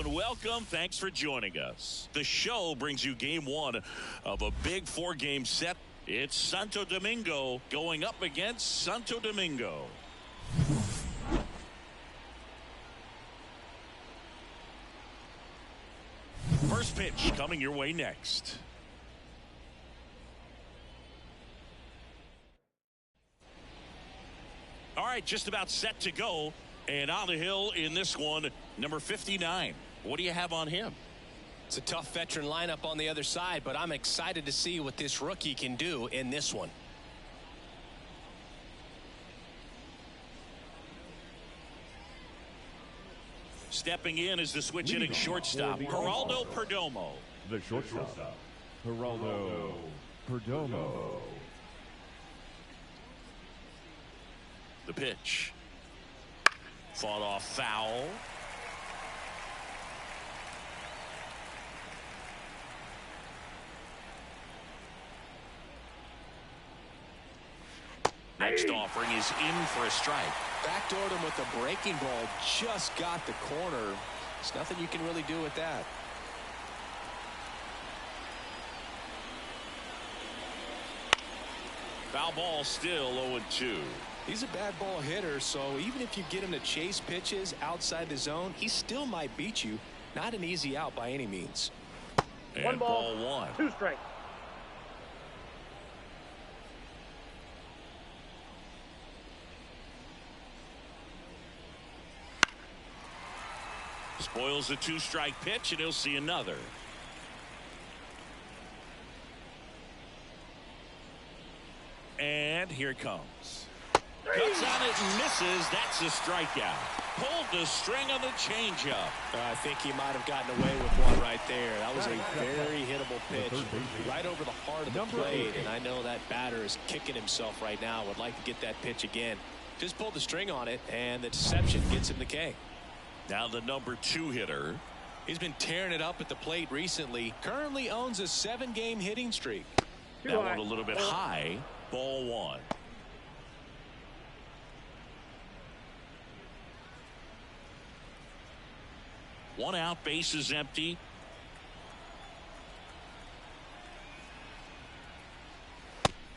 and welcome. Thanks for joining us. The show brings you game one of a big 4-game set. It's Santo Domingo going up against Santo Domingo. First pitch coming your way next. All right, just about set to go. And on the hill in this one, number 59. What do you have on him? It's a tough veteran lineup on the other side, but I'm excited to see what this rookie can do in this one. Stepping in is the switch hitting shortstop, Geraldo Perdomo. The shortstop, Geraldo Perdomo. The pitch. Fought off foul. Next offering is in for a strike. Backdoored him with the breaking ball. Just got the corner. There's nothing you can really do with that. Foul ball, still 0-2. He's a bad ball hitter, so even if you get him to chase pitches outside the zone, he still might beat you. Not an easy out by any means. And one ball, one. 2 strikes. Spoils the 2-strike pitch, and he'll see another. And here it comes. Cuts on it and misses. That's a strikeout. Pulled the string on the changeup. I think he might have gotten away with one right there. That was a very hittable pitch right over the heart of the plate. And I know that batter is kicking himself right now. Would like to get that pitch again. Just pulled the string on it, and the deception gets him the K. Now the number 2 hitter. He's been tearing it up at the plate recently. Currently owns a 7-game hitting streak. That one a little bit high. Ball 1. One out, base is empty.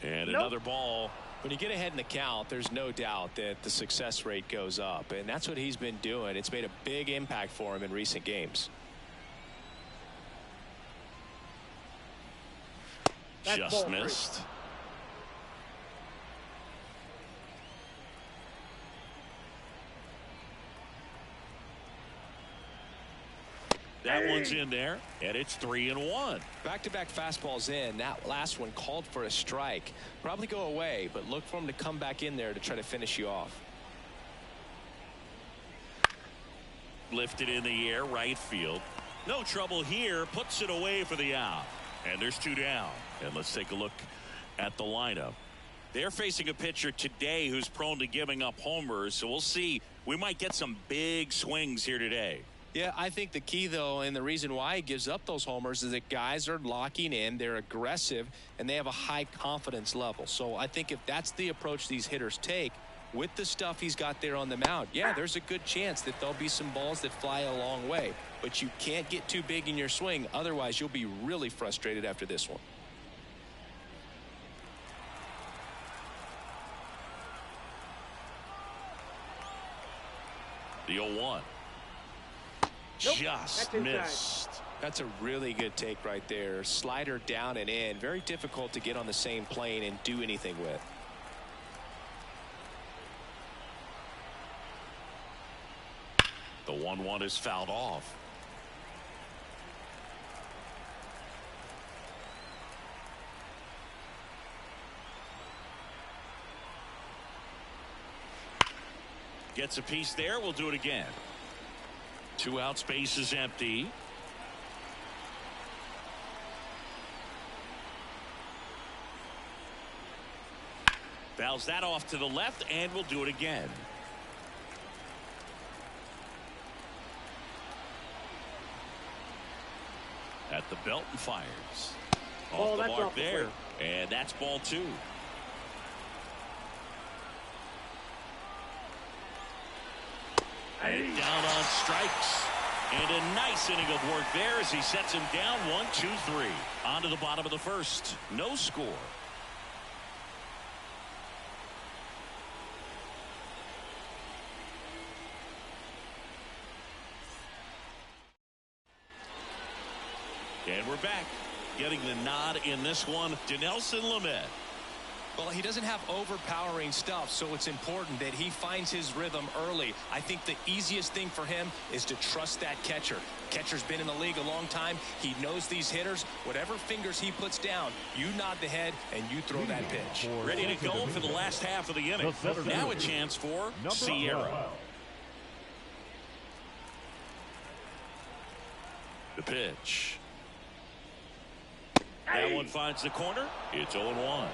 And another ball. When you get ahead in the count, there's no doubt that the success rate goes up, and that's what he's been doing. It's made a big impact for him in recent games. Just missed. That one's in there, and it's 3-1. Back-to-back fastballs in. That last one called for a strike. Probably go away, but look for him to come back in there to try to finish you off. Lifted in the air, right field. No trouble here. Puts it away for the out. And there's 2 down. And let's take a look at the lineup. They're facing a pitcher today who's prone to giving up homers, so we'll see. We might get some big swings here today. Yeah, I think the key, though, and the reason why he gives up those homers is that guys are locking in, they're aggressive, and they have a high confidence level. So I think if that's the approach these hitters take, with the stuff he's got there on the mound, yeah, there's a good chance that there'll be some balls that fly a long way. But you can't get too big in your swing, otherwise you'll be really frustrated after this one. The 0-1. Nope, just that's missed. That's a really good take right there. Slider down and in. Very difficult to get on the same plane and do anything with. The 1-1 is fouled off. Gets a piece there. We'll do it again. 2 outs, base is empty. Fouls that off to the left, and we'll do it again. At the belt and fires. Off the mark there, and that's ball 2. And down on strikes. And a nice inning of work there as he sets him down 1-2-3. On to the bottom of the first. No score. And we're back. Getting the nod in this one, Dinelson Lamet. Well, he doesn't have overpowering stuff, so it's important that he finds his rhythm early. I think the easiest thing for him is to trust that catcher. Catcher's been in the league a long time. He knows these hitters. Whatever fingers he puts down, you nod the head and you throw that pitch. Ready to go for the last half of the inning. Now a chance for Sierra. The pitch. That one finds the corner. It's 0-1.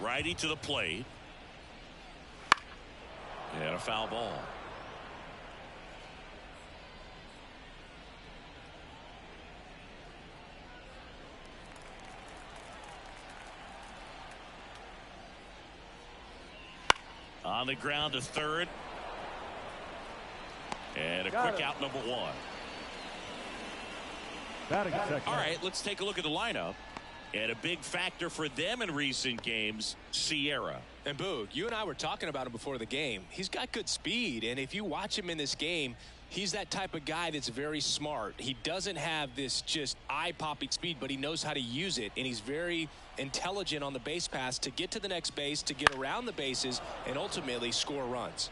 Righty to the plate. And a foul ball. On the ground to third. And a quick out, number one. All right, let's take a look at the lineup. And a big factor for them in recent games, Sierra. And Boog, you and I were talking about him before the game. He's got good speed, and if you watch him in this game, he's that type of guy that's very smart. He doesn't have this just eye-popping speed, but he knows how to use it, and he's very intelligent on the base pass to get to the next base, to get around the bases, and ultimately score runs.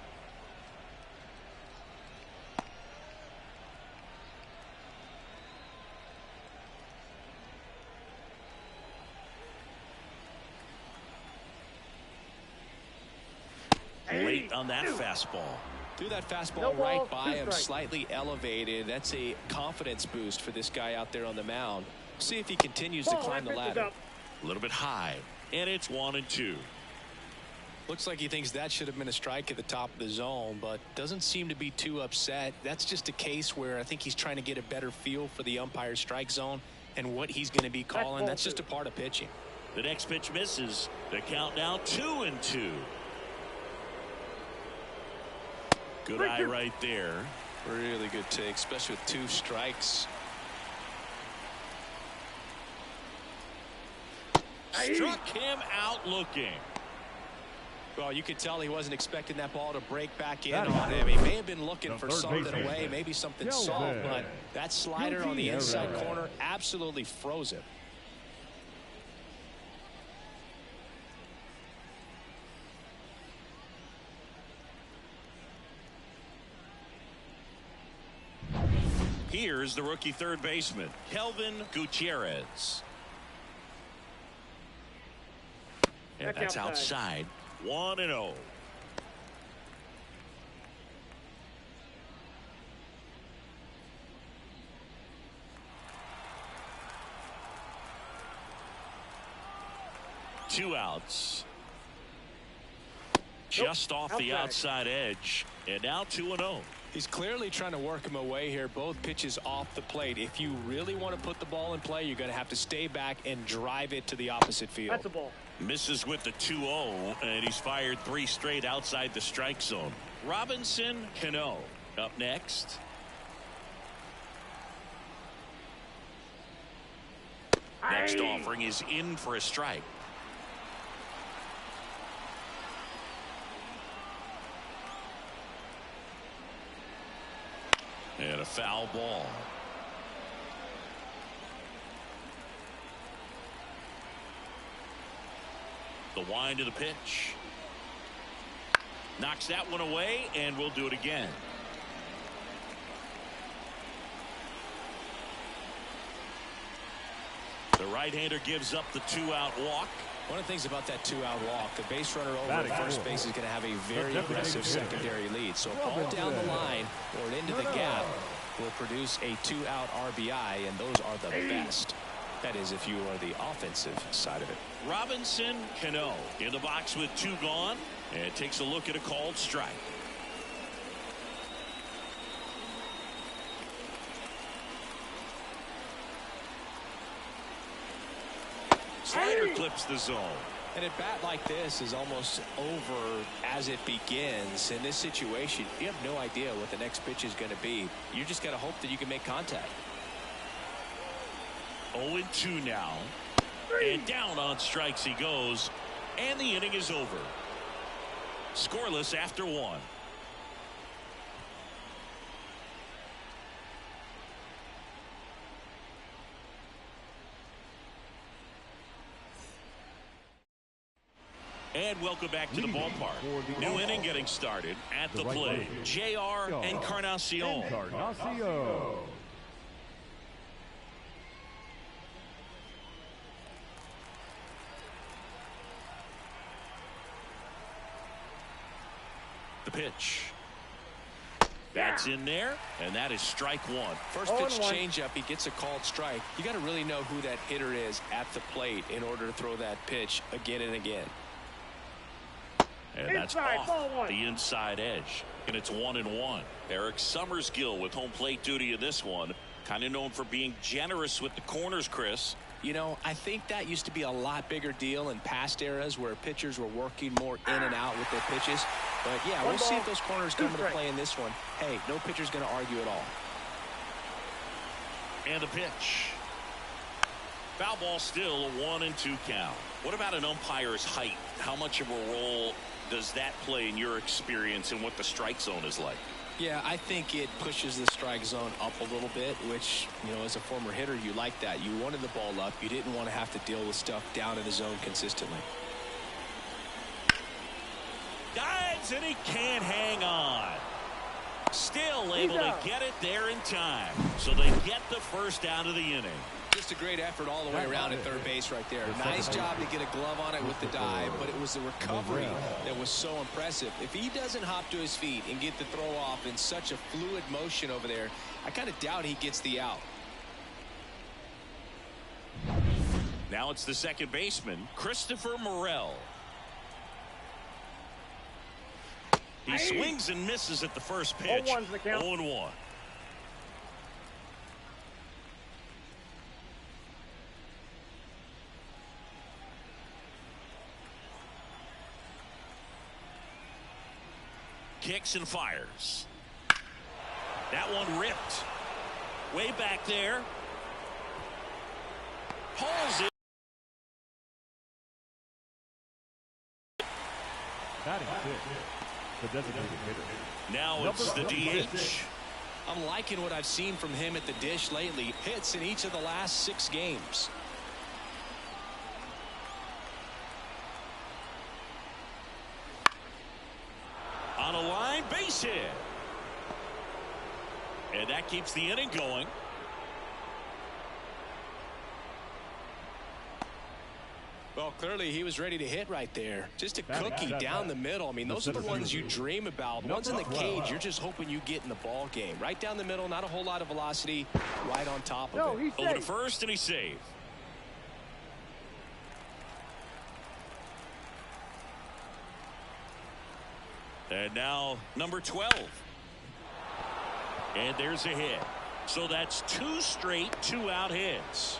Late on that fastball. Threw that fastball right by him, slightly elevated. That's a confidence boost for this guy out there on the mound. See if he continues to climb the ladder. A little bit high, and it's 1-2. Looks like he thinks that should have been a strike at the top of the zone, but doesn't seem to be too upset. That's just a case where I think he's trying to get a better feel for the umpire's strike zone and what he's going to be calling. That's just a part of pitching. The next pitch misses. The count now 2-2. Good eye right there. Really good take, especially with 2 strikes. Struck him out looking. Well, you could tell he wasn't expecting that ball to break back in on him. He may have been looking for something away, maybe something soft, but that slider on the inside corner absolutely froze him. Here's the rookie third baseman, Kelvin Gutierrez. And that's outside. 1-0. Two outs. Just off the outside edge. And now 2-0. He's clearly trying to work him away here. Both pitches off the plate. If you really want to put the ball in play, you're going to have to stay back and drive it to the opposite field. That's a ball. Misses with the 2-0, and he's fired 3 straight outside the strike zone. Robinson Cano up next. Next offering is in for a strike. And a foul ball. The wind of the pitch. Knocks that one away, and we'll do it again. The right-hander gives up the 2-out walk. One of the things about that 2-out walk, the base runner over at first base is going to have a very aggressive secondary lead. So a ball down the line or into the gap will produce a 2-out RBI, and those are the best. That is, if you are the offensive side of it. Robinson Cano in the box with 2 gone, and takes a look at a called strike. Slider clips the zone. And a bat like this is almost over as it begins. In this situation, you have no idea what the next pitch is going to be. You just got to hope that you can make contact. 0-2 now. And down on strikes he goes. And the inning is over. Scoreless after 1. And welcome back to the ballpark. New inning getting started at the plate. JR Encarnacion. The pitch. That's in there, and that is strike 1. First pitch changeup, he gets a called strike. You got to really know who that hitter is at the plate in order to throw that pitch again and again. And that's off the inside edge. And it's 1-1. Eric Summersgill with home plate duty in this one. Kind of known for being generous with the corners, Chris. You know, I think that used to be a lot bigger deal in past eras where pitchers were working more in and out with their pitches. But, yeah, we'll see if those corners come into play in this one. Hey, no pitcher's going to argue at all. And the pitch. Foul ball still, a 1-2 count. What about an umpire's height? How much of a role does that play in your experience and what the strike zone is like? Yeah, I think it pushes the strike zone up a little bit, which, you know, as a former hitter, you like that. You wanted the ball up. You didn't want to have to deal with stuff down in the zone consistently. Dives, and he can't hang on. Still able to get it there in time. So they get the first out of the inning. Just a great effort all the way around at third base right there. Nice job to get a glove on it with the dive, but it was the recovery that was so impressive. If he doesn't hop to his feet and get the throw off in such a fluid motion over there, I kind of doubt he gets the out. Now it's the second baseman, Christopher Morel. He swings and misses at the first pitch. 0-1. Kicks and fires. That one ripped. Way back there. Pulls it. Batting fifth, the designated hitter. Now it's the DH. I'm liking what I've seen from him at the dish lately. Hits in each of the last 6 games. On a line, base hit. And that keeps the inning going. Well, clearly he was ready to hit right there. Just a cookie down the middle. I mean, those are the ones you dream about. Ones in the cage, you're just hoping you get in the ball game. Right down the middle, not a whole lot of velocity, right on top of it. Over to first, and he's safe. And now number 12. And there's a hit. So that's 2 straight 2-out hits.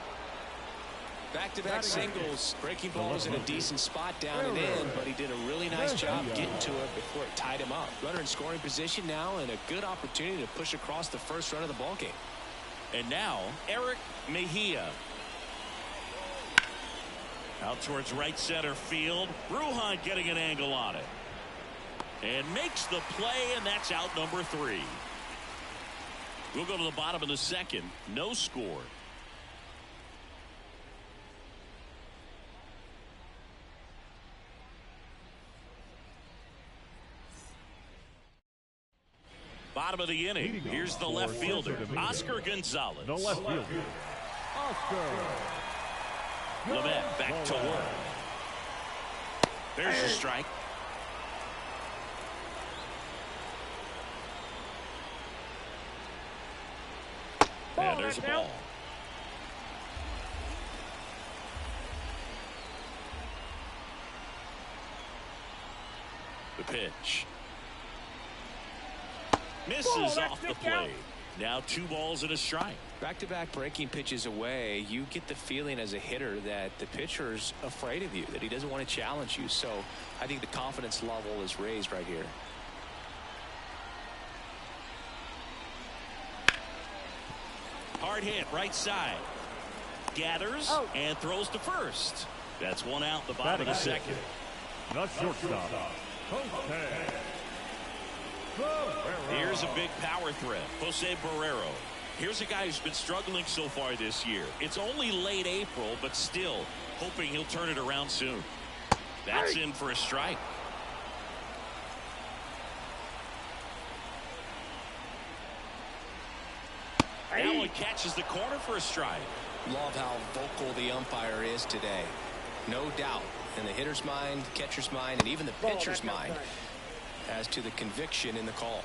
Back-to-back singles. Breaking ball was in a decent spot down and in, but he did a really nice job getting to it before it tied him up. Runner in scoring position now, and a good opportunity to push across the first run of the ball game. And now Eric Mejia. Out towards right center field. Brujan getting an angle on it. And makes the play, and that's out number 3. We'll go to the bottom of the second. No score. Bottom of the inning. Here's the left fielder, Oscar Gonzalez. The left fielder, Oscar. Lamet back to work. There's a strike. And there's a ball. The pitch. Misses off the plate. Now 2 balls and a strike. Back-to-back breaking pitches away, you get the feeling as a hitter that the pitcher's afraid of you, that he doesn't want to challenge you. So I think the confidence level is raised right here. Hard hit right side. Gathers and throws to first. That's 1 out in the bottom of the second. The shortstop. Here's a big power threat, Jose Barrero. Here's a guy who's been struggling so far this year. It's only late April, but still hoping he'll turn it around soon. That's in for a strike. That one catches the corner for a strike. Love how vocal the umpire is today. No doubt in the hitter's mind, catcher's mind, and even the pitcher's mind as to the conviction in the call.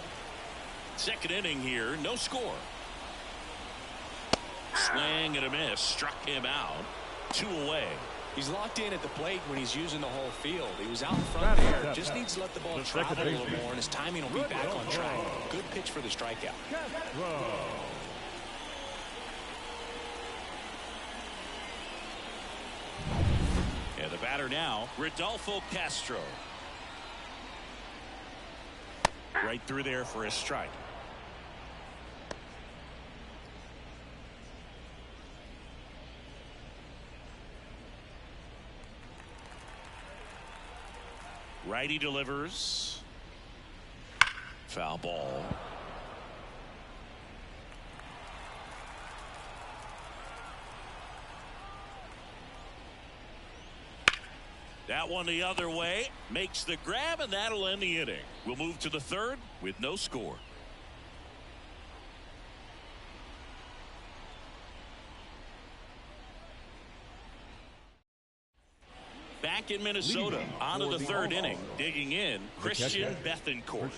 Second inning here, no score. Swing and a miss, struck him out. 2 away. He's locked in at the plate when he's using the whole field. He was out in front there. Just needs to let the ball travel a little more, and his timing will be back on track. Good pitch for the strikeout. And the batter now, Rodolfo Castro. Right through there for a strike. Righty delivers. Foul ball. That one the other way, makes the grab, and that'll end the inning. We'll move to the third with no score. Back in Minnesota, on to the third inning, digging in, Christian Bethancourt.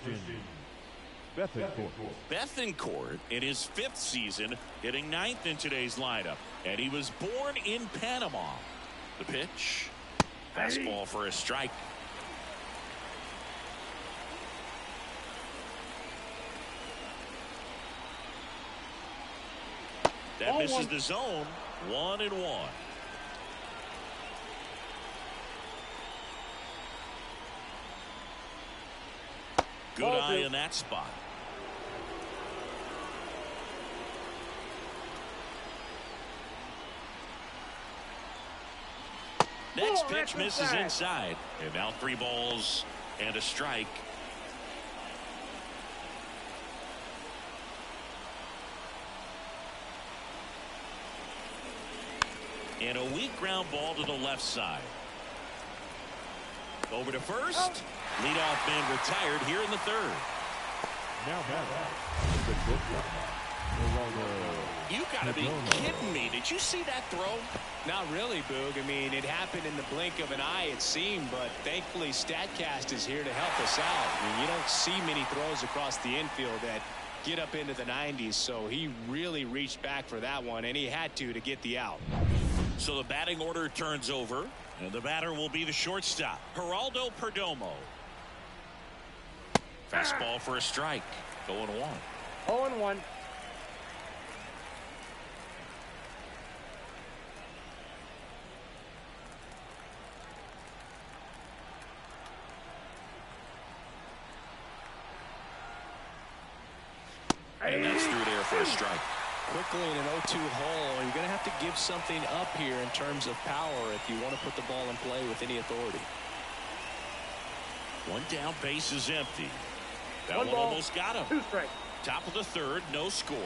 Bethancourt, in his 5th season, hitting 9th in today's lineup, and he was born in Panama. The pitch. Fastball for a strike. That misses the zone. 1-1. Good eye in that spot. Next pitch misses inside. And now 3 balls and a strike. And a weak ground ball to the left side. Over to first. Leadoff man retired here in the third. Now You gotta be kidding me. Did you see that throw? Not really, Boog. I mean, it happened in the blink of an eye, it seemed, but thankfully StatCast is here to help us out. I mean, you don't see many throws across the infield that get up into the 90s, so he really reached back for that one, and he had to get the out. So the batting order turns over, and the batter will be the shortstop, Geraldo Perdomo. Fastball for a strike. 0-1. 0-1. And that's through there for a strike. Quickly in an 0-2 hole, you're going to have to give something up here in terms of power if you want to put the ball in play with any authority. 1 down, base is empty. That 1 one ball, almost got him. 2 strikes. Top of the third, no score.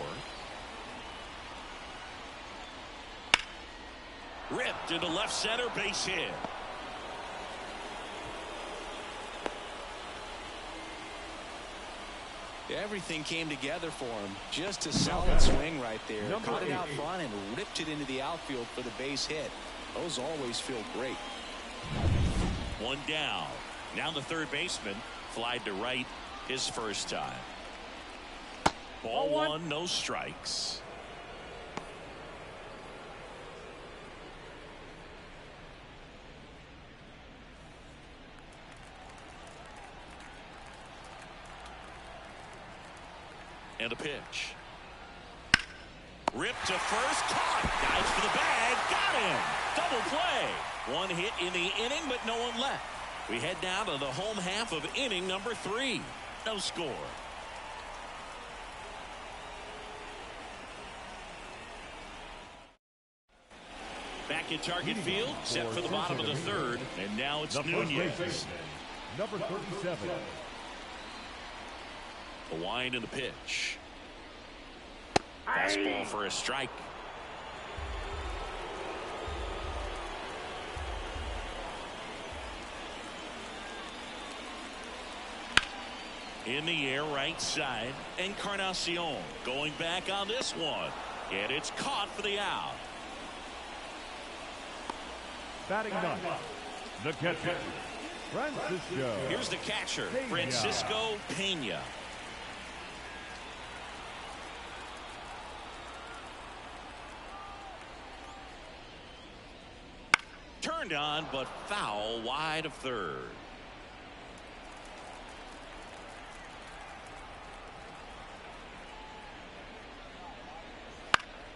Ripped into left center, base hit. Everything came together for him. Just a solid swing right there. Caught it out front and ripped it into the outfield for the base hit. Those always feel great. 1 down. Now the third baseman flied to right his first time. Ball 1, no strikes. And a pitch. Ripped to first, caught, dives for the bag, got him. Double play. One hit in the inning, but no one left. We head now to the home half of inning number 3. No score. Back in target field, set for the bottom of the 3rd, and now it's Nunez. Number 37. The wind and the pitch. Fastball for a strike. In the air, right side. Encarnacion going back on this one. And it's caught for the out. Batting ninth, the catcher, Francisco. Here's the catcher, Francisco Pena. Turned on, but foul wide of 3rd.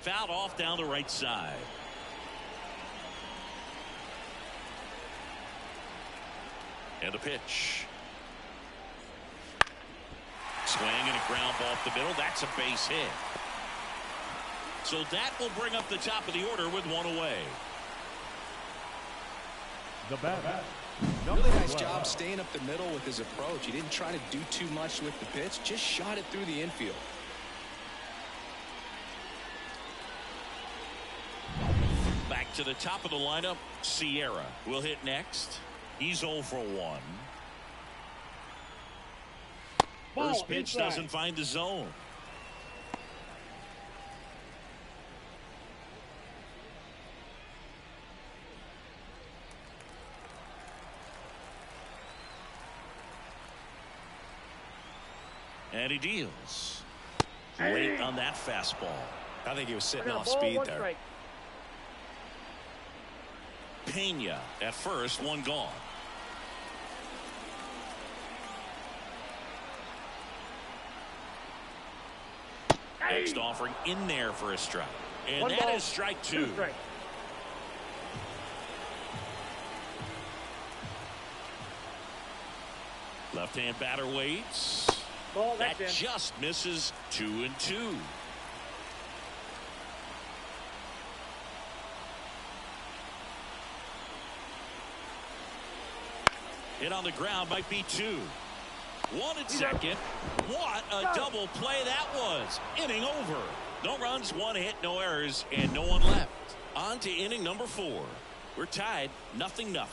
Fouled off down the right side. And a pitch. Swing and a ground ball up the middle. That's a base hit. So that will bring up the top of the order with one away. The batter. Really nice job staying up the middle with his approach. He didn't try to do too much with the pitch, just shot it through the infield. Back to the top of the lineup, Sierra will hit next. He's 0 for 1. First pitch doesn't find the zone. And he deals. Late on that fastball. I think he was sitting off speed there. Strike. Pena at first, one gone. Next offering in there for a strike. And One that ball, is strike 2. 2 strikes. Left-hand batter waits. Ball, That that's in. just misses 2-2. Hit on the ground might be 2. 1 at second. What a double play that was. Inning over. No runs, 1 hit, no errors, and no one left. On to inning number 4. We're tied 0-0.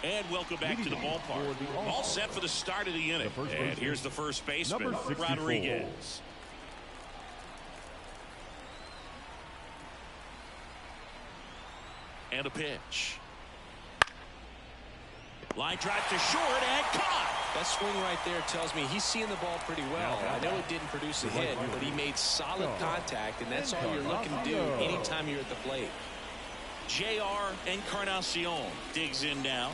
And welcome back to the ballpark. All set for the start of the inning. And here's the first baseman, Number 64. Rodriguez. And a pitch. Line drive to short and caught. That swing right there tells me he's seeing the ball pretty well. I know it didn't produce a hit, but he made solid contact, and that's all you're looking to do anytime you're at the plate. J.R. Encarnacion digs in now.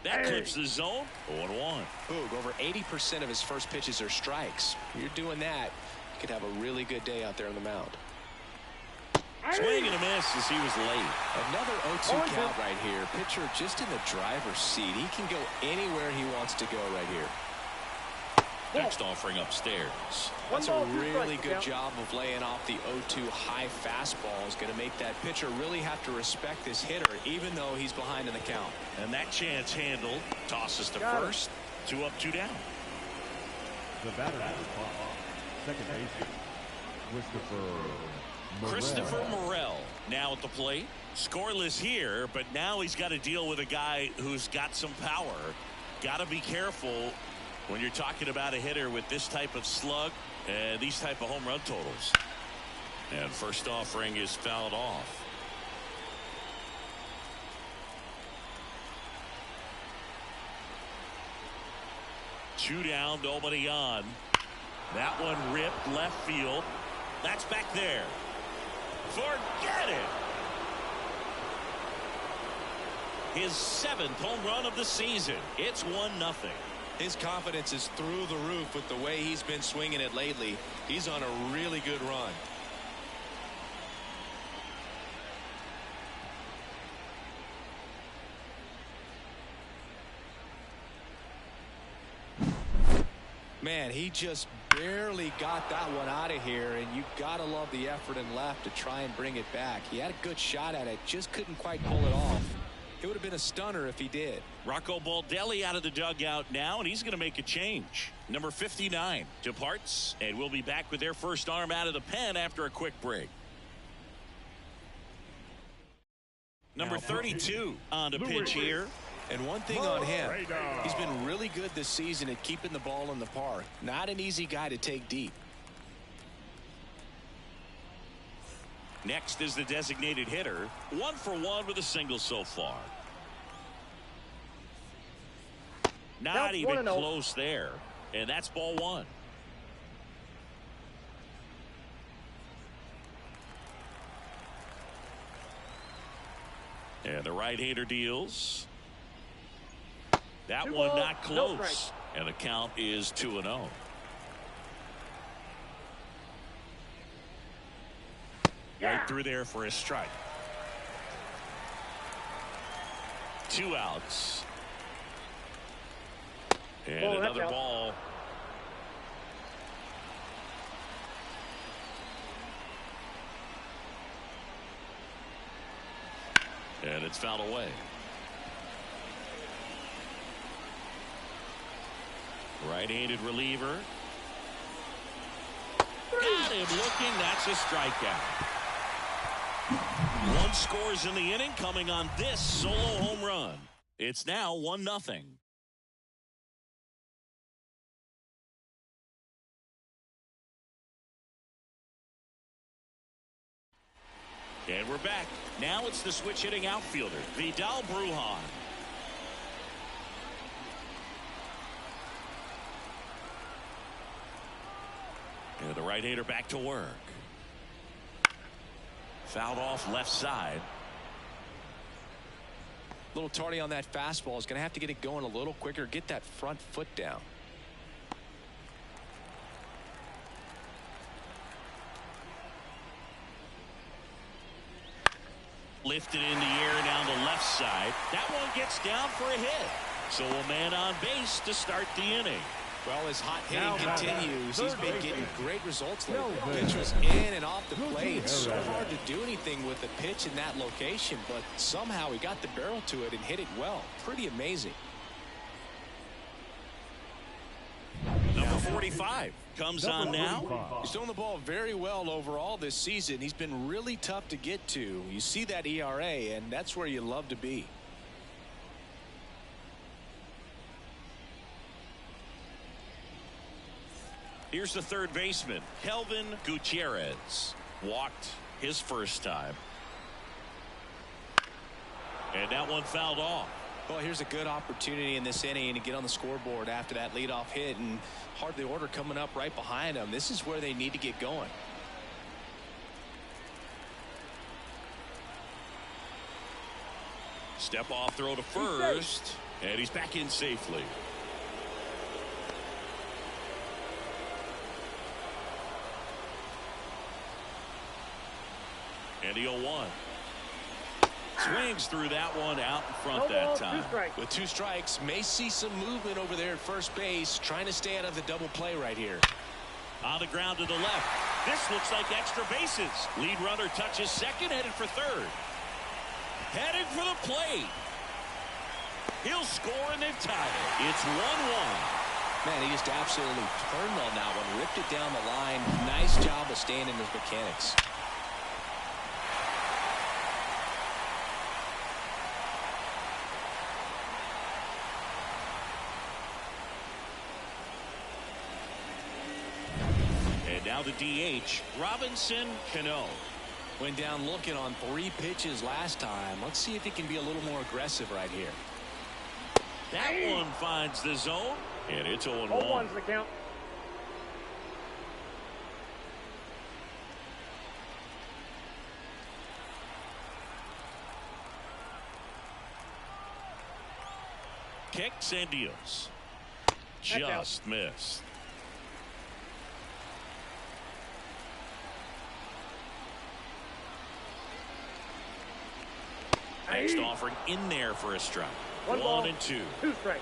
That clips the zone. 0-1. Boog, over 80% of his first pitches are strikes. You're doing that, you could have a really good day out there on the mound. Swing and a miss as he was late. Another 0-2 count right here. Pitcher just in the driver's seat. He can go anywhere he wants to go right here. Next offering upstairs. That's a really good job of laying off the 0-2 high fastball. Is going to make that pitcher really have to respect this hitter, even though he's behind in the count. And that chance handled. Tosses to first. 2 up, 2 down. The batter at the top. Second base, Christopher Morel now at the plate. Scoreless here, but now he's got to deal with a guy who's got some power. Got to be careful when you're talking about a hitter with this type of slug and these type of home run totals. And first offering is fouled off. Two down, nobody on. That one ripped left field. That's back there. Forget it. His 7th home run of the season. It's 1-0. His confidence is through the roof with the way he's been swinging it lately. He's on a really good run. Man, he just barely got that one out of here, and you gotta love the effort in left to try and bring it back. He had a good shot at it, just couldn't quite pull it off. It would have been a stunner if he did. Rocco Baldelli out of the dugout now, and he's going to make a change. Number 59 departs, and we'll be back with their first arm out of the pen after a quick break. Number 32 on the pitch here. And one thing on him, he's been really good this season at keeping the ball in the park. Not an easy guy to take deep. Next is the designated hitter. 1 for 1 with a single so far. Not even close there. And that's ball 1. And the right-hander deals. That one not close. And the count is 2-0. Right through there for a strike. 2 outs. And another ball. And it's fouled away. Right-handed reliever. Got him looking. That's a strikeout. 1 scores in the inning, coming on this solo home run. It's now 1-0. And we're back. Now it's the switch hitting outfielder, Vidal Brujan. And the right-hander back to work. Fouled off left side. A little tardy on that fastball. Is going to have to get it going a little quicker. Get that front foot down. Lifted in the air down the left side. That one gets down for a hit. So a man on base to start the inning. Well, as hot hitting continues, he's been getting great results lately. Pitch was in and off the plate. So hard to do anything with a pitch in that location, but somehow he got the barrel to it and hit it well. Pretty amazing. Number 45 comes on now. He's throwing the ball very well overall this season. He's been really tough to get to. You see that ERA, and that's where you love to be. Here's the third baseman, Kelvin Gutierrez. Walked his first time. And that one fouled off. Well, here's a good opportunity in this inning to get on the scoreboard after that leadoff hit, and hardly order coming up right behind them. This is where they need to get going. Step off throw to first, and he's back in safely. And the 0-1. Swings through that one out in front that time. With 2 strikes, may see some movement over there at first base, trying to stay out of the double play right here. On the ground to the left. This looks like extra bases. Lead runner touches second, headed for third. Headed for the plate. He'll score, and they've tied it. It's 1-1. Man, he just absolutely turned on that one, ripped it down the line. Nice job of staying in his mechanics. Now the DH, Robinson Cano. Went down looking on 3 pitches last time. Let's see if he can be a little more aggressive right here. That one finds the zone, and it's 0-1. 0-1's the count. kicks and deals. Just missed. Next offering in there for a strike. 1 and 2. 2 strikes.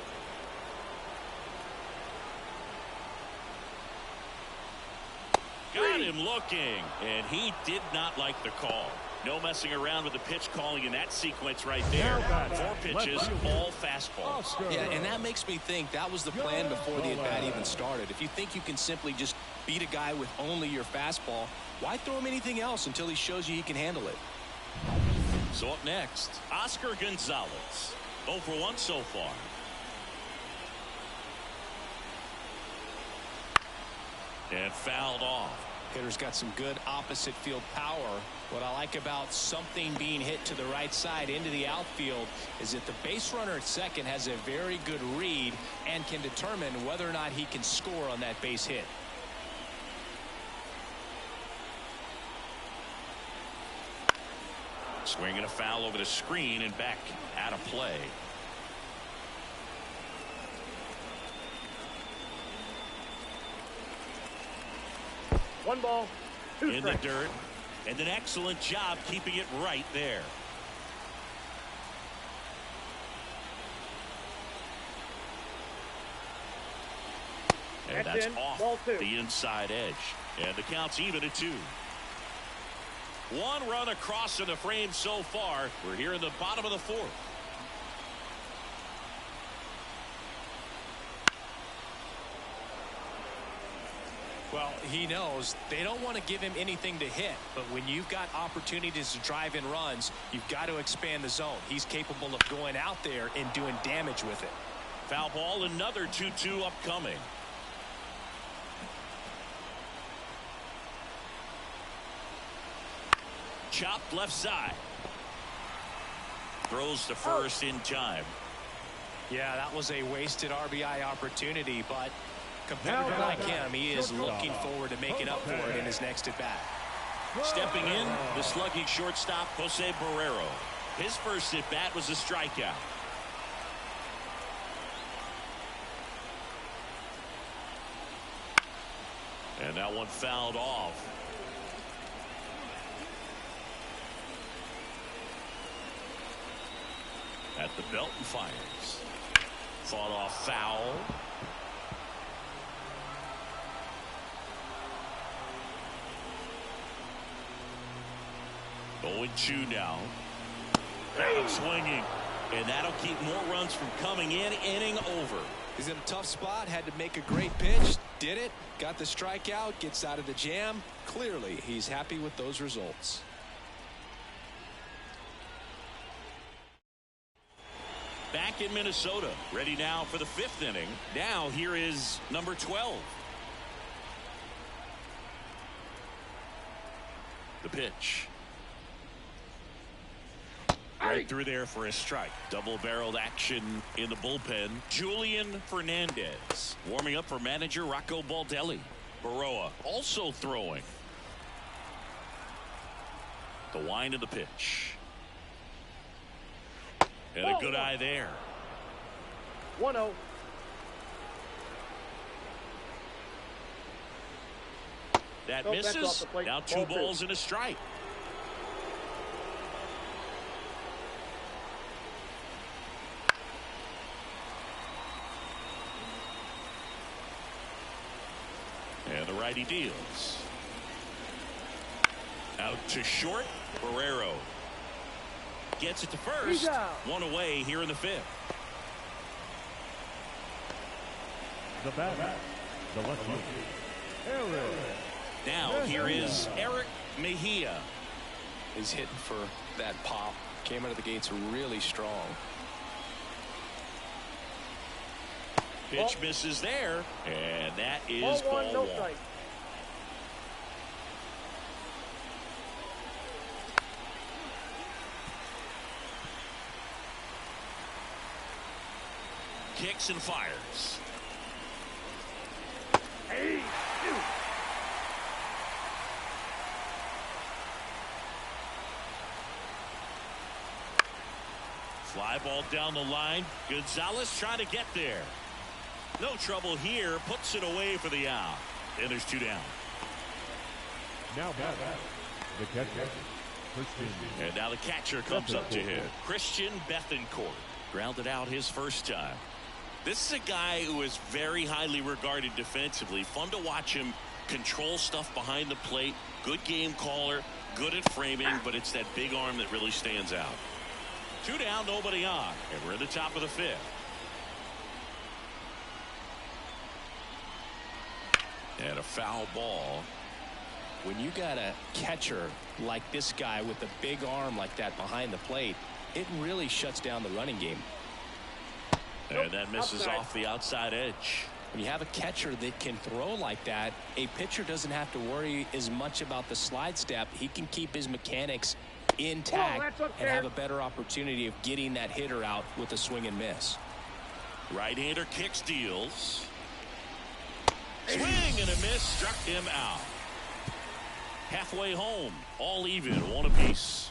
Got him looking, and he did not like the call. No messing around with the pitch calling in that sequence right there. 4 pitches, all fastballs. Yeah, and that makes me think that was the plan before the at-bat even started. If you think you can simply just beat a guy with only your fastball, why throw him anything else until he shows you he can handle it? So up next, Oscar Gonzalez. 0 for 1 so far. And fouled off. Hitter's got some good opposite field power. What I like about something being hit to the right side into the outfield is that the base runner at second has a very good read and can determine whether or not he can score on that base hit. Swinging a foul over the screen and back out of play. One ball, 2 in strikes. the dirt, and an excellent job keeping it right there. And that's off ball 2. the inside edge, and the count's even at 2. 1 run across in the frame so far. We're here in the bottom of the 4th. Well, he knows they don't want to give him anything to hit, but when you've got opportunities to drive in runs, you've got to expand the zone. He's capable of going out there and doing damage with it. Foul ball, another 2-2 upcoming. Chopped left side. Throws to first in time. Yeah, that was a wasted RBI opportunity, but competitor like him, he is looking forward to making up for it in his next at bat. Stepping in, the slugging shortstop Jose Barrero. His first at bat was a strikeout. And that one fouled off. At the belt and fires. Fought off foul. Going 2 now. Out swinging. And that'll keep more runs from coming in. Inning over. He's in a tough spot. Had to make a great pitch. Did it. Got the strikeout. Gets out of the jam. Clearly, he's happy with those results. Back in Minnesota. Ready now for the 5th inning. Now here is number 12. The pitch. Right through there for a strike. Double-barreled action in the bullpen. Julian Fernandez warming up for manager Rocco Baldelli. Baroa also throwing. The wind of the pitch. And a good eye there. 1-0. That Nope, that's off misses. the plate. Now 2 Ball 2. balls and a strike. And the righty deals. Out to short. Barrero gets it to first. He's out. 1 away here in the 5th. The batter, the left fielder, Eric. Now here is Eric Mejia. He's hitting for that pop. Came out of the gates really strong. Pitch misses there, and that is Ball 1, ball no 1. strike. Kicks and fires. Hey, shoot. Fly Fly ball down the line. Gonzalez trying to get there. No trouble here. Puts it away for the out. And there's 2 down. Now back. The catcher, Christian. And now the catcher comes up to hit. Christian Bethencourt grounded out his first time. This is a guy who is very highly regarded defensively. Fun to watch him control stuff behind the plate. Good game caller. Good at framing. But it's that big arm that really stands out. 2 down, nobody on. And we're in the top of the 5th. And a foul ball. When you got a catcher like this guy with a big arm like that behind the plate, it really shuts down the running game. And that misses off the outside edge. When you have a catcher that can throw like that, a pitcher doesn't have to worry as much about the slide step. He can keep his mechanics intact and have a better opportunity of getting that hitter out with a swing and miss. Right-hander kicks, deals. Swing and a miss, struck him out. Halfway home, all even, 1 apiece.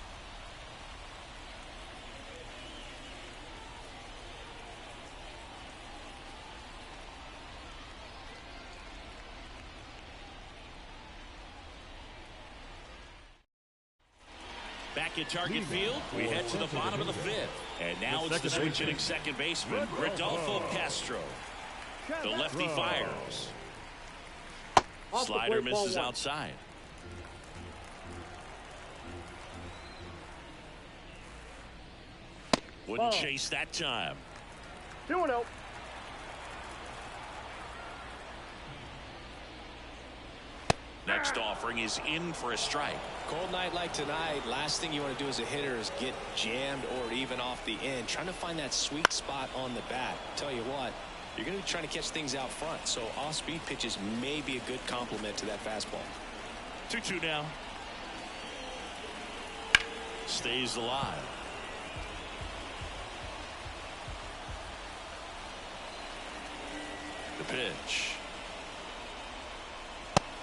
Back at target field, we head to the bottom of the 5th. And now it's the switch-hitting second baseman, Rodolfo Castro. The lefty fires. Slider misses outside. Wouldn't chase that time. 2-0. Next offering is in for a strike. Cold night like tonight, last thing you want to do as a hitter is get jammed or even off the end. Trying to find that sweet spot on the bat. Tell you what, you're going to be trying to catch things out front. So off-speed pitches may be a good complement to that fastball. 2-2 now. Stays alive. The pitch.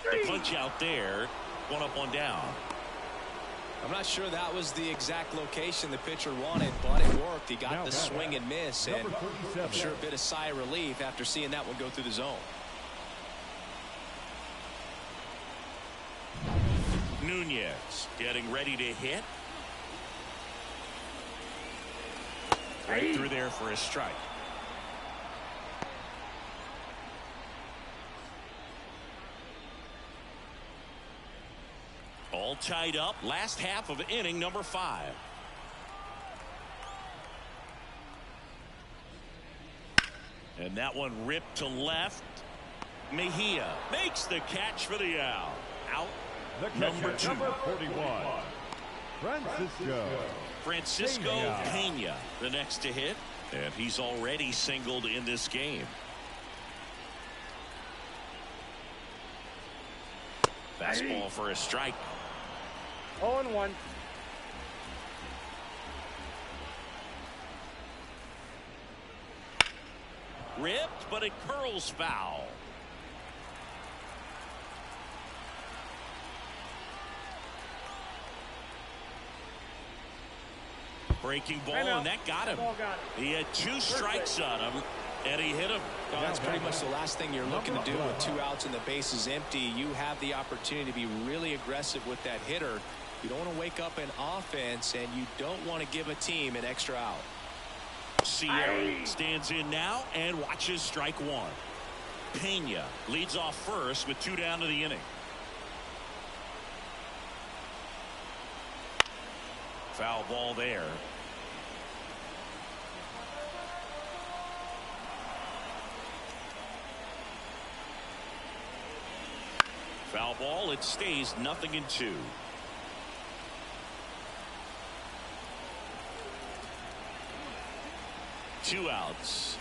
The punch out there. 1 up, 1 down. I'm not sure that was the exact location the pitcher wanted, but it worked. He got the swing and miss, and I'm sure a bit of sigh of relief after seeing that one go through the zone. Nunez getting ready to hit. Right through there for a strike. All tied up. Last half of inning number 5. And that one ripped to left. Mejia makes the catch for the out. Out. The Number 2. Number 41. Francisco Pena, the next to hit. And he's already singled in this game. Fastball for a strike. 0-1. Ripped, but it curls foul. Breaking ball, and that got him. He had 2 strikes on him, and he hit him. Well, that's pretty much the last thing you're looking to do with 2 outs and the bases empty. You have the opportunity to be really aggressive with that hitter. You don't want to wake up in offense, and you don't want to give a team an extra out. Sierra stands in now and watches strike 1. Pena leads off first with 2 down to the inning. Foul ball there. Foul ball. It stays 0-2. Two outs.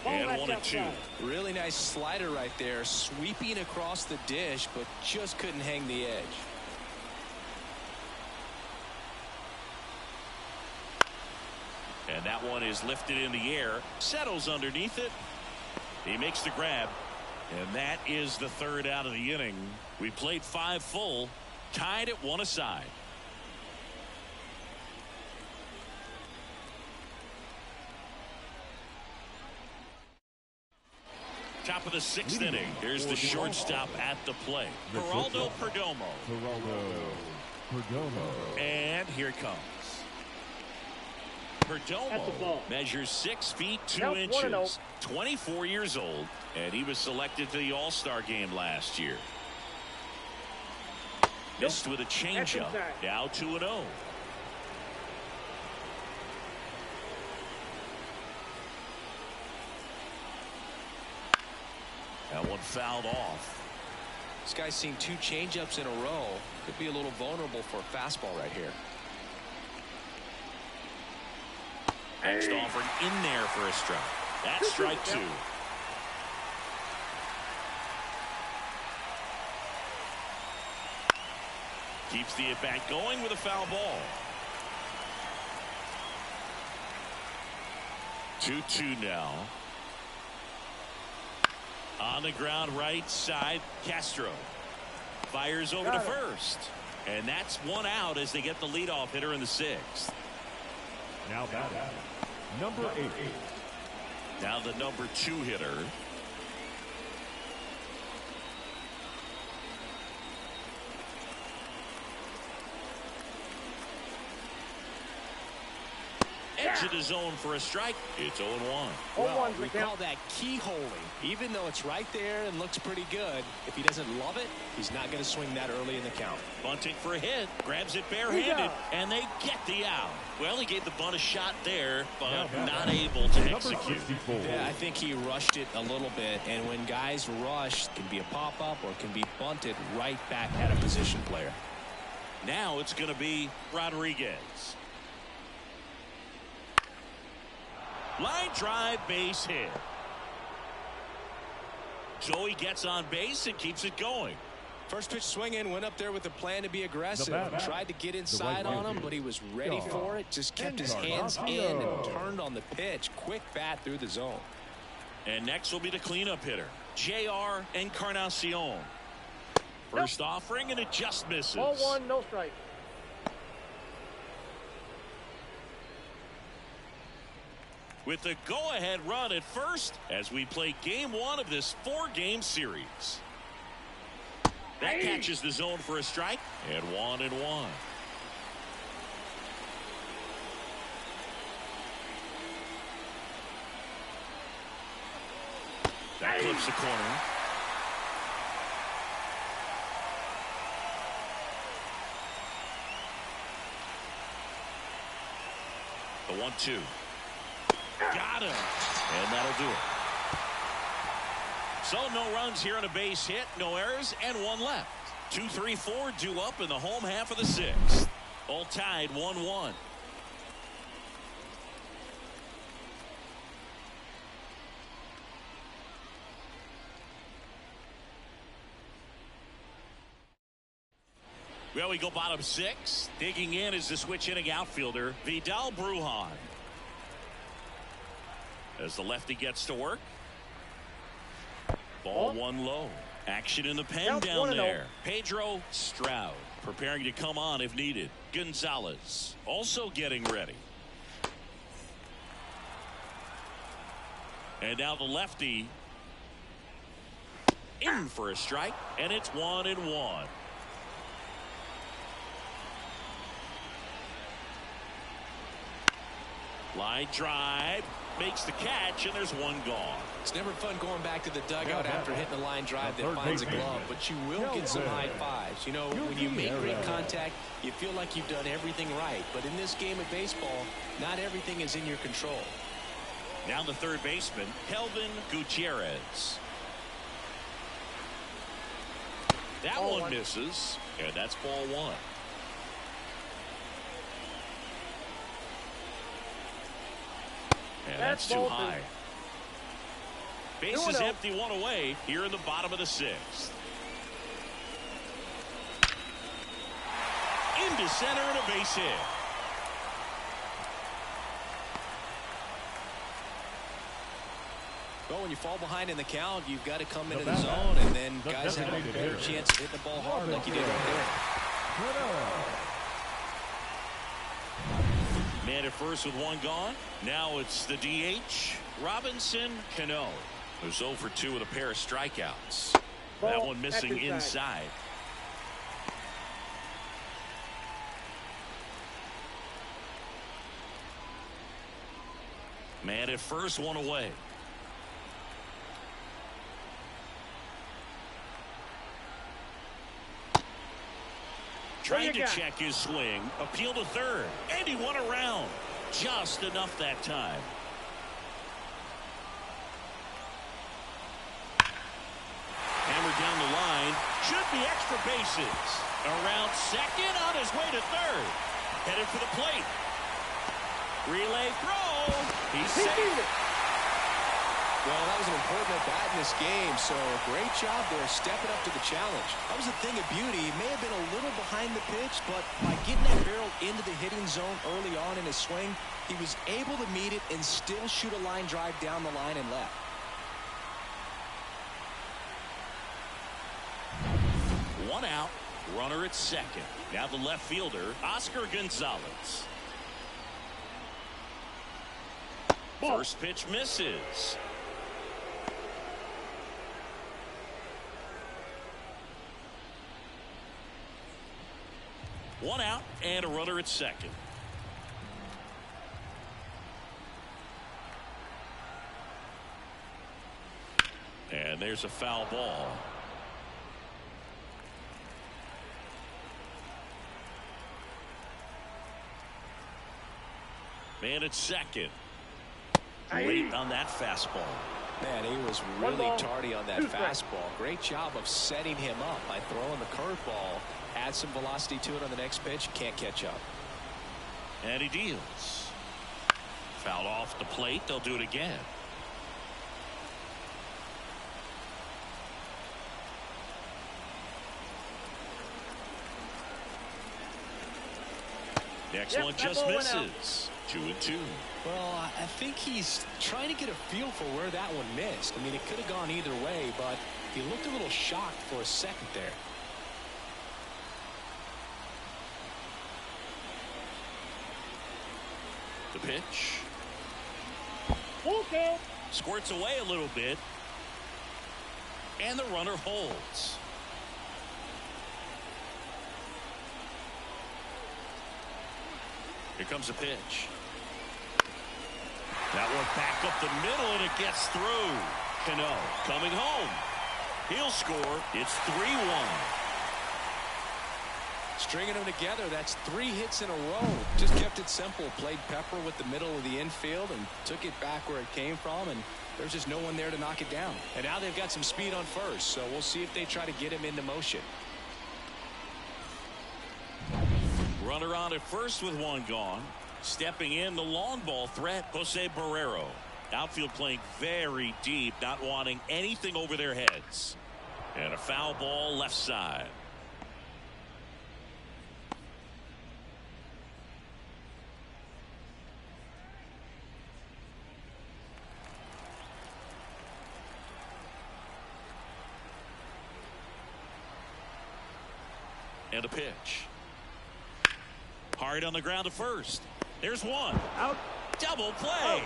And 1-2. Really nice slider right there, sweeping across the dish, but just couldn't hang the edge. And that one is lifted in the air, settles underneath it. He makes the grab, and that is the 3rd out of the inning. We played 5 full, tied at 1 aside. Top of the 6th inning. Here's the shortstop at the plate. Geraldo Perdomo. And here it comes. Perdomo measures 6 feet 2 inches, 24 years old, and he was selected to the All-Star game last year. Missed with a changeup. Now 2-0. That one fouled off. This guy's seen 2 changeups in a row. Could be a little vulnerable for a fastball right here. Next offering in there for a strike. That's strike 2. Keeps the at-bat going with a foul ball. 2-2 now. On the ground right side, Castro fires over to first. And that's 1 out as they get the leadoff hitter in the 6th. Now batting, number 8. Now the number 2 hitter. Edge of the zone for a strike. It's 0-1. Well, we call that keyholing. Even though it's right there and looks pretty good, if he doesn't love it, he's not going to swing that early in the count. Bunting for a hit. Grabs it barehanded, and they get the out. Well, he gave the bunt a shot there, but not able to execute. Yeah, I think he rushed it a little bit, and when guys rush, it can be a pop-up or it can be bunted right back at a position player. Now it's going to be Rodriguez. Line drive, base hit. Joey gets on base and keeps it going. First pitch swinging, went up there with a plan to be aggressive. Tried to get inside on him, but he was ready for it. Just kept his hands in and turned on the pitch. Quick bat through the zone. And next will be the cleanup hitter, J.R. Encarnacion. First offering, and it just misses. 0-1, no strike. With the go-ahead run at first as we play game 1 of this 4-game series. That catches the zone for a strike, and 1-1. That clips the corner. The 1-2. Got him. And that'll do it. So no runs here on a base hit, no errors, and 1 left. 2, 3, 4 due up in the home half of the 6th. All tied 1-1. Well, we go bottom 6. Digging in is the switch inning outfielder, Vidal Brujan. As the lefty gets to work. Ball 1 low. Action in the pen down there. Pedro Stroud preparing to come on if needed. Gonzalez also getting ready. And now the lefty in for a strike, and it's 1-1. Line drive, makes the catch, and there's 1 gone. It's never fun going back to the dugout after hitting a line drive that finds a glove, but you will get some high fives. You know, when you make great contact, you feel like you've done everything right. But in this game of baseball, not everything is in your control. Now the third baseman, Kelvin Gutierrez. That one misses, and that's ball 1. And that's too high. Bases empty, 1 away here in the bottom of the 6th. Into center and a base hit. Well, when you fall behind in the count, you've got to come into the zone, and then guys have a better chance of hitting the ball hard like you did right there. Man at first with 1 gone. Now it's the DH, Robinson Cano. There's 0 for 2 with a pair of strikeouts. Ball That one missing at the inside. Man at first, one away. Trying to check his swing, appeal to third, and he won around. Just enough that time. Hammered down the line, should be extra bases. Around second, on his way to third. Headed for the plate. Relay throw. He's safe. Well, that was an important at-bat in this game, so great job there stepping up to the challenge. That was a thing of beauty. He may have been a little behind the pitch, but by getting that barrel into the hitting zone early on in his swing, he was able to meet it and still shoot a line drive down the line and left. One out, runner at second. Now the left fielder, Oscar Gonzalez. First pitch misses. One out and a runner at second. And there's a foul ball. Man at second. Late on that fastball. Man, he was really tardy on that fastball. Great job of setting him up by throwing the curveball. Add some velocity to it on the next pitch. Can't catch up. And he deals. Fouled off the plate. They'll do it again. Next one just misses. 2-2. Well, I think he's trying to get a feel for where that one missed. I mean, it could have gone either way, but he looked a little shocked for a second there. The pitch. Okay. Squirts away a little bit. And the runner holds. Here comes a pitch. That one back up the middle, and it gets through. Cano coming home. He'll score. It's 3-1. Stringing them together, that's 3 hits in a row. Just kept it simple. Played pepper with the middle of the infield and took it back where it came from, and there's just no one there to knock it down. And now they've got some speed on first, so we'll see if they try to get him into motion. Runner on at first with one gone. Stepping in, the long ball threat, Jose Barrero. Outfield playing very deep, not wanting anything over their heads. And a foul ball left side. And a pitch. Hard on the ground to first. There's one. Out. Double play.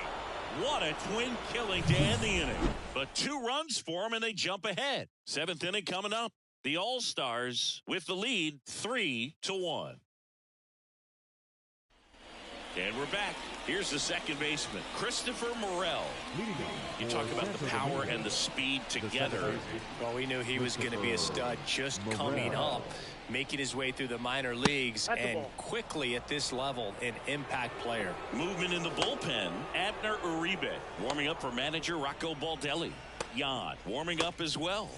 What a twin killing to end the inning. But 2 runs for them, and they jump ahead. 7th inning coming up. The All-Stars with the lead 3-1. And we're back. Here's the second baseman, Christopher Morel. You talk about the power and the speed together. Well, we knew he was going to be a stud just coming up, making his way through the minor leagues, and quickly at this level, an impact player. Movement in the bullpen, Abner Uribe warming up for manager Rocco Baldelli. Jan warming up as well.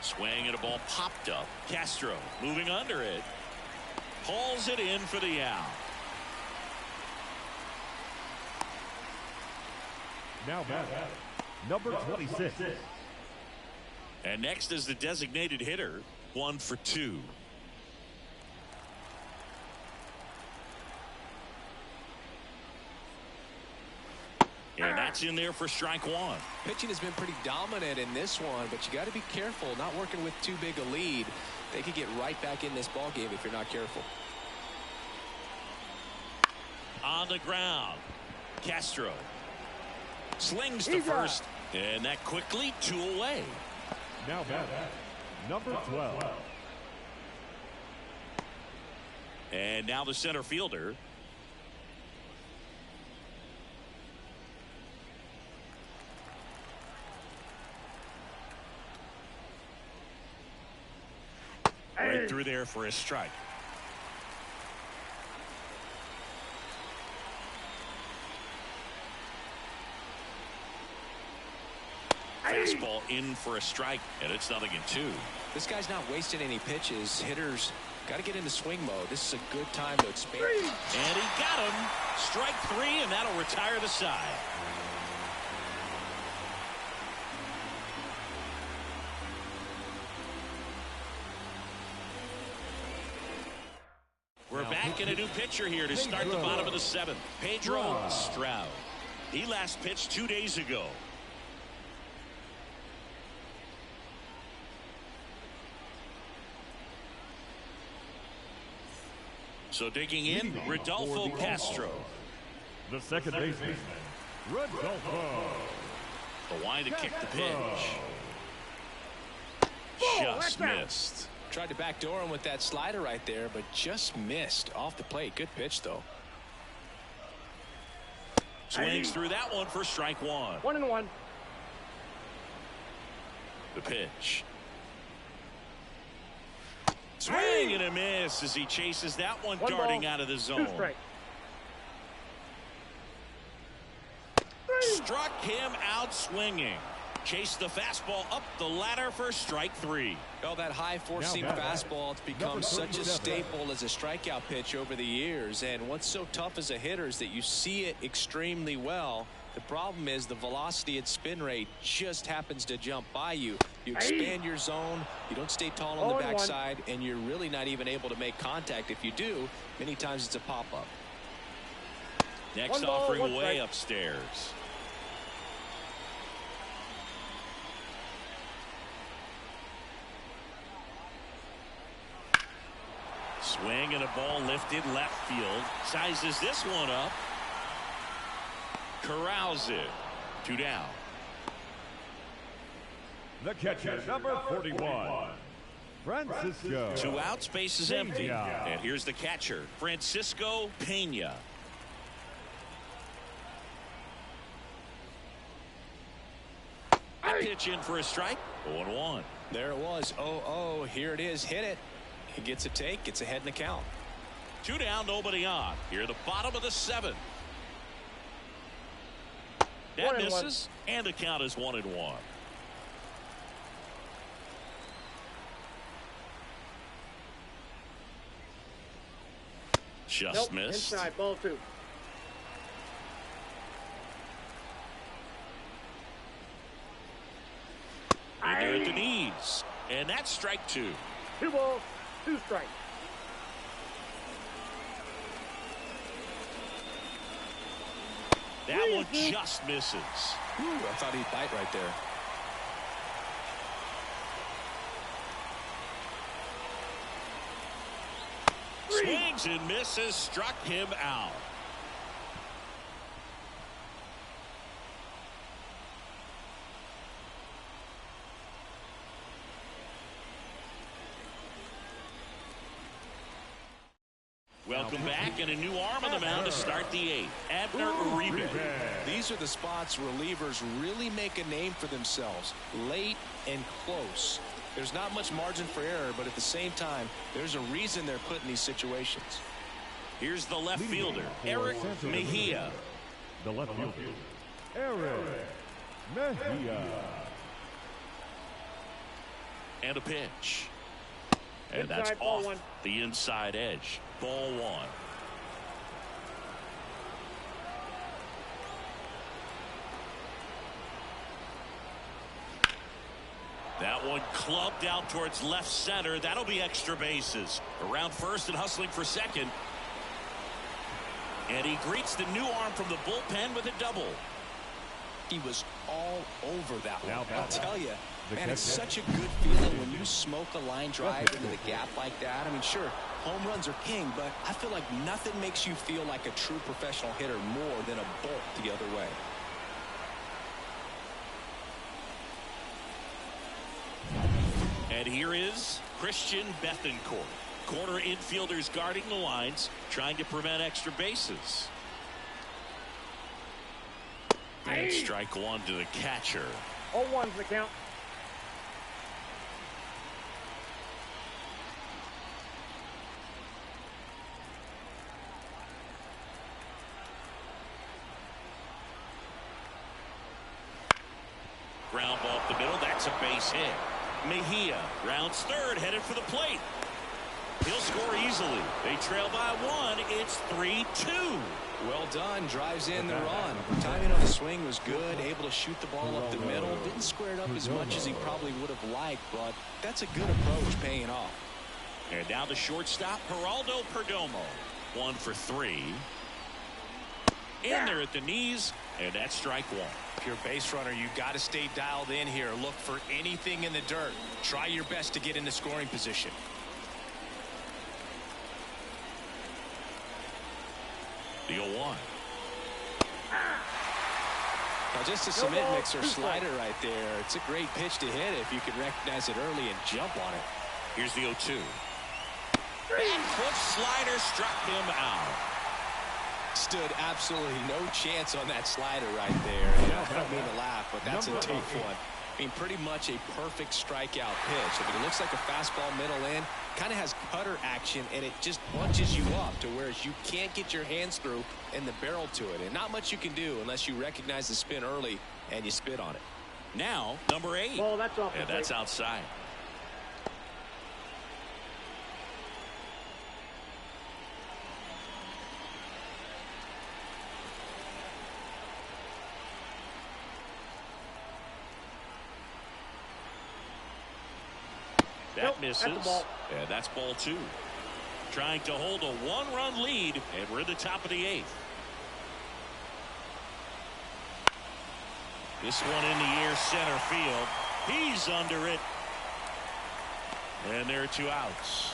Swing and a ball popped up. Castro moving under it. Hauls it in for the out. Now back, number 26. And next is the designated hitter. 1 for 2. And that's in there for strike 1. Pitching has been pretty dominant in this one, but you got to be careful not working with too big a lead. They could get right back in this ball game if you're not careful. on the ground. Castro slings the first, and that quickly 2 away. Now batting, number 12. And now the center fielder. Right through there for a strike. Fastball in for a strike, and it's 0-2. This guy's not wasting any pitches. Hitters got to get into swing mode. This is a good time to expand. And he got him. Strike 3, and that'll retire the side. We're back in a new pitcher here to start the bottom of the 7th. Pedro Stroud. He last pitched 2 days ago. So digging in, Rodolfo Castro. The second baseman, Rodolfo. The line to kick the pitch. Just missed. Tried to backdoor him with that slider right there, but just missed off the plate. Good pitch, though. Swings through that one for strike 1. 1-1. The pitch. Swing and a miss as he chases that one darting out of the zone. Struck him out swinging. Chased the fastball up the ladder for strike 3. Well, that high four-seam fastball has become such a staple as a strikeout pitch over the years. And what's so tough as a hitter is that you see it extremely well. The problem is the velocity and spin rate just happens to jump by you. You expand your zone, you don't stay tall on the backside, and you're really not even able to make contact. If you do, many times it's a pop-up. Next offering away upstairs. Swing and a ball lifted left field. Sizes this one up. Corrals it. 2 down. The catcher, number 41, Francisco. 2 outs, base is empty. And here's the catcher, Francisco Pena. Pitch in for a strike. 0-1. There it was. 0-0. Here it is. Hit it. He gets a take. Gets ahead in the count. 2 down, nobody on. Here at the bottom of the 7th. That misses, and the count is 1-1. Just missed. Inside, ball 2. In there at the knees, and that's strike 2. 2 balls, 2 strikes. That one just misses. Ooh, I thought he'd bite right there. Swings and misses, struck him out. Welcome back, and a new arm on the mound to start the 8th. Abner Uribe. These are the spots relievers really make a name for themselves. Late and close. There's not much margin for error, but at the same time, there's a reason they're put in these situations. Here's the left fielder, Eric Mejia. The left fielder, Eric Mejia. And a pitch. And that's off the inside edge. Ball 1. That one clubbed out towards left center. That'll be extra bases. Around first and hustling for second. And he greets the new arm from the bullpen with a double. He was all over that one. Now, I'll tell you, man, it's such a good feeling when you you smoke a line drive into the gap like that? I mean, sure, home runs are king, but I feel like nothing makes you feel like a true professional hitter more than a bolt the other way. And here is Christian Bethancourt. Corner infielders guarding the lines, trying to prevent extra bases. And strike one to the catcher. 0-1's the count. Ground ball up the middle. That's a base hit. Mejia rounds third, headed for the plate. He'll score easily. They trail by one. It's 3-2. Well done. Drives in the run. Timing on the swing was good. Able to shoot the ball up the middle. Didn't square it up as much as he probably would have liked, but that's a good approach, paying off. And now the shortstop, Geraldo Perdomo. 1 for 3. In there at the knees, and that's strike one. If you're a base runner, you got to stay dialed in here. Look for anything in the dirt. Try your best to get into scoring position. The 0-1. Now just a cement mixer slider right there. It's a great pitch to hit if you can recognize it early and jump on it. Here's the 0-2. And foot slider struck him out. Stood absolutely no chance on that slider right there. Yeah, I don't mean to laugh, but that's a tough one. I mean, pretty much a perfect strikeout pitch. I mean, it looks like a fastball middle in. Kind of has cutter action, and it just bunches you up to whereas you can't get your hands through and the barrel to it. And not much you can do unless you recognize the spin early and you spit on it. Now, number 8. Well, that's off. And that's outside. That misses, and that's ball 2. Trying to hold a 1-run lead, and we're at the top of the 8th. This one in the air, center field. He's under it. And there are 2 outs.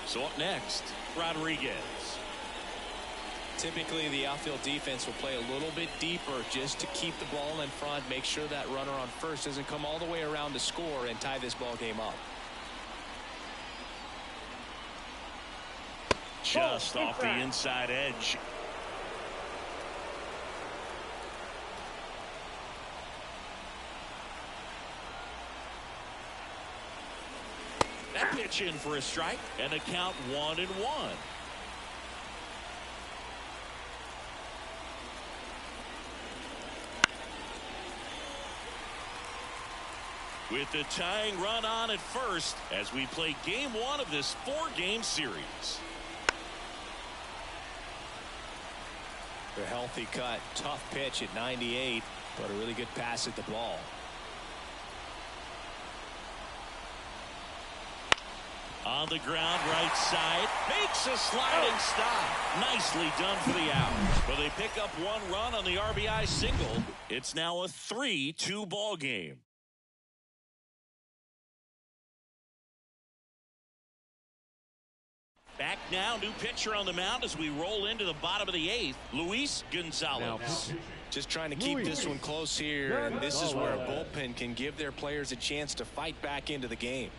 So up next, Rodriguez. Typically, the outfield defense will play a little bit deeper just to keep the ball in front, make sure that runner on first doesn't come all the way around to score and tie this ball game up. Just off the inside edge. That pitch in for a strike, and the count 1-1. With the tying run on at first as we play game 1 of this 4-game series. A healthy cut, tough pitch at 98, but a really good pass at the ball. On the ground, right side, makes a sliding stop. Nicely done for the out. But they pick up 1 run on the RBI single. It's now a 3-2 ball game. Back now, new pitcher on the mound as we roll into the bottom of the 8th, Luis Gonzalez. Now, just trying to keep this one close here, and this is where a bullpen can give their players a chance to fight back into the game.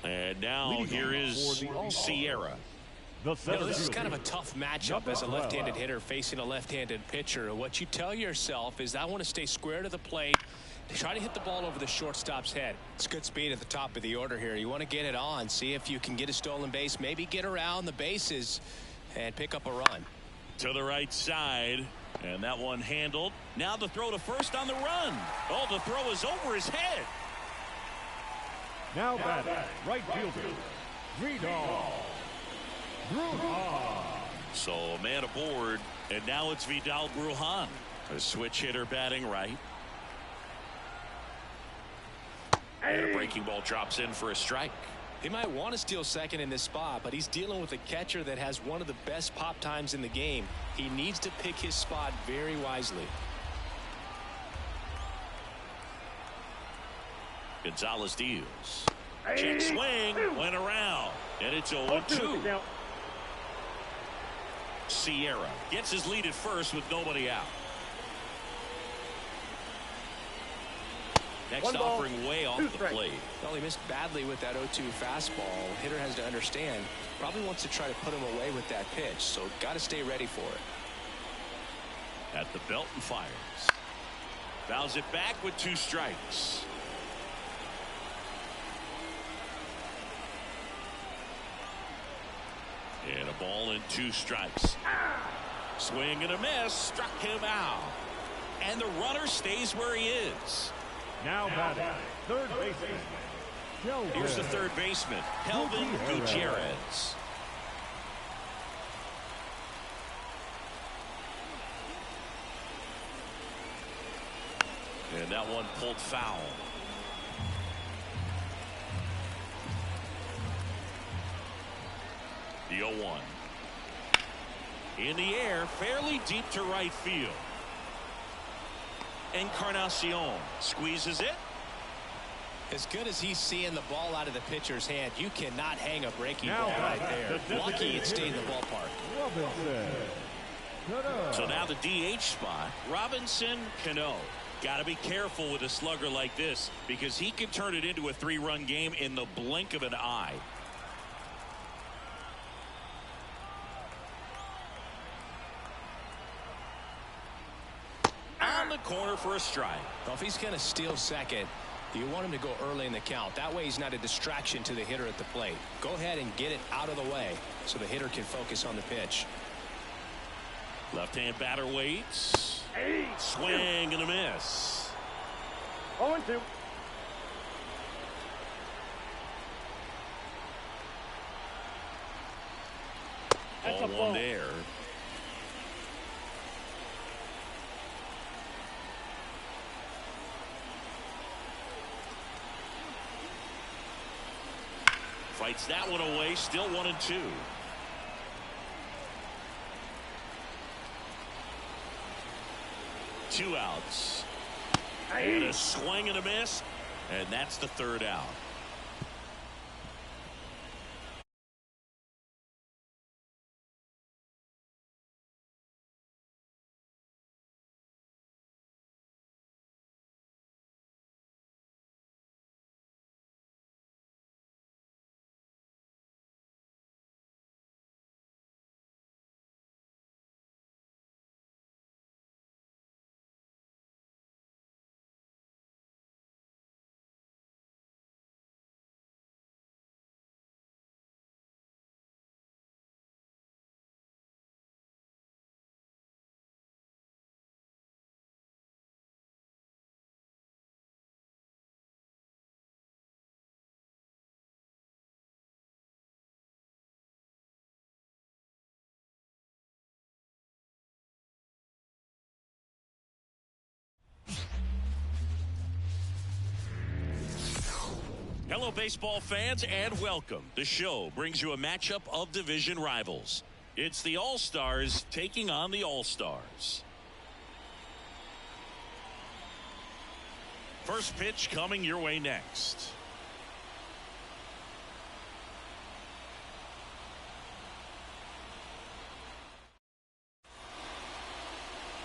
And now here is Sierra. This is kind of a tough matchup as a left-handed hitter facing a left-handed pitcher. What you tell yourself is I want to stay square to the plate. Try to hit the ball over the shortstop's head. It's good speed at the top of the order here. You want to get it on, see if you can get a stolen base, maybe get around the bases and pick up a run. To the right side, and that one handled. Now the throw to first on the run. Oh, the throw is over his head. Now batting, right fielder, Vidal Brujan. So a man aboard, and now it's Vidal Brujan, a switch hitter batting right. And a breaking ball drops in for a strike. He might want to steal second in this spot, but he's dealing with a catcher that has one of the best pop times in the game. He needs to pick his spot very wisely. Gonzalez deals. Check swing, went around, and it's 0-2. Sierra gets his lead at first with nobody out. Next offering way off the plate. Well, he missed badly with that 0-2 fastball. Hitter has to understand, probably wants to try to put him away with that pitch, so got to stay ready for it. At the belt and fires. Fouls it back with 2 strikes. And a ball and 2 strikes. Swing and a miss. Struck him out. And the runner stays where he is. Now batting, third baseman. Here's the third baseman, Kelvin Gutierrez. And that one pulled foul. The 0-1. In the air, fairly deep to right field. Encarnacion squeezes it. As good as he's seeing the ball out of the pitcher's hand, you cannot hang a breaking ball right there. Lucky it stayed in the ballpark. So now the DH spot, Robinson Cano. Got to be careful with a slugger like this because he can turn it into a 3-run game in the blink of an eye. On the corner for a strike. Well, if he's going to steal second, you want him to go early in the count. That way he's not a distraction to the hitter at the plate. Go ahead and get it out of the way so the hitter can focus on the pitch. Left-hand batter waits. Swing and a miss. 0-2. Ball one there. Fights that one away. Still 1-2. Two outs. And a swing and a miss. And that's the third out. Hello, baseball fans, and welcome. The show brings you a matchup of division rivals. It's the All-Stars taking on the All-Stars. First pitch coming your way next.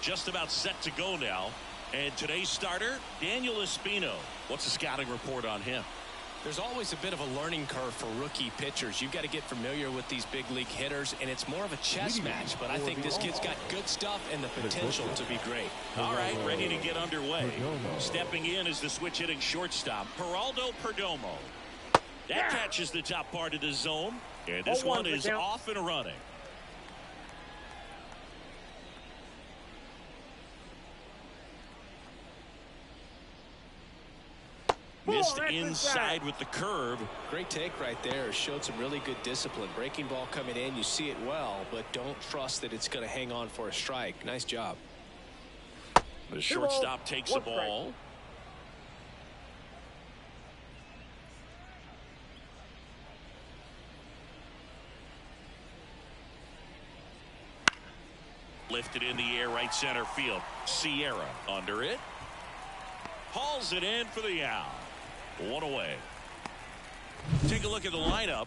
Just about set to go now. And today's starter, Daniel Espino. What's the scouting report on him? There's always a bit of a learning curve for rookie pitchers. You've got to get familiar with these big league hitters, and it's more of a chess match. But I think this kid's got good stuff and the potential to be great. All right, ready to get underway. Stepping in is the switch hitting shortstop, Geraldo Perdomo. That catches the top part of the zone, and this one is off and running. Missed inside with the curve. Great take right there. Showed some really good discipline. Breaking ball coming in. You see it well, but don't trust that it's going to hang on for a strike. Nice job. The shortstop takes the ball. Lifted in the air, right center field. Sierra under it. Hauls it in for the out. One away. Take a look at the lineup.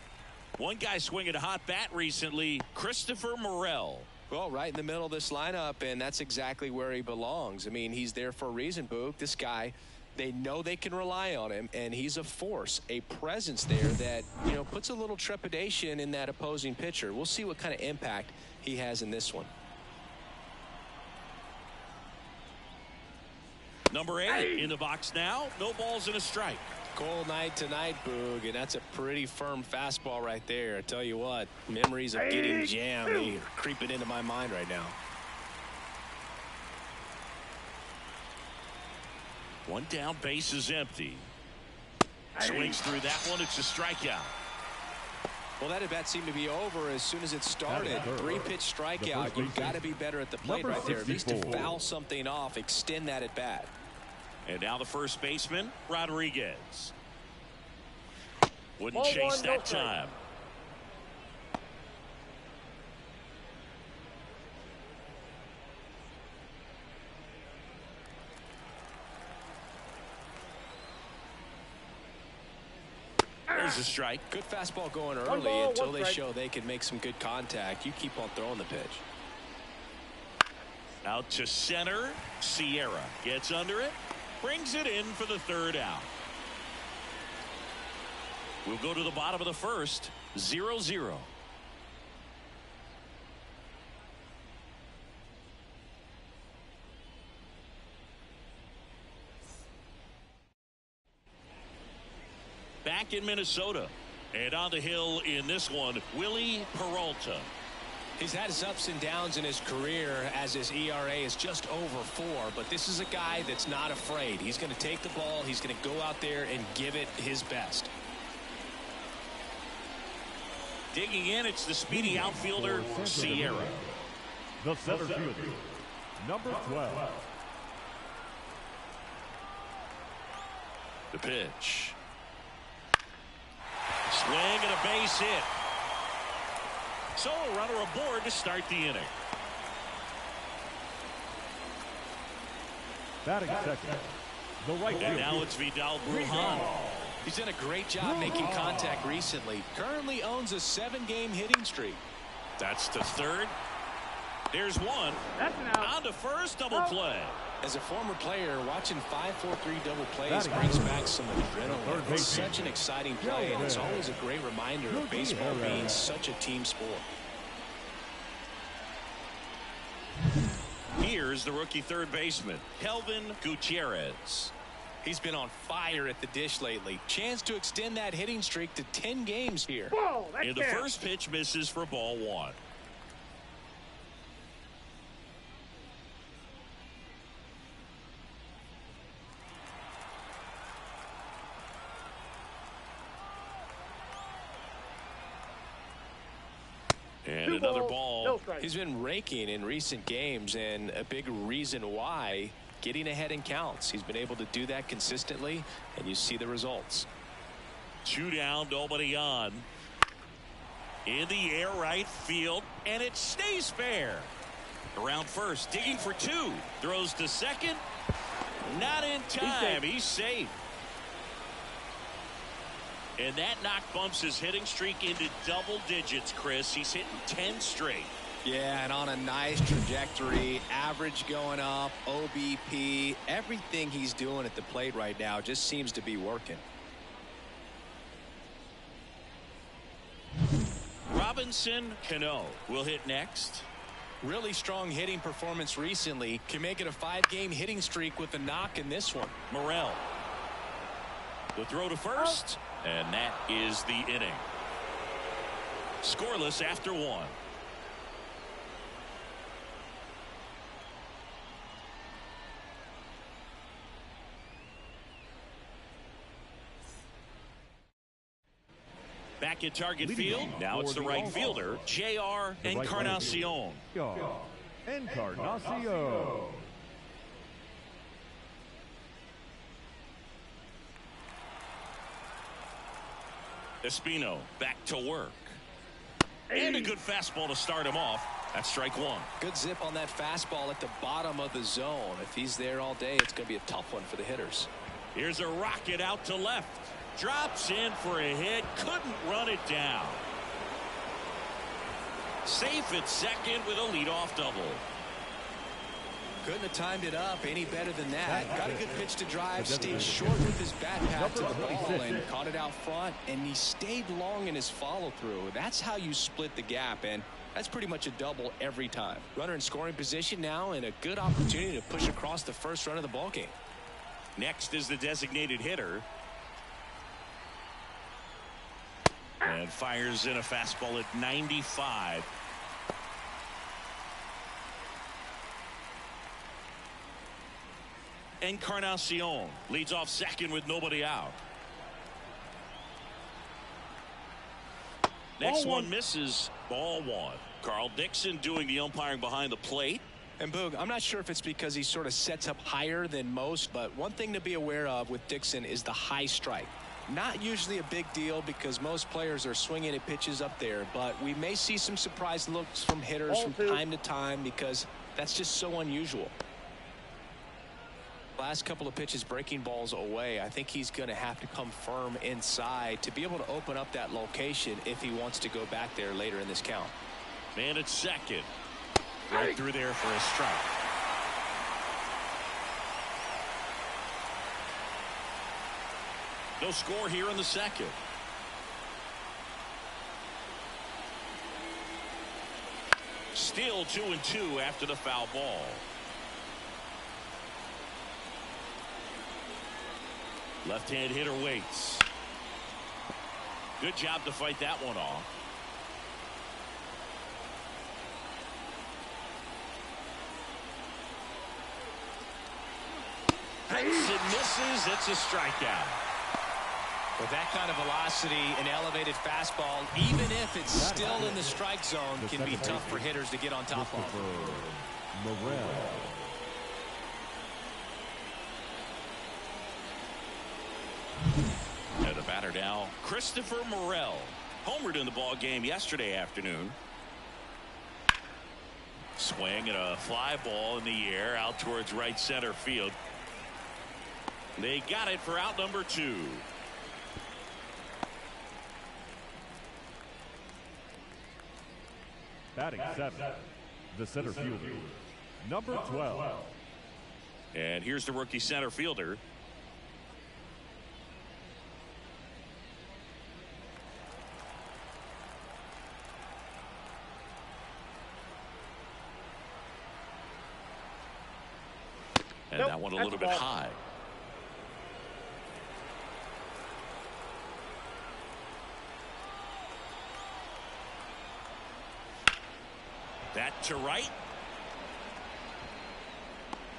One guy swinging a hot bat recently, Christopher Morel. Well, right in the middle of this lineup, and that's exactly where he belongs. I mean, he's there for a reason, Boog. This guy, they know they can rely on him, and he's a force, a presence there that, you know, puts a little trepidation in that opposing pitcher. We'll see what kind of impact he has in this one. Number 8 in the box now. No balls and a strike. Cold night tonight, Boog, and that's a pretty firm fastball right there. I tell you what, memories of getting jammed are creeping into my mind right now. One down, base is empty. Swings through that one. It's a strikeout. Well, that at bat seemed to be over as soon as it started. 3-pitch strikeout. You've got to be better at the plate right there. At least to foul something off, extend that at bat. And now the first baseman, Rodriguez. Wouldn't chase that time. There's a strike. Good fastball going early until they show they can make some good contact. You keep on throwing the pitch. Out to center. Sierra gets under it. Brings it in for the third out. We'll go to the bottom of the first. 0-0. Back in Minnesota. And on the hill in this one, Willie Peralta. He's had his ups and downs in his career as his ERA is just over 4, but this is a guy that's not afraid. He's going to take the ball. He's going to go out there and give it his best. Digging in, it's the speedy outfielder, Sierra. The center fielder, number 12. The pitch. Swing and a base hit. So a runner aboard to start the inning. Batting second, the right fielder. And now it's Vidal Brujan. He's done a great job making contact recently. Currently owns a 7-game hitting streak. That's to third. There's one. That's an out. On to first, double play. As a former player, watching 5-4-3 double plays brings back some adrenaline. It's such an exciting play, and it's always a great reminder of baseball being such a team sport. Here's the rookie third baseman, Kelvin Gutierrez. He's been on fire at the dish lately. Chance to extend that hitting streak to 10 games here. And the first pitch misses for ball 1. And another ball. He's been raking in recent games, and a big reason why, getting ahead in counts. He's been able to do that consistently, and you see the results. 2 down, nobody on. In the air, right field, and it stays fair. Around first, digging for 2. Throws to second. Not in time. He's safe. And that knock bumps his hitting streak into double digits, Chris. He's hitting 10 straight. Yeah, and on a nice trajectory. Average going up, OBP. Everything he's doing at the plate right now just seems to be working. Robinson Cano will hit next. Really strong hitting performance recently. Can make it a 5-game hitting streak with a knock in this one. Morel. The throw to first. And that is the inning. Scoreless after 1. Back at target field. Now it's the right fielder, J.R. Encarnacion. Encarnacion. Espino back to work. And a good fastball to start him off. That's strike one. Good zip on that fastball at the bottom of the zone. If he's there all day, it's going to be a tough one for the hitters. Here's a rocket out to left. Drops in for a hit. Couldn't run it down. Safe at second with a leadoff double. Couldn't have timed it up any better than that. Got a good pitch to drive. Stayed short with his bat pad to the ball and caught it out front. And he stayed long in his follow through. That's how you split the gap. And that's pretty much a double every time. Runner in scoring position now and a good opportunity to push across the first run of the ball game. Next is the designated hitter. And fires in a fastball at 95. Encarnacion leads off second with nobody out. Next one misses. Ball one. Carl Dixon doing the umpiring behind the plate. And Boog, I'm not sure if it's because he sort of sets up higher than most, but one thing to be aware of with Dixon is the high strike. Not usually a big deal because most players are swinging at pitches up there, but we may see some surprise looks from hitters from time to time because that's just so unusual. Last couple of pitches breaking balls away. I think he's going to have to come firm inside to be able to open up that location if he wants to go back there later in this count. Man at second. Right through there for a strike. No score here in the second. Still 2-2 after the foul ball. Left-hand hitter waits. Good job to fight that one off. Hits and misses. It's a strikeout. With that kind of velocity, an elevated fastball, even if it's still in the strike zone, can be tough for hitters to get on top of. And the batter now, Christopher Morel. Homered in the ball game yesterday afternoon. Swing and a fly ball in the air out towards right center field. They got it for out number 2. Batting 7, the center fielder, number 12. And here's the rookie center fielder. And that one a little bit high. That to right.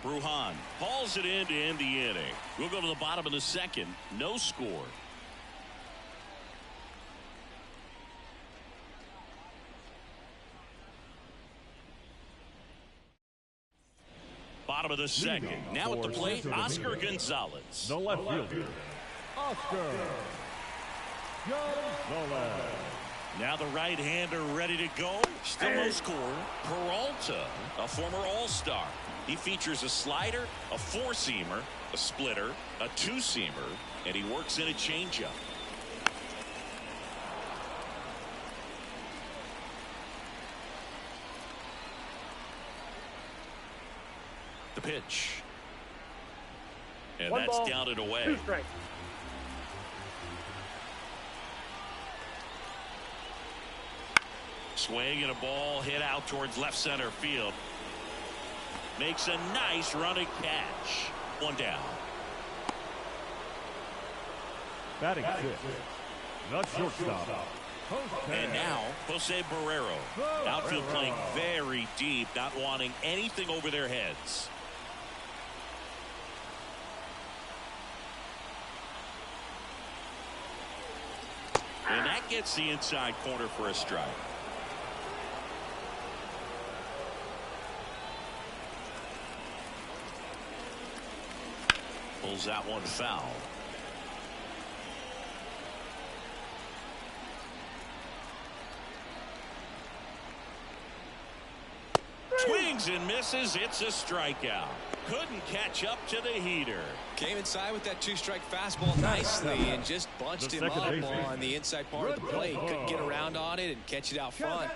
Brujan hauls it in to end the inning. We'll go to the bottom of the second. No score. Bottom of the second. Now at the plate, Oscar Gonzalez. The left fielder, Oscar Gonzalez. Now the right-hander ready to go. Still no score. Peralta, a former All-Star. He features a slider, a four-seamer, a splitter, a two-seamer, and he works in a changeup. The pitch. And One that's ball, down and away. 2 strikes. Swing and a ball hit out towards left center field. Makes a nice running catch. One down. Batting 6, the shortstop, And now Jose Barrero. Outfield playing very deep, not wanting anything over their heads. And that gets the inside corner for a strike. Pulls that one foul. swings and misses. It's a strikeout. Couldn't catch up to the heater. Came inside with that two-strike fastball nicely and just bunched him up on the inside part of the plate. Couldn't get around on it and catch it out front.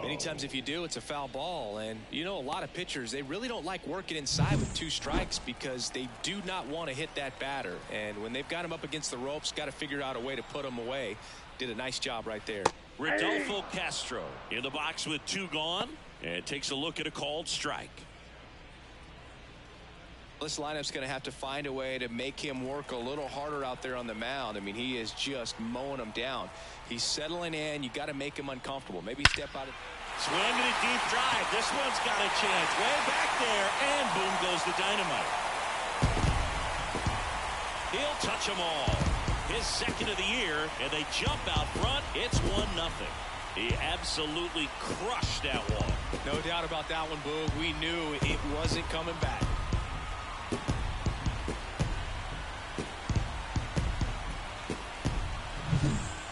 Many times if you do, it's a foul ball. And you know, a lot of pitchers, they really don't like working inside with two strikes because they do not want to hit that batter. And when they've got him up against the ropes, got to figure out a way to put him away. Did a nice job right there. Rodolfo Castro in the box with 2 gone and takes a look at a called strike. This lineup's going to have to find a way to make him work a little harder out there on the mound. I mean, he is just mowing them down. He's settling in. You got to make him uncomfortable. Maybe step out of. Swing and a deep drive. This one's got a chance. Way back there, and boom goes the dynamite. He'll touch them all. His second of the year, and they jump out front. It's 1-0. He absolutely crushed that one. No doubt about that one, Boog. We knew it wasn't coming back.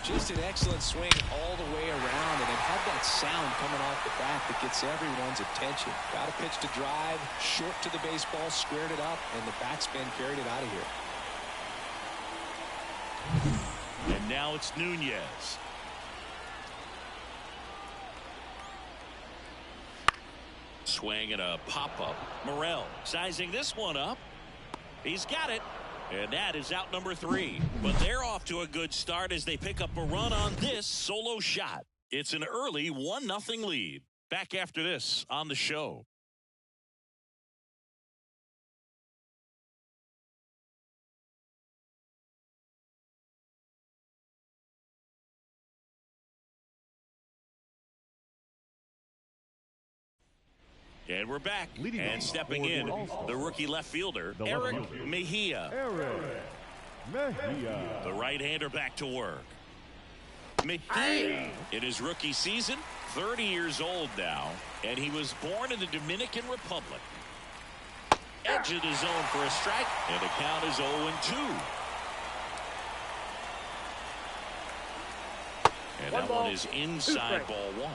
Just an excellent swing all the way around, and it had that sound coming off the bat that gets everyone's attention. Got a pitch to drive, short to the baseball, squared it up, and the backspin carried it out of here. And now it's Nunez. Swing and a pop-up. Morel sizing this one up. He's got it. And that is out number 3. But they're off to a good start as they pick up a run on this solo shot. It's an early 1-0 lead. Back after this on the show. And we're back. And stepping in, the rookie left fielder, Eric Mejia. The right-hander back to work. Mejia, in his rookie season, 30 years old now, and he was born in the Dominican Republic. Edge of the zone for a strike, and the count is 0-2. And that one is inside ball 1.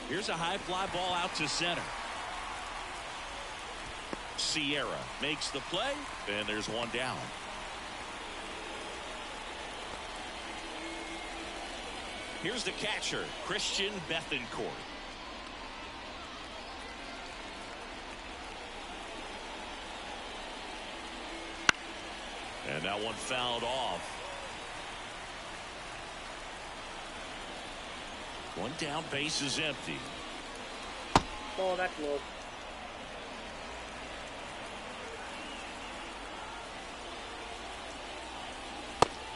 Here's a high fly ball out to center. Sierra makes the play, and there's one down. Here's the catcher, Christian Bethancourt. And that one fouled off. One down, base is empty. Oh, that's low.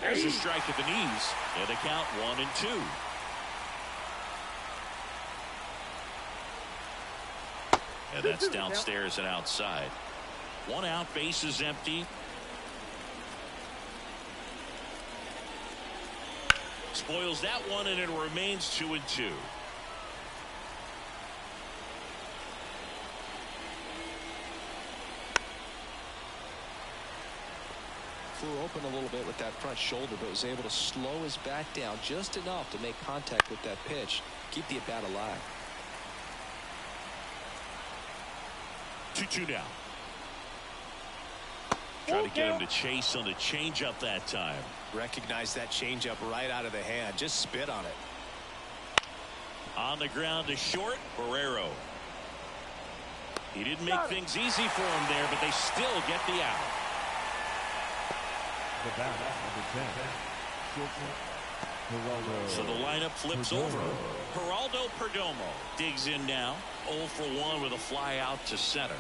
There's a strike at the knees, and the count 1-2. And that's downstairs and outside. One out, base is empty. Spoils that one, and it remains 2-2. Flew open a little bit with that front shoulder, but was able to slow his bat down just enough to make contact with that pitch. Keep the at-bat alive. 2-2 now. Trying to get him to chase on the changeup that time. Recognize that changeup right out of the hand. Just spit on it. On the ground to short, Barrero. He didn't make things easy for him there, but they still get the out. The bat, number 10. So the lineup flips over. Geraldo Perdomo digs in now. 0 for 1 with a fly out to center.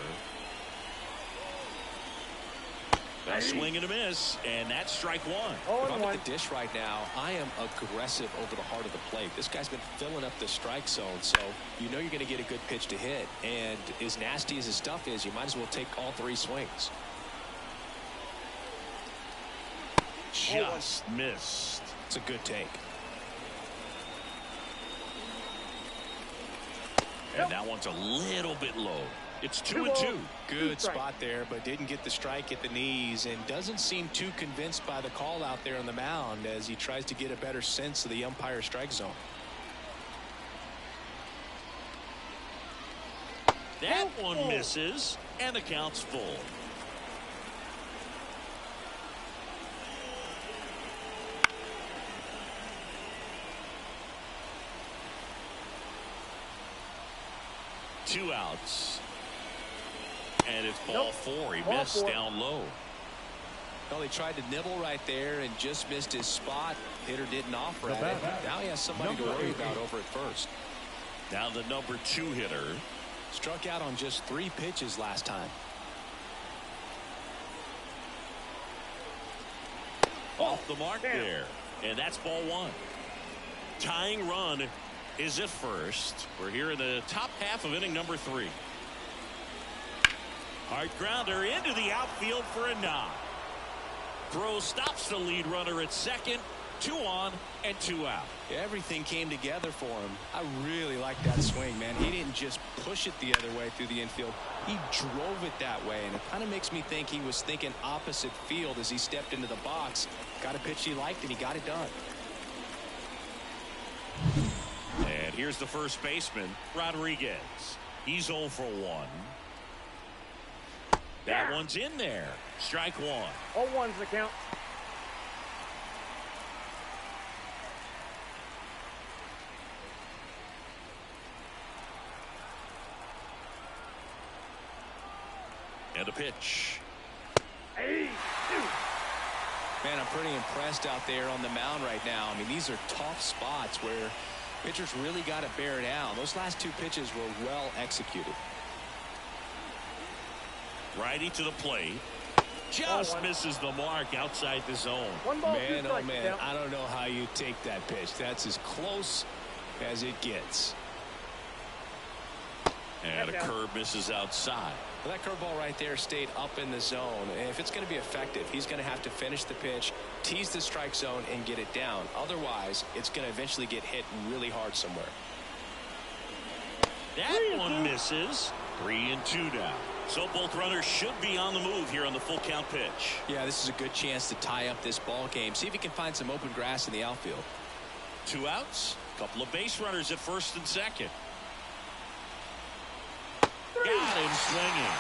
A swing and a miss, and that's strike 1. If I'm at the dish right now, I am aggressive over the heart of the plate. This guy's been filling up the strike zone, so you know you're going to get a good pitch to hit. And as nasty as his stuff is, you might as well take all 3 swings. Just missed. It's a good take. And that one's a little bit low. It's 2-2. Good spot there, but didn't get the strike at the knees and doesn't seem too convinced by the call out there on the mound as he tries to get a better sense of the umpire's strike zone. That one misses, and the count's full. Two outs. And it's ball four. He missed down low. Well, he tried to nibble right there and just missed his spot. Hitter didn't offer at it. Now he has somebody to worry about over at first. Now the number 2 hitter. Struck out on just 3 pitches last time. Off the mark there. And that's ball 1. Tying run is at first. We're here in the top half of inning number 3. Hard grounder into the outfield for a knock. Throw stops the lead runner at second. 2 on and 2 out. Everything came together for him. I really like that swing, man. He didn't just push it the other way through the infield. He drove it that way, and it kind of makes me think he was thinking opposite field as he stepped into the box. Got a pitch he liked, and he got it done. And here's the first baseman, Rodriguez. He's 0 for 1. That one's in there. Strike 1. 0-1's the count. And a pitch. Hey, Man, I'm pretty impressed out there on the mound right now. I mean, these are tough spots where pitchers really got to bear down. Those last 2 pitches were well executed. Righty to the plate. Just misses the mark outside the zone. 1 ball, 2 Man, oh strikes. man, I don't know how you take that pitch. That's as close as it gets. And a curve misses outside. Well, that curveball right there stayed up in the zone. And if it's going to be effective, he's going to have to finish the pitch, tease the strike zone, and get it down. Otherwise, it's going to eventually get hit really hard somewhere. That one misses. 3-2 now. So both runners should be on the move here on the full count pitch. Yeah, this is a good chance to tie up this ball game. See if he can find some open grass in the outfield. 2 outs. Couple of base runners at first and second. Got him swinging.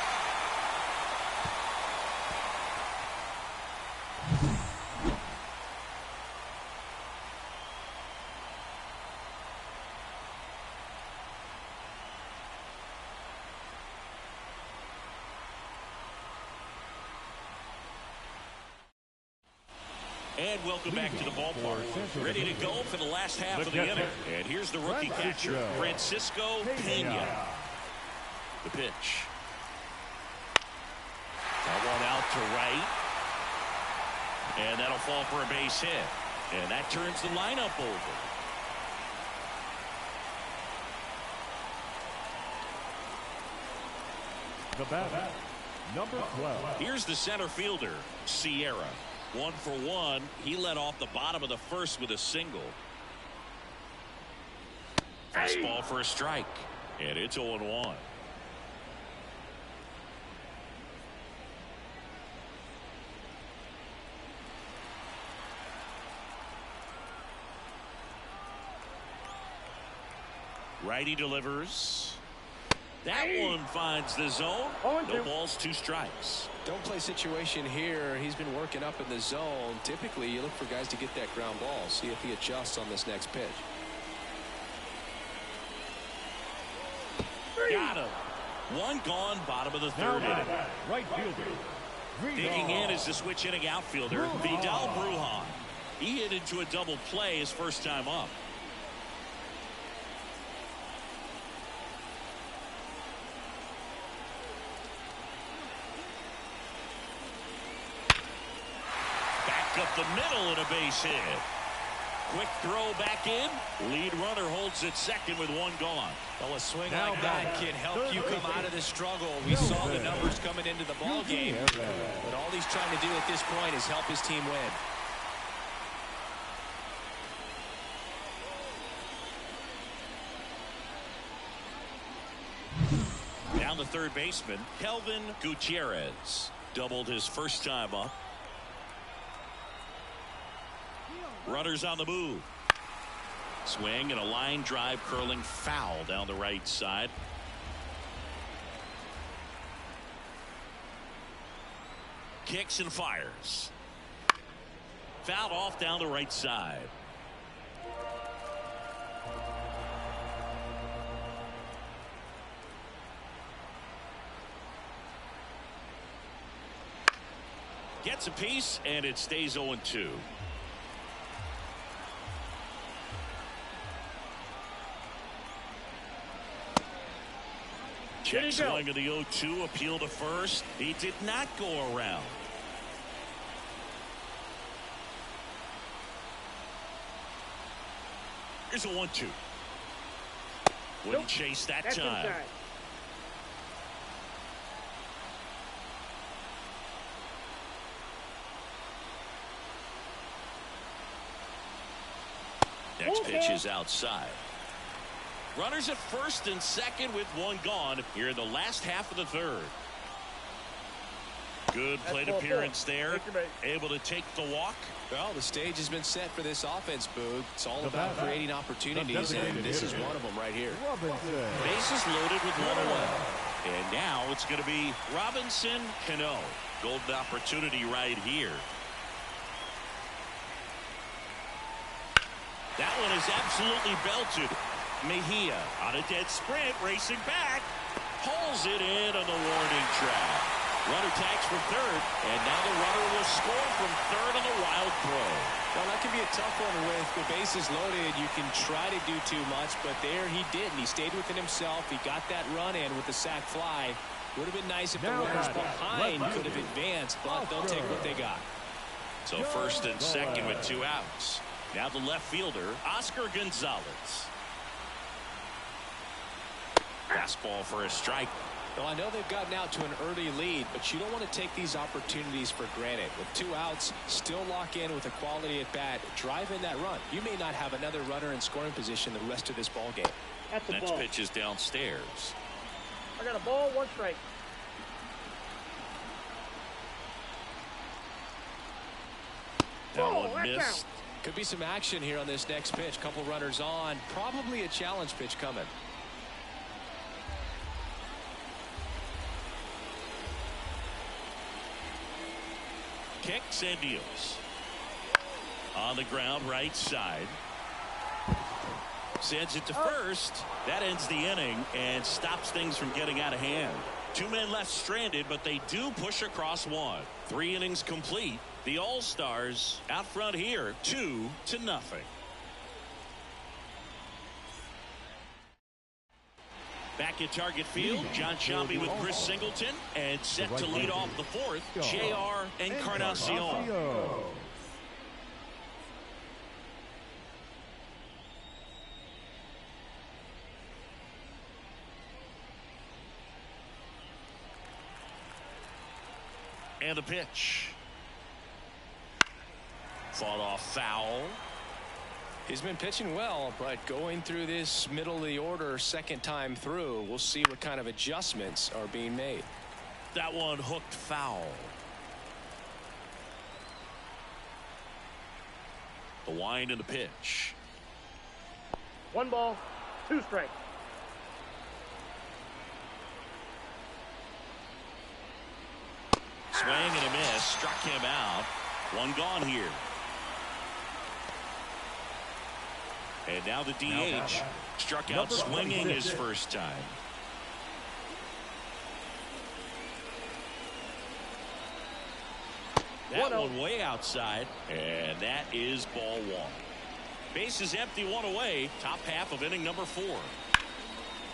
And welcome back to the ballpark. Ready to go for the last half of the inning. And here's the rookie catcher, Francisco Pena. The pitch. That one out to right. And that'll fall for a base hit. And that turns the lineup over. The batter, number 12. Here's the center fielder, Sierra. 1 for 1. He led off the bottom of the first with a single. Fastball for a strike. And it's 0-1. Righty delivers. That one finds the zone. No balls, 2 strikes. Don't play situation here. He's been working up in the zone. Typically, you look for guys to get that ground ball. See if he adjusts on this next pitch. Got him. 1 gone, bottom of the 3rd inning. Right fielder. Digging in is the switch inning outfielder, Vidal Brujan. He hit into a double play his first time up. Up the middle and a base hit. Quick throw back in. Lead runner holds it second with 1 gone. Well, a swing like that can help you come out of the struggle. We saw the numbers coming into the ball game, but all he's trying to do at this point is help his team win. Down the third baseman, Kelvin Gutierrez. Doubled his first time up. Runners on the move. Swing and a line drive curling foul down the right side. Kicks and fires. Fouled off down the right side. Gets a piece and it stays 0-2. Check swing of the 0-2, appeal to first. He did not go around. Here's a 1-2. Wouldn't chase that That's time. Inside. Next pitch is outside. Runners at first and second with one gone here in the last half of the third. Good plate appearance there. Able to take the walk. Well, the stage has been set for this offense, Boog. It's all about creating opportunities, and this is one of them right here. Bases loaded with one away. And now it's going to be Robinson Cano. Golden opportunity right here. That one is absolutely belted. Mejia on a dead sprint, racing back. Pulls it in on the warning track. Runner tags from third, and now the runner will score from third on the wild throw. Well, that can be a tough one with the bases loaded. You can try to do too much, but there he didn't. He stayed within himself. He got that run in with the sac fly. Would have been nice if the runners behind could have advanced, but they'll take what they got. So first and second with 2 outs. Now the left fielder, Oscar Gonzalez. Fastball for a strike. Well, I know they've gotten out to an early lead, but you don't want to take these opportunities for granted. With 2 outs, still lock in with a quality at bat. Drive in that run. You may not have another runner in scoring position the rest of this ball game. That's a Next ball. pitch is downstairs. I got a ball, 1 strike. That one missed. Could be some action here on this next pitch. Couple runners on. Probably a challenge pitch coming. Kicks and deals. On the ground, right side. Sends it to first. That ends the inning and stops things from getting out of hand. 2 men left stranded, but they do push across 1. 3 innings complete. The All-Stars out front here, 2-0. Back at Target Field, John Shelby with Chris Singleton, and set to lead off the 4th, J.R. Encarnacion. And the pitch. Fought off foul. He's been pitching well, but going through this middle of the order second time through, we'll see what kind of adjustments are being made. That one hooked foul. The wind and the pitch. 1 ball, 2 strikes. Swing and a miss. Struck him out. 1 gone here. And now the DH struck out swinging his first time. That one way outside, and that is ball 1. Base is empty, 1 away. Top half of inning number 4.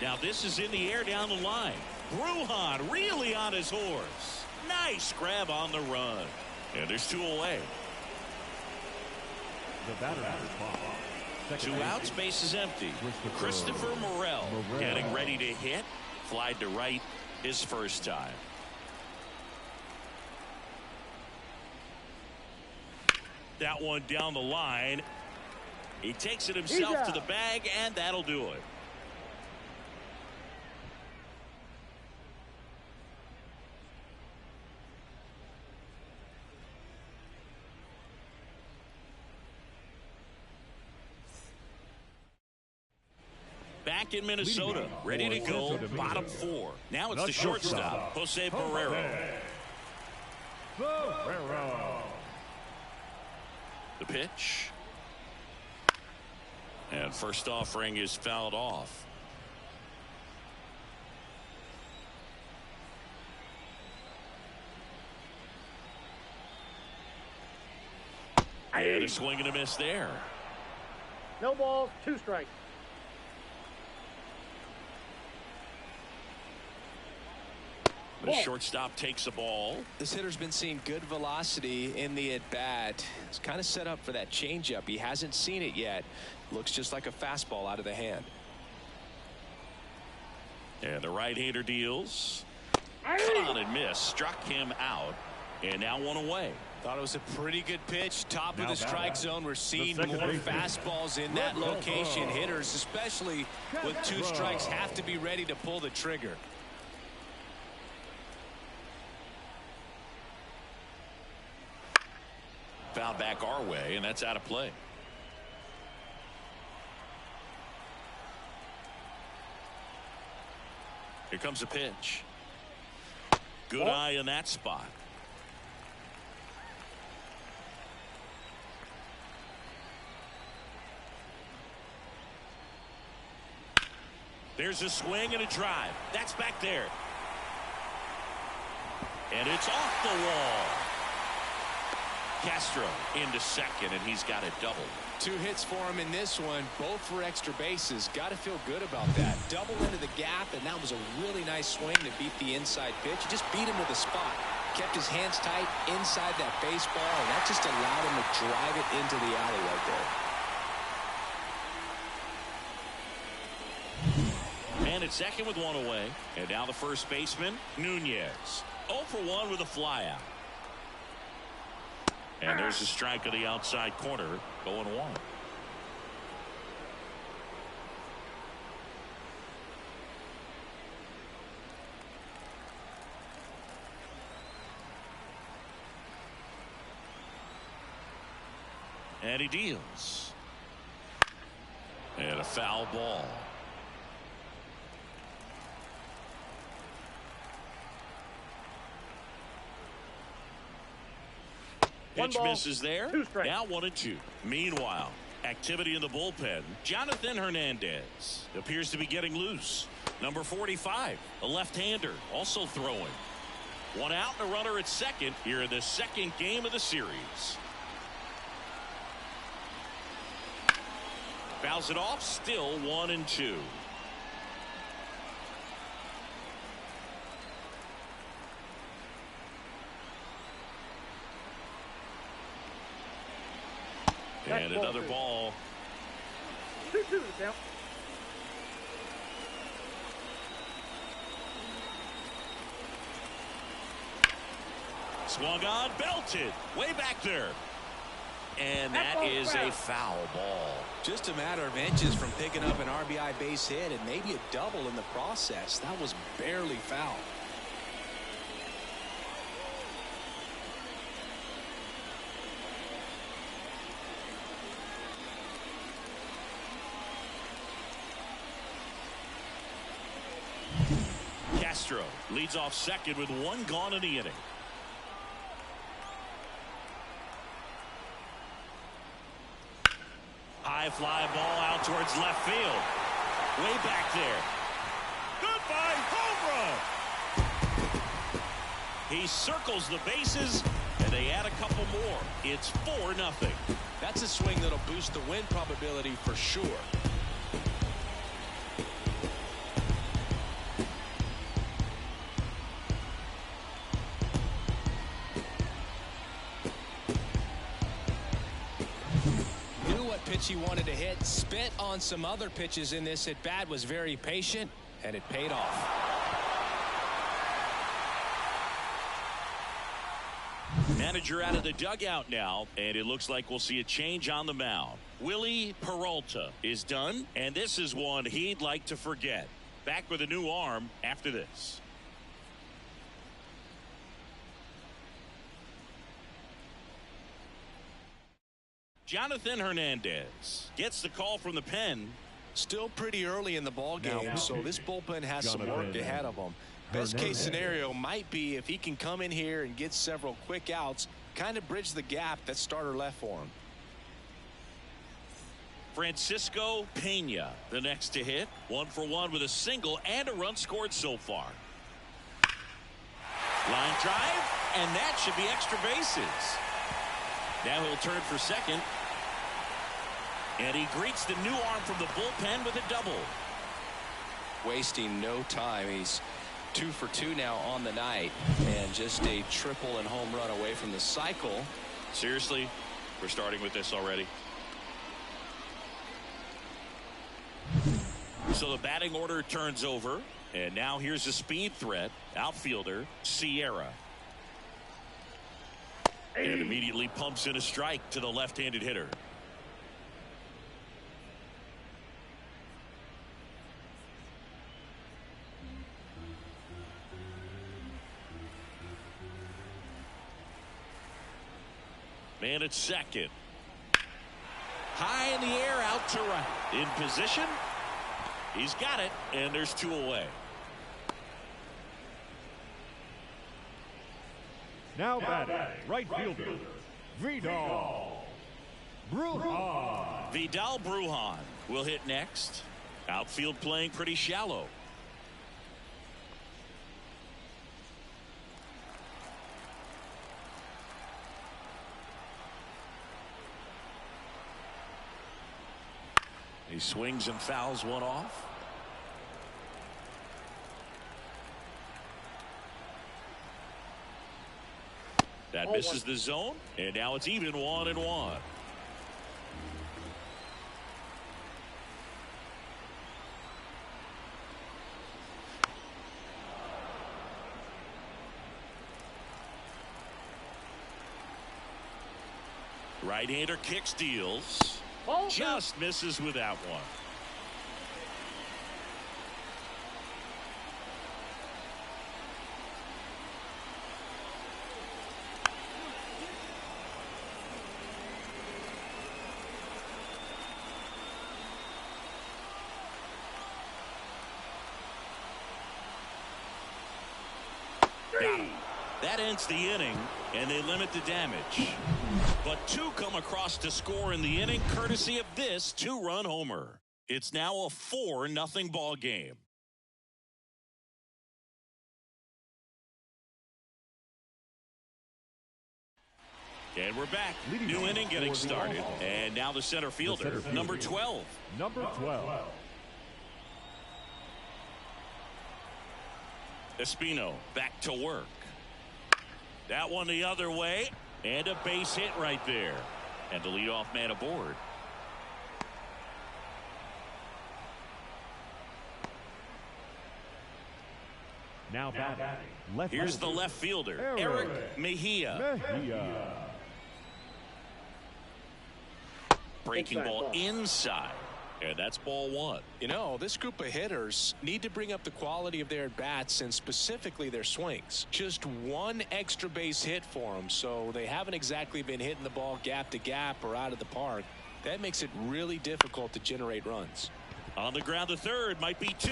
Now this is in the air down the line. Brujan really on his horse. Nice grab on the run. And there's 2 away. The batter is Bob. 2 outs, base is empty. Christopher Morel getting ready to hit. Flied to right his first time. That one down the line. He takes it himself to the bag, and that'll do it. back in Minnesota, ready to go, bottom 4. Now it's the shortstop, Jose Barrero. The pitch. And first offering is fouled off. And a swing and a miss there. No balls, 2 strikes. The shortstop takes a ball. This hitter's been seeing good velocity in the at-bat. It's kind of set up for that changeup. He hasn't seen it yet. Looks just like a fastball out of the hand. And the right-hander deals. Cut on and miss. Struck him out. And now 1 away. Thought it was a pretty good pitch. Top of the strike zone. We're seeing more fastballs in that location. Hitters, especially with 2 strikes, have to be ready to pull the trigger. Foul back our way, and that's out of play. Here comes a pitch. Good eye in that spot. There's a swing and a drive. That's back there. And it's off the wall. Castro into second, and he's got a double. 2 hits for him in this one, both for extra bases. Got to feel good about that. Double into the gap, and that was a really nice swing to beat the inside pitch. He just beat him to the spot. Kept his hands tight inside that baseball, and that just allowed him to drive it into the alley right there. Man at second with 1 away. And now the first baseman, Nunez. 0 for 1 with a flyout. And there's a strike of the outside corner, going 1. And he deals. And a foul ball. Pitch misses there. 2 strikes. Now 1-2. Meanwhile, activity in the bullpen. Jonathan Hernandez appears to be getting loose. Number 45, a left-hander, also throwing. 1 out and a runner at second here in the second game of the series. Fouls it off. Still 1-2. And another ball. 2-2 the count. Swung on, belted, way back there. And that is a foul ball. Just a matter of inches from picking up an RBI base hit and maybe a double in the process. That was barely foul. Castro leads off second with 1 gone in the inning. High fly ball out towards left field. Way back there. Goodbye, home run. He circles the bases, and they add a couple more. It's 4-0. That's a swing that'll boost the win probability for sure. He wanted to hit, spit on some other pitches in this at bat, was very patient, and it paid off. Manager out of the dugout now, and it looks like we'll see a change on the mound. Willie Peralta is done, and this is one he'd like to forget. Back with a new arm after this. Jonathan Hernandez gets the call from the pen, Still pretty early in the ball game, so this bullpen has some work ahead of them. Best case scenario might be if he can come in here and get several quick outs, kind of bridge the gap that starter left for him. Francisco Pena, the next to hit. 1 for 1 with a single and a run scored so far. Line drive, and that should be extra bases. Now he'll turn for second. And he greets the new arm from the bullpen with a double. Wasting no time. He's 2 for 2 now on the night, and just a triple and home run away from the cycle. Seriously, we're starting with this already. So the batting order turns over, and now here's a speed threat, outfielder Sierra. And immediately pumps in a strike to the left-handed hitter. Man at second. High in the air, out to right. In position. He's got it, and there's 2 away. Now batting, right fielder, Vidal Brujan. Vidal Brujan will hit next. Outfield playing pretty shallow. He swings and fouls one off. That misses the zone, and now it's even 1-1. Right-hander kicks, deals. Just misses with that one. Got him. That ends the inning, and they limit the damage. But 2 come across to score in the inning, courtesy of this 2-run homer. It's now a 4-0 ball game. And we're back. New inning getting started. And now the center fielder, number 12. Number 12. Espino back to work. That one the other way, and a base hit right there. And the leadoff man aboard. Now batting, left Here's the fielder, left fielder, Eric Mejia. Breaking ball inside. And that's ball 1. You know, this group of hitters need to bring up the quality of their at-bats and specifically their swings. Just 1 extra base hit for them, so they haven't exactly been hitting the ball gap to gap or out of the park. That makes it really difficult to generate runs. On the ground to third, might be 2.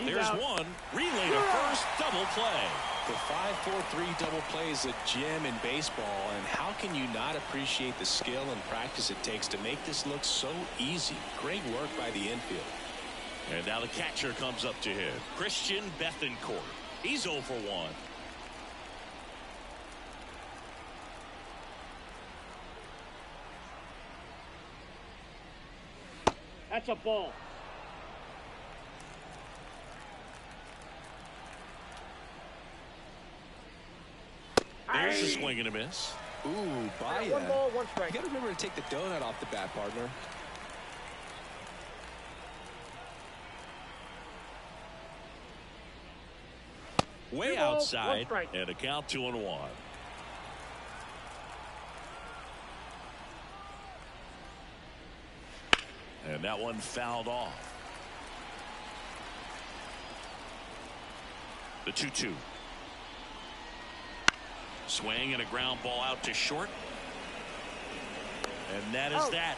There's out. 1. Relay to first, double play. The 5-4-3 double play is a gem in baseball, and how can you not appreciate the skill and practice it takes to make this look so easy? Great work by the infield. And now the catcher comes up to him, Christian Bethancourt. He's 0 for 1. That's a ball. There's a swing and a miss. Ooh, Baez. 1 ball, 1 strike. You got to remember to take the donut off the bat, partner. Way outside, and a count 2-1. And that one fouled off. The 2-2. Swing and a ground ball out to short. And that is that.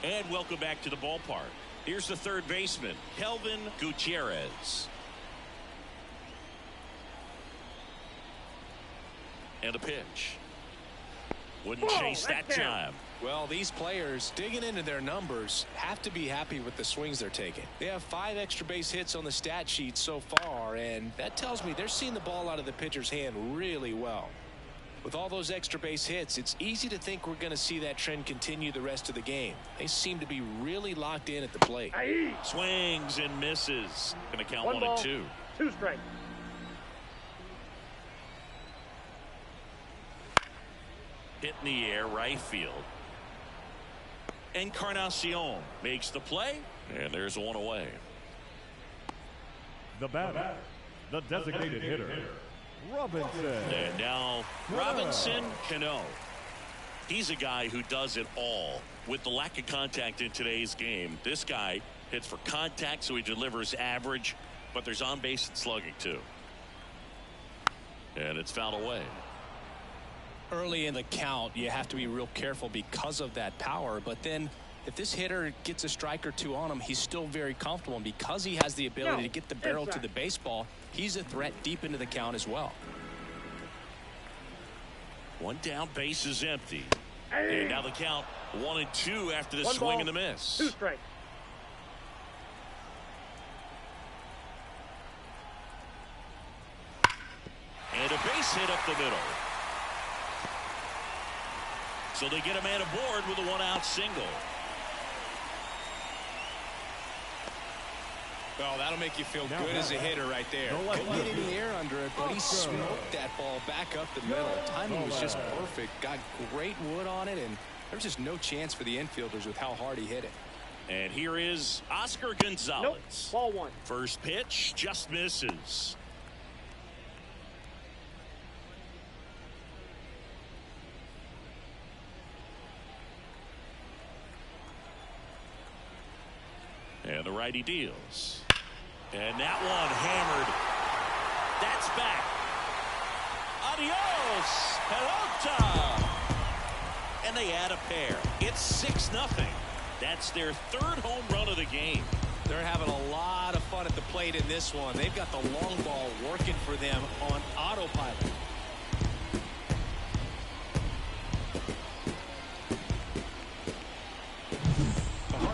And welcome back to the ballpark. Here's the third baseman, Kelvin Gutierrez. And a pitch. Wouldn't chase that time. Well, these players digging into their numbers have to be happy with the swings they're taking. They have 5 extra base hits on the stat sheet so far, and that tells me they're seeing the ball out of the pitcher's hand really well. With all those extra base hits, it's easy to think we're going to see that trend continue the rest of the game. They seem to be really locked in at the plate. Swings and misses. Going to count 1 ball, 1-2. 2 strikes. Hit in the air, right field. Encarnacion makes the play, and there's one away. The batter, the designated hitter, Robinson. And now Robinson Cano. He's a guy who does it all. With the lack of contact in today's game, this guy hits for contact, so he delivers average, but there's on base and slugging too. And it's fouled away. Early in the count, you have to be real careful because of that power. But then if this hitter gets a strike or two on him, he's still very comfortable. And because he has the ability to get the barrel to the baseball, he's a threat deep into the count as well. One down, base is empty. And now the count 1-2 after the swing and the miss. 2 strikes. And a base hit up the middle. So they get a man aboard with a 1-out single. Well, that'll make you feel good as a hitter right there. Couldn't get any air under it, but he smoked that ball back up the middle. Timing was just perfect. Got great wood on it, and there's just no chance for the infielders with how hard he hit it. And here is Oscar Gonzalez. Nope. Ball 1. First pitch just misses. And the righty deals. And that one hammered. That's back. Adios, pelota. And they add a pair. It's 6-0. That's their 3rd home run of the game. They're having a lot of fun at the plate in this one. They've got the long ball working for them on autopilot.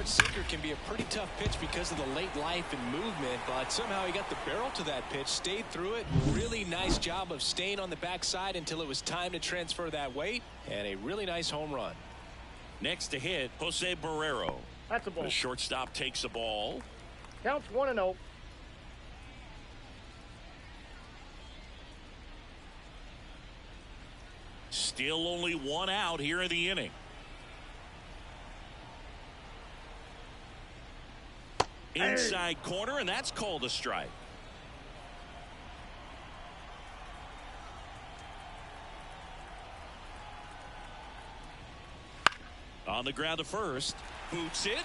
Sinker can be a pretty tough pitch because of the late life and movement, but somehow he got the barrel to that pitch, stayed through it. Really nice job of staying on the backside until it was time to transfer that weight, and a really nice home run. Next to hit, Jose Barrero. That's a ball. The shortstop takes the ball. Counts 1-0. Still only 1 out here in the inning. Inside corner, and that's called a strike. On the ground to first. Boots it.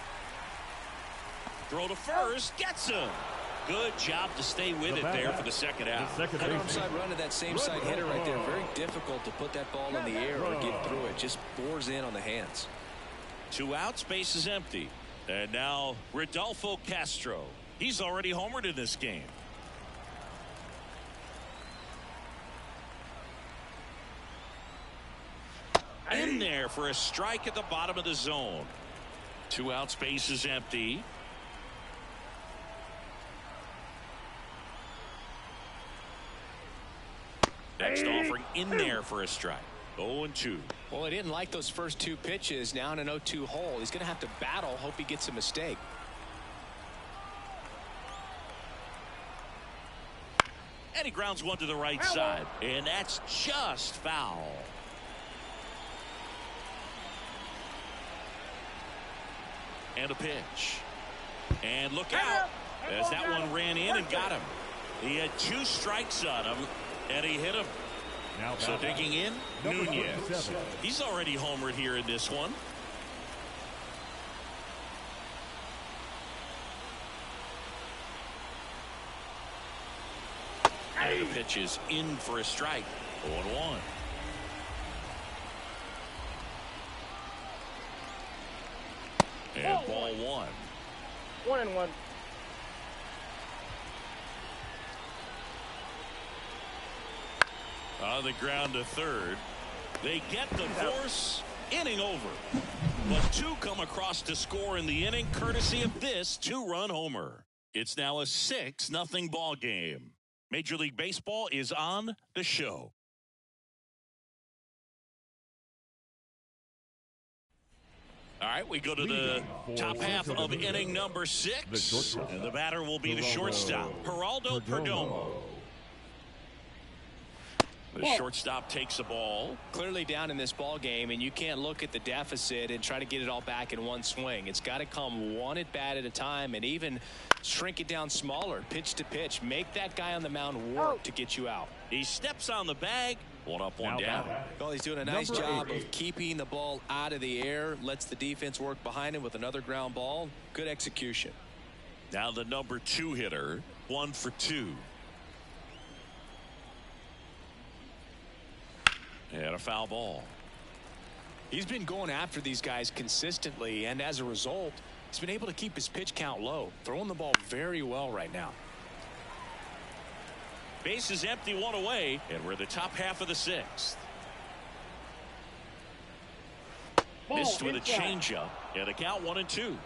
Throw to first. Gets him. Good job to stay with it there for the second out. The second That onside run to that same side hitter right there. Very difficult to put that ball in the air or get through it. Just bores in on the hands. 2 outs, base is empty. And now Rodolfo Castro. He's already homered in this game. In there for a strike at the bottom of the zone. 2 outs, base is empty. Next offering in there for a strike. 0-2. Well, he didn't like those first 2 pitches. Now in an 0-2 hole. He's going to have to battle. Hope he gets a mistake. And he grounds one to the right side. And that's just foul. And a pitch. And look out. As that one ran in and got him. He had 2 strikes on him. And he hit him. Now so digging in, Nunez. 57. He's already homered here in this one. And the pitch is in for a strike. 0-1. And ball one. 1-1. On the ground to third. They get the force. Inning over. But two come across to score in the inning, courtesy of this two-run homer. It's now a 6-0 ball game. Major League Baseball is on the show. All right, we go to the top half of inning number 6. And the batter will be the shortstop, Geraldo Perdomo. The shortstop takes the ball. Clearly down in this ball game, and you can't look at the deficit and try to get it all back in one swing. It's got to come one at bat at a time, and even shrink it down smaller, pitch to pitch. Make that guy on the mound work to get you out. He steps on the bag. One up, one down. Well, he's doing a nice job of keeping the ball out of the air. Lets the defense work behind him with another ground ball. Good execution. Now the number 2 hitter, 1 for 2. And a foul ball. He's been going after these guys consistently, and as a result, he's been able to keep his pitch count low. Throwing the ball very well right now. Base is empty, one away, and we're the top half of the 6th. Missed with a changeup, and a count 1-2.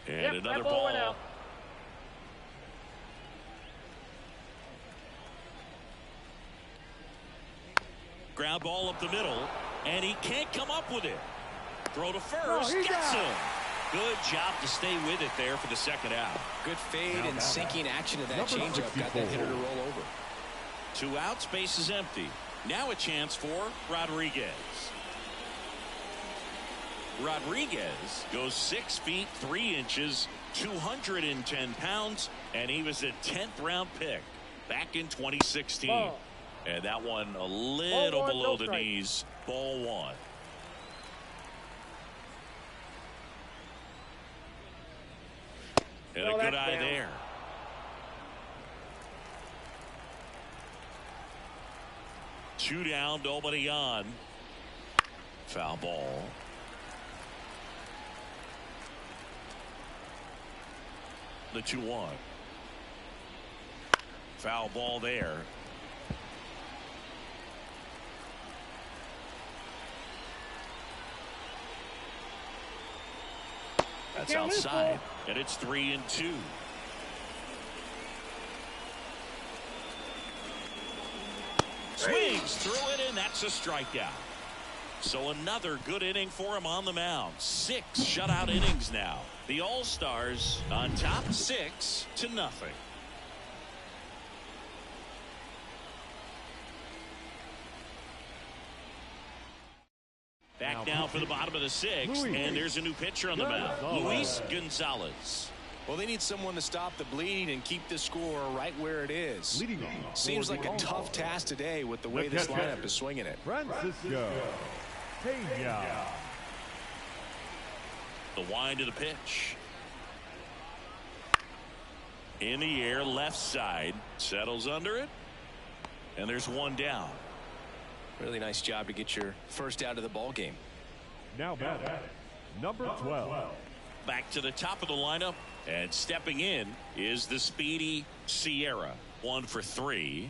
And another ball. Ground ball up the middle, and he can't come up with it. Throw to first, gets him. Good job to stay with it there for the second out. Good fade and sinking action of that changeup. Got that hitter to roll over. 2 outs, base is empty. Now a chance for Rodriguez. Rodriguez goes 6 feet 3 inches, 210 pounds, and he was a 10th round pick back in 2016. And that one a little below the knees. Ball 1. And a good eye there. Two down, nobody on. Foul ball. The 2-1. Foul ball there. That's outside, and it's 3-2. Swings through it, and that's a strikeout. So another good inning for him on the mound. 6 shutout innings now. The All-Stars on top 6-0. Back now for the bottom of the 6th, and there's a new pitcher on the mound, Luis Gonzalez. Well, they need someone to stop the bleed and keep the score right where it is. Seems like a tough task today with the way this lineup is swinging it. Francisco Peña. The wind of the pitch. In the air, left side, settles under it, and there's 1 down. Really nice job to get your first out of the ball game. Now batting, number 12. Back to the top of the lineup, and stepping in is the speedy Sierra. 1 for 3.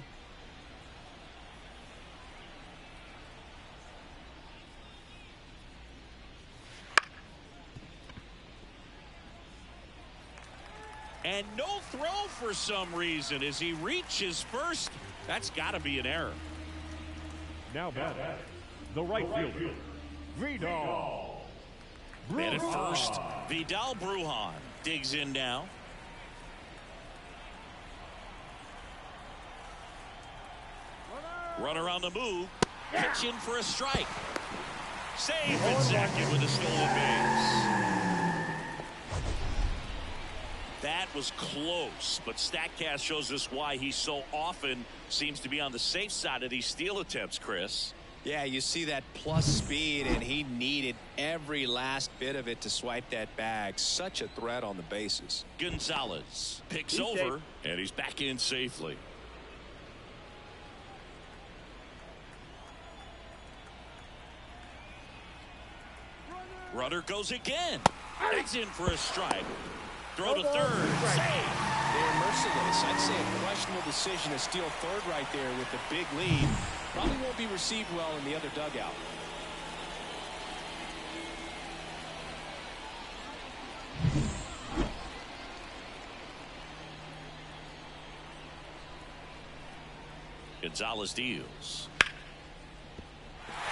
And no throw for some reason as he reaches first. That's got to be an error. Now batting, the right fielder, Vidal. Man at first, Vidal Brujan digs in now. Runner on the move, pitching for a strike. Save at second with a stolen base. That was close, but StatCast shows us why he so often seems to be on the safe side of these steal attempts, Chris. Yeah, you see that plus speed, and he needed every last bit of it to swipe that bag. Such a threat on the bases. Gonzalez picks over, and he's back in safely. Runner goes again. That's in for a strike. Throw to third. Save. They're merciless. I'd say a questionable decision to steal third right there with the big lead. Probably won't be received well in the other dugout. Gonzalez deals.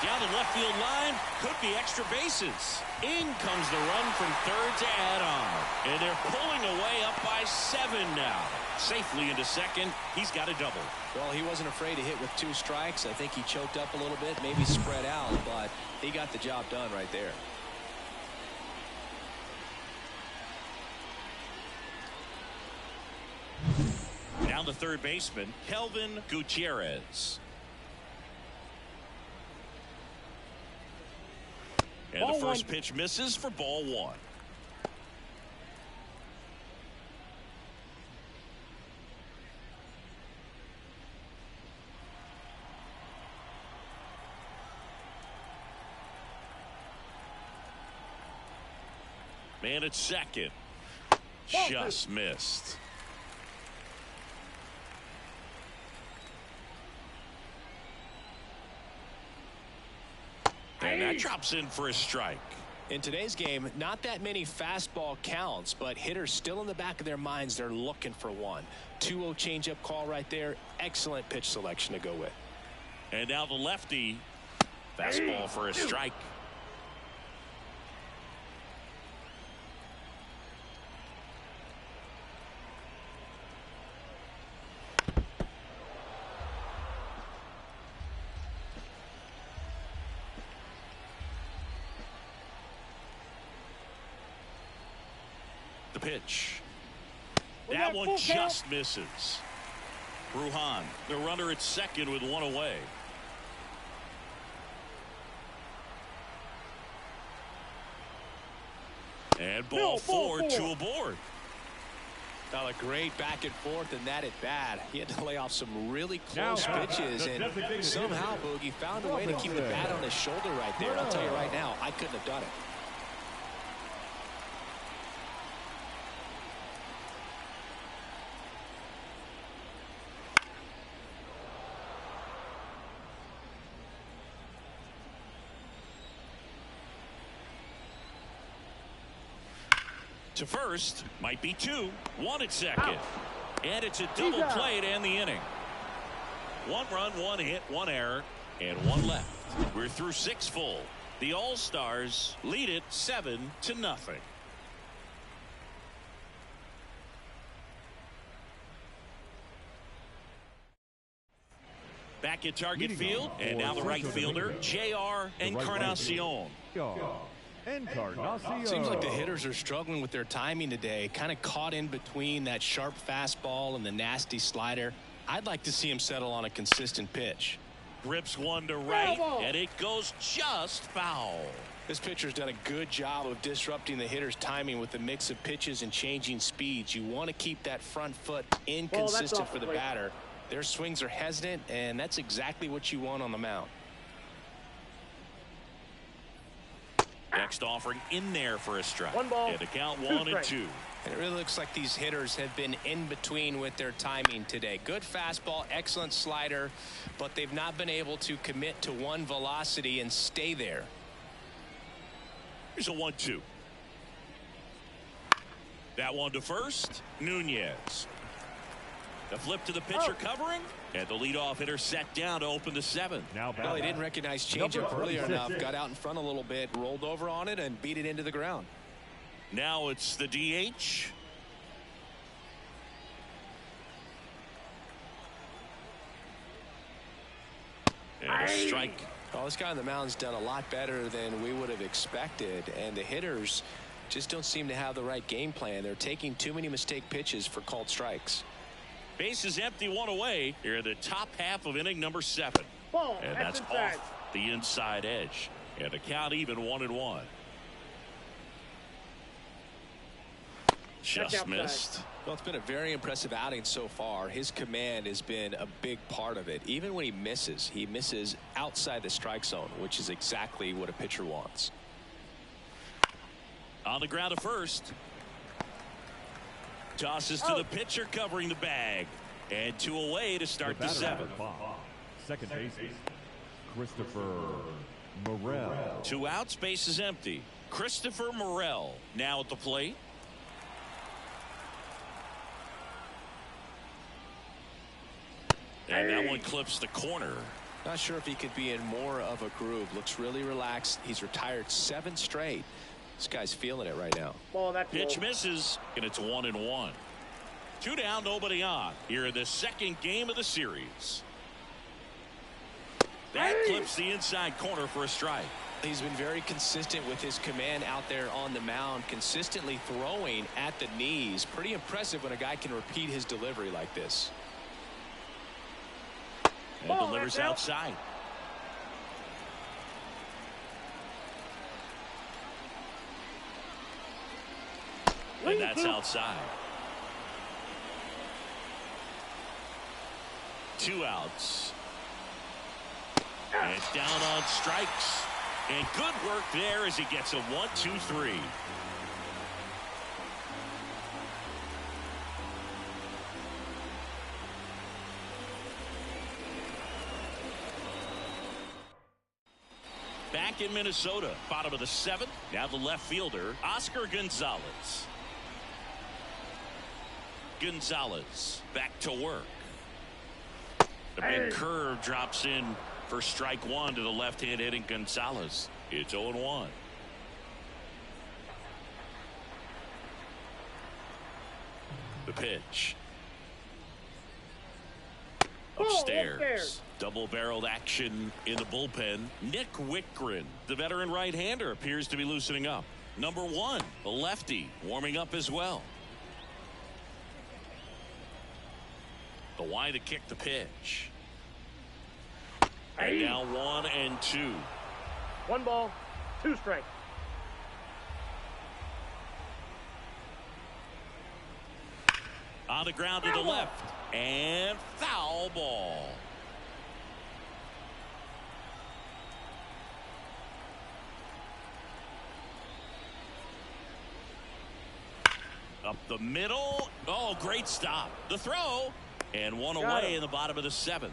Down the left field line, could be extra bases. In comes the run from third to add on. And they're pulling away up by 7 now. Safely into second. He's got a double. Well, he wasn't afraid to hit with 2 strikes. I think he choked up a little bit, maybe spread out, but he got the job done right there. Down the third baseman, Kelvin Gutierrez. And the first pitch misses for ball 1. Man at second. Just missed. And that drops in for a strike. In today's game, not that many fastball counts, but hitters still in the back of their minds, they're looking for one. 2-0 changeup call right there. Excellent pitch selection to go with. And now the lefty. Fastball for a strike. The pitch. That one just misses. Brujan, the runner at second with 1 away. And ball 4, 2 aboard. Now a great back and forth, and that at bat. He had to lay off some really close pitches, and somehow Boogie found a way to keep the bat on his shoulder right there. I'll tell you right now, I couldn't have done it. To first, might be 2, 1 at second. And it's a double play to end the inning. 1 run, 1 hit, 1 error, and 1 left. We're through 6 full. The All-Stars lead it 7-0. Back at target field, and now the right fielder, J.R. Encarnacion. Seems like the hitters are struggling with their timing today, kind of caught in between that sharp fastball and the nasty slider. I'd like to see him settle on a consistent pitch. Grips one to right, and it goes just foul. This pitcher's done a good job of disrupting the hitter's timing with the mix of pitches and changing speeds. You want to keep that front foot inconsistent for the batter. Their swings are hesitant, and that's exactly what you want on the mound. Next offering in there for a strike. 1 ball. And the count 1 and 2. And it really looks like these hitters have been in between with their timing today. Good fastball, excellent slider, but they've not been able to commit to one velocity and stay there. Here's a 1-2. That one to first, Nunez. The flip to the pitcher covering, and the leadoff hitter set down to open the 7th. Well, he didn't recognize changeup earlier enough, got out in front a little bit, rolled over on it, and beat it into the ground. Now it's the DH. And a strike. Well, this guy on the mound's done a lot better than we would have expected, and the hitters just don't seem to have the right game plan. They're taking too many mistake pitches for called strikes. Base is empty, 1 away. Here in the top half of inning number 7. Ball, and that's off the inside edge. And the count even 1-1. Just missed. Well, it's been a very impressive outing so far. His command has been a big part of it. Even when he misses outside the strike zone, which is exactly what a pitcher wants. On the ground at first. Tosses to the pitcher covering the bag. And 2 away to start the 7th. Second baseman, Christopher Morel. 2 outs, base is empty. Christopher Morel now at the plate. And that one clips the corner. Not sure if he could be in more of a groove. Looks really relaxed. He's retired 7 straight. This guy's feeling it right now. Ball, that's Pitch low. misses, and it's 1-1. 2 down, nobody on. Here in the second game of the series. That clips the inside corner for a strike. He's been very consistent with his command out there on the mound, consistently throwing at the knees. Pretty impressive when a guy can repeat his delivery like this. And Ball, delivers outside. And that's outside. 2 outs. And down on strikes. And good work there as he gets a 1-2-3. Back in Minnesota, bottom of the 7th. Now the left fielder, Oscar Gonzalez. Gonzalez back to work. The big curve drops in for strike 1 to the left-hand hitting Gonzalez. It's 0-1. The pitch. Upstairs. Double-barreled action in the bullpen. Nick Wickgren, the veteran right-hander, appears to be loosening up. Number 1, the lefty, warming up as well. The wide to kick the pitch. And now 1-2. 1 ball, 2 strikes. On the ground to the left. And foul ball. Up the middle. Oh, great stop. The throw. And 1 away in the bottom of the 7th.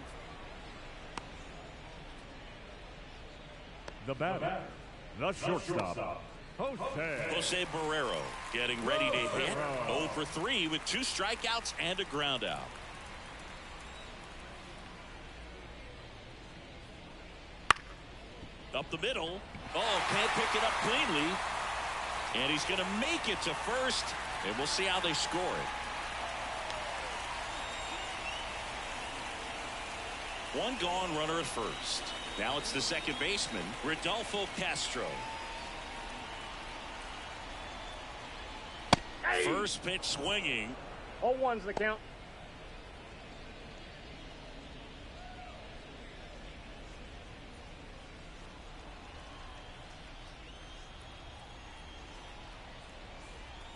The batter, the shortstop, Jose Barrero getting ready to hit. 0 for 3 with 2 strikeouts and a ground out. Up the middle. Oh, can't pick it up cleanly. And he's going to make it to first. And we'll see how they score it. 1 gone, runner at first. Now it's the second baseman, Rodolfo Castro. First pitch swinging. 0-1's the count.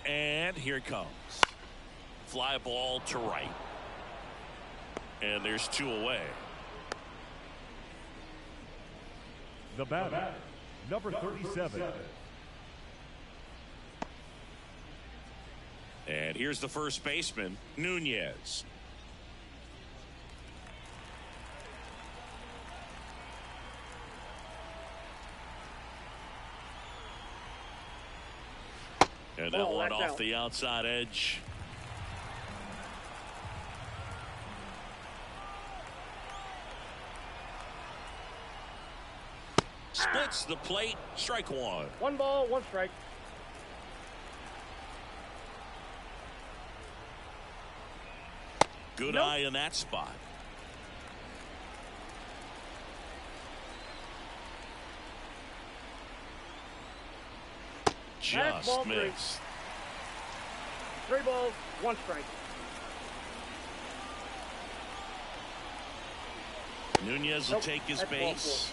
And here it comes. Fly ball to right. And there's 2 away. The batter, number 37. And here's the first baseman, Nunez. And that one off the outside edge. Splits the plate. Strike 1. 1 ball, 1 strike. Good eye in that spot. Just missed. 3 balls, 1 strike. Nunez will take his base.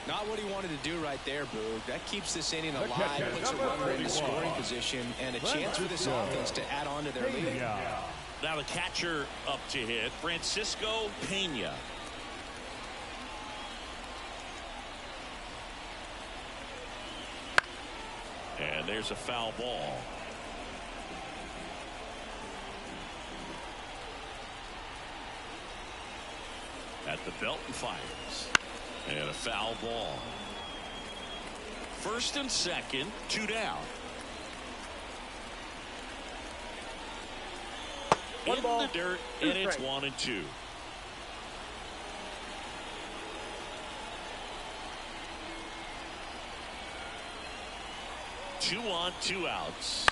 Not what he wanted to do right there, Boog. That keeps this inning alive, puts a runner in the scoring position, and a chance for this offense to add on to their lead. Now the catcher up to hit, Francisco Pena. And there's a foul ball. At the belt and fires. And a foul ball. First and second, 2 down. One ball, in the dirt, and it's 1 and 2. Two on, 2 outs.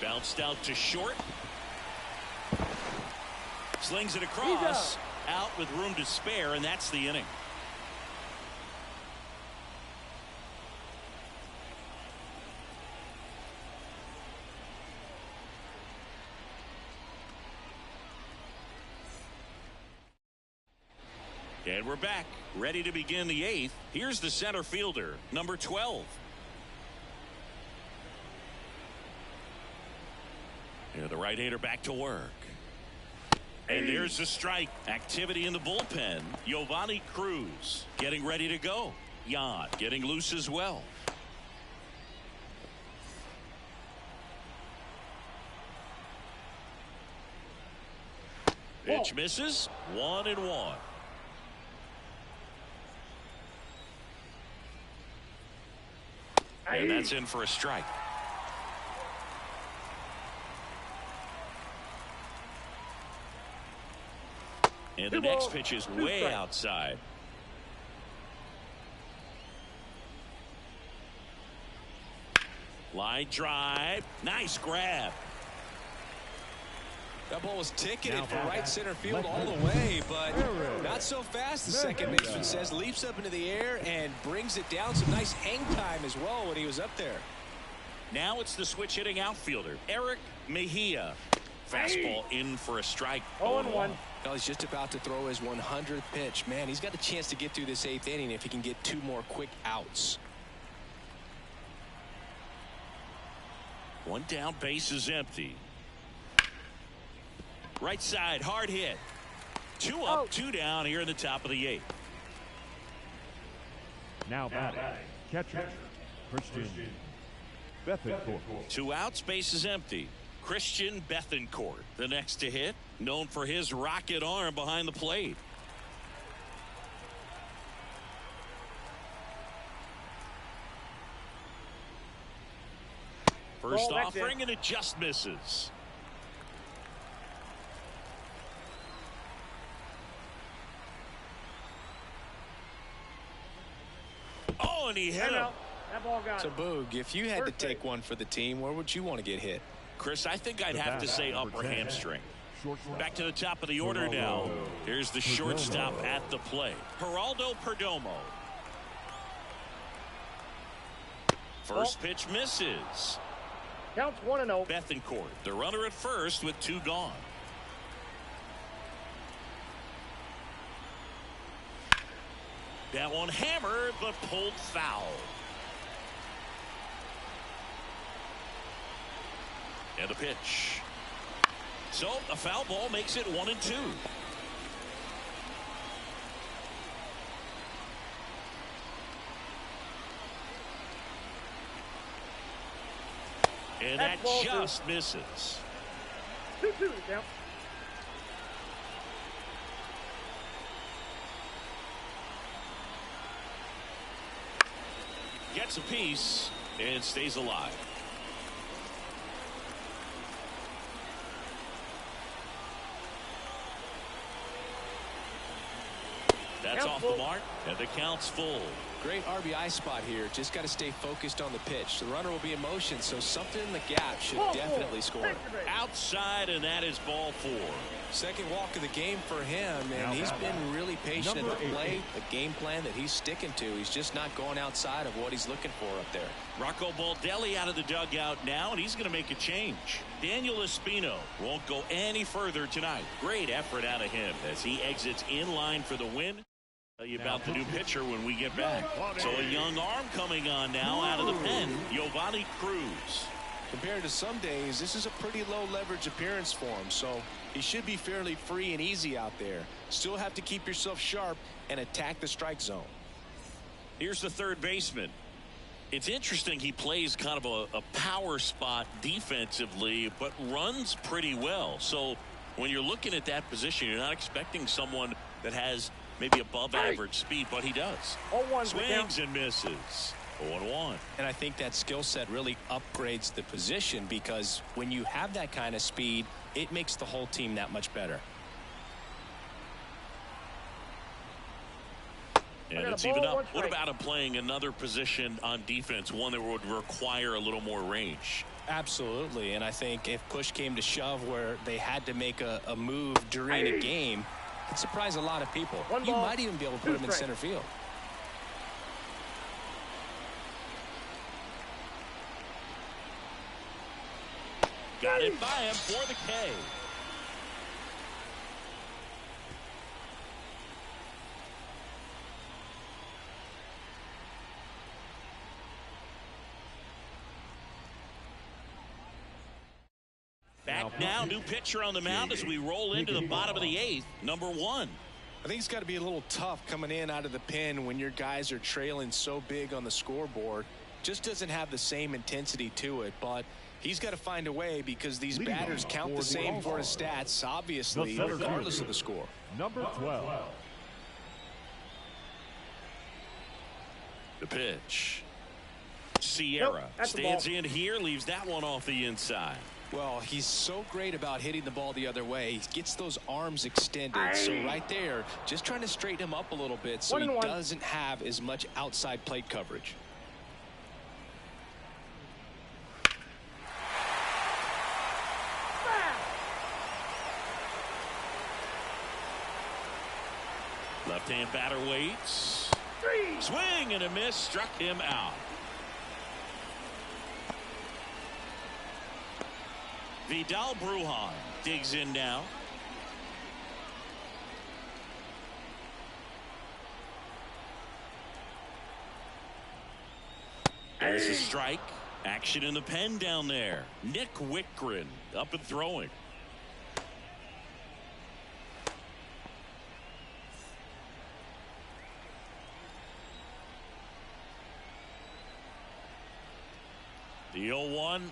Bounced out to short. Slings it across. Out with room to spare, and that's the inning. And we're back, ready to begin the 8th. Here's the center fielder, number 12. And the right-hander back to work. And there's the strike. Activity in the bullpen. Giovanni Cruz getting ready to go. Jan getting loose as well. Pitch misses. 1-1. And that's in for a strike. And the next pitch is way outside. Line drive. Nice grab. That ball was ticketed for right center field all the way, but not so fast, the second baseman says. Leaps up into the air and brings it down. Some nice hang time as well when he was up there. Now it's the switch hitting outfielder, Eric Mejia. Fastball in for a strike. 0-1. Well, he's just about to throw his 100th pitch. Man, he's got a chance to get through this 8th inning if he can get 2 more quick outs. 1 down, base is empty. Right side, hard hit. 2 up, 2 down here in the top of the 8th. Now batting, catcher, Christian Bethencourt. 2 outs, base is empty. Christian Bethencourt, the next to hit, known for his rocket arm behind the plate. First offering, and it just misses. Oh, and he hit him. That ball got So, Boog, if you had to take one for the team, where would you want to get hit? Chris, I think I'd have to say upper hamstring. Back to the top of the order now. Here's the shortstop at the plate, Geraldo Perdomo. First pitch misses. Counts 1-0. Bethencourt, the runner at first with 2 gone. That one hammered but pulled foul. And a pitch. So a foul ball makes it 1-2. And that just misses. 2-2 count. Gets a piece and stays alive. That's off the mark, and the count's full. Great RBI spot here. Just got to stay focused on the pitch. The runner will be in motion, so something in the gap should definitely score. Outside, and that is ball 4. Second walk of the game for him, and he's been really patient at the plate. A game plan that he's sticking to. He's just not going outside of what he's looking for up there. Rocco Baldelli out of the dugout now, and he's going to make a change. Daniel Espino won't go any further tonight. Great effort out of him as he exits in line for the win. Tell you about the new pitcher when we get back. So a young arm coming on now out of the pen, Giovanni Cruz. Compared to some days, this is a pretty low leverage appearance for him, so he should be fairly free and easy out there. Still have to keep yourself sharp and attack the strike zone. Here's the third baseman, It's interesting. He plays kind of a power spot defensively, but runs pretty well. So when you're looking at that position, you're not expecting someone that has maybe above average speed, but he does. 0-1 Swings and misses. 0-1. And I think that skill set really upgrades the position, because when you have that kind of speed, it makes the whole team that much better. And it's even up. What about him playing another position on defense, one that would require a little more range? Absolutely. And I think if push came to shove where they had to make a move during a game, it'd surprise a lot of people. You might even be able to put him in center field. Got it by him for the K. Back now, new pitcher on the mound as we roll into the bottom of the 8th, number 1. I think it's got to be a little tough coming in out of the pen when your guys are trailing so big on the scoreboard. Just doesn't have the same intensity to it, but he's got to find a way, because these batters count the same for his stats, obviously, regardless of the score. Number 12. The pitch. Sierra stands in here, leaves that one off the inside. Well, he's so great about hitting the ball the other way. He gets those arms extended. So right there, just trying to straighten him up a little bit so he doesn't have as much outside plate coverage. Left-hand batter waits. Swing and a miss, struck him out. Vidal Brujan digs in now. There's a strike. Action in the pen down there. Nick Wickgren up and throwing. The 0-1.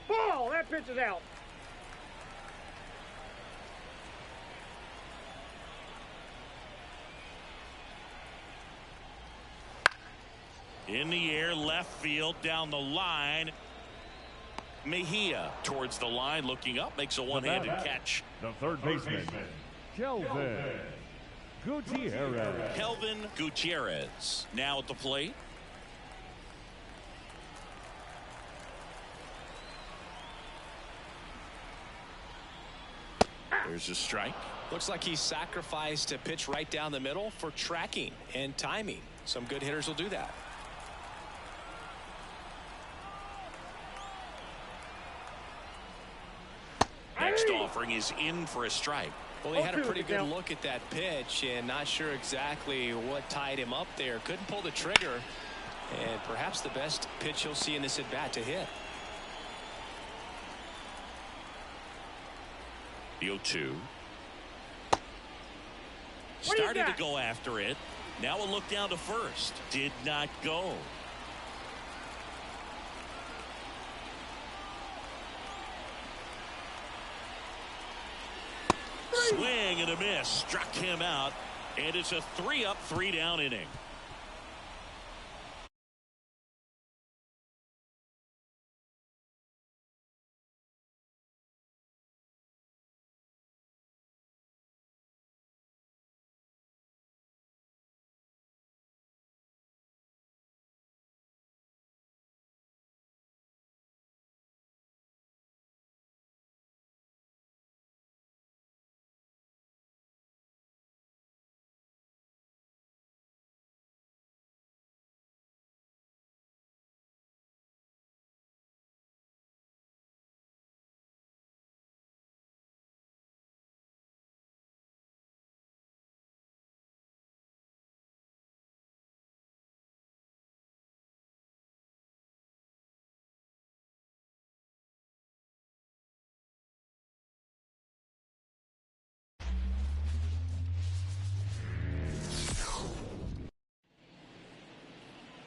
Ball, that pitch is out. In the air, left field, down the line. Mejia towards the line, looking up, makes a one-handed catch. The third baseman, Kelvin Gutierrez. Kelvin Gutierrez now at the plate. There's a strike. Looks like he sacrificed a pitch right down the middle for tracking and timing. Some good hitters will do that. Next offering is in for a strike. Well, he had a pretty good look at that pitch and not sure exactly what tied him up there. Couldn't pull the trigger, and perhaps the best pitch you'll see in this at bat to hit. The 0-2. Started to go after it. Now a look down to first. Did not go. Swing and a miss. Struck him out. And it's a 3-up, 3-down inning.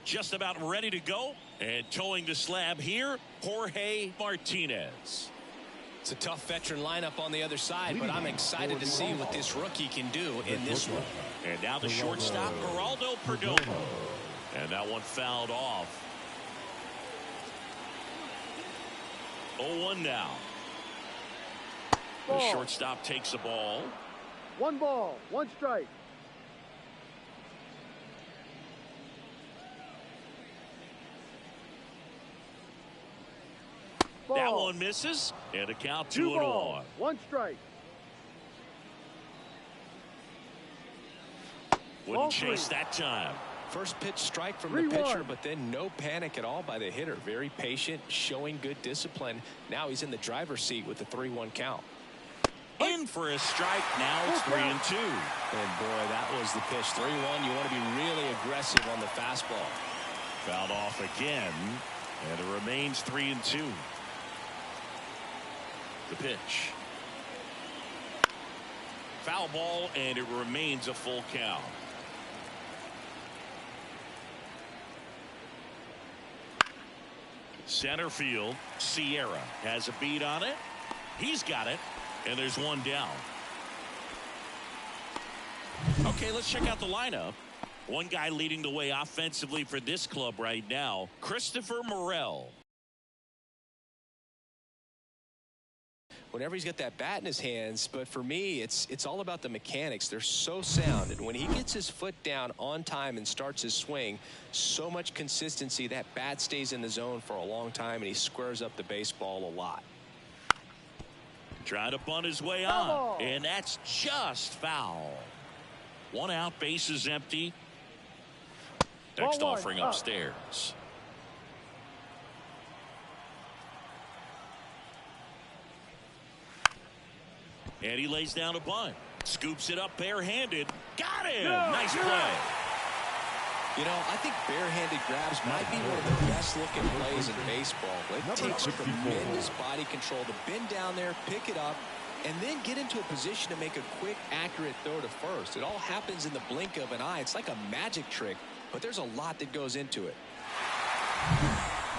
just about ready to go. And towing the slab here, Jorge Martinez. It's a tough veteran lineup on the other side, but I'm excited to see what this rookie can do in this one. And now the shortstop, Geraldo Perdomo. And that one fouled off. 0-1 now. The shortstop takes the ball. 1 ball, 1 strike. That one misses, and a count 2-1. 1 strike. Wouldn't chase that time. First pitch strike from the pitcher, but then no panic at all by the hitter. Very patient, showing good discipline. Now he's in the driver's seat with the 3-1 count. In for a strike. Now it's 3-2. And boy, that was the pitch. 3-1. You want to be really aggressive on the fastball. Fouled off again, and it remains 3-2. The pitch. Foul ball, and it remains a full count. Center field, Sierra has a beat on it. He's got it, and there's one down. Okay, let's check out the lineup. One guy leading the way offensively for this club right now, Christopher Morel. Whenever he's got that bat in his hands, but for me, it's all about the mechanics. They're so sound, and when he gets his foot down on time and starts his swing, so much consistency, that bat stays in the zone for a long time, and he squares up the baseball a lot. Trying to bunt his way on, and that's just foul. 1 out, bases empty. Next offering upstairs. And he lays down a bunt. Scoops it up barehanded. Got him! Nice play. You know, I think barehanded grabs might be one of the best looking plays in baseball. It takes tremendous body control to bend down there, pick it up, and then get into a position to make a quick, accurate throw to first. It all happens in the blink of an eye. It's like a magic trick, but there's a lot that goes into it.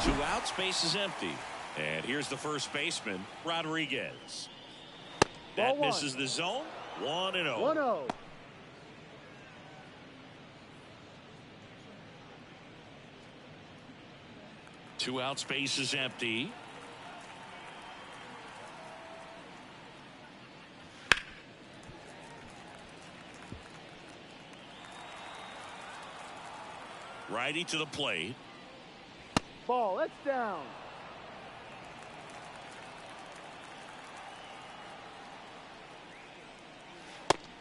2 outs, base is empty. And here's the first baseman, Rodriguez. That misses the zone. 1-0. 1-0. Two outs, base is empty. Righty to the plate. Ball, that's down.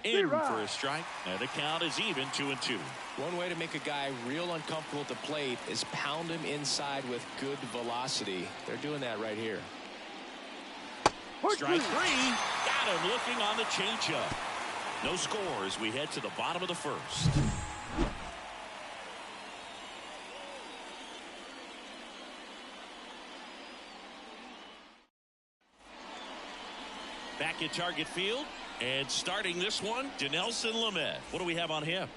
In for a strike, and the count is even 2-2. One way to make a guy real uncomfortable at the plate is pound him inside with good velocity. They're doing that right here. Strike 3. Got him looking on the changeup. No score as we head to the bottom of the first. Back at target field. And starting this one, Dinelson Lamet. What do we have on him?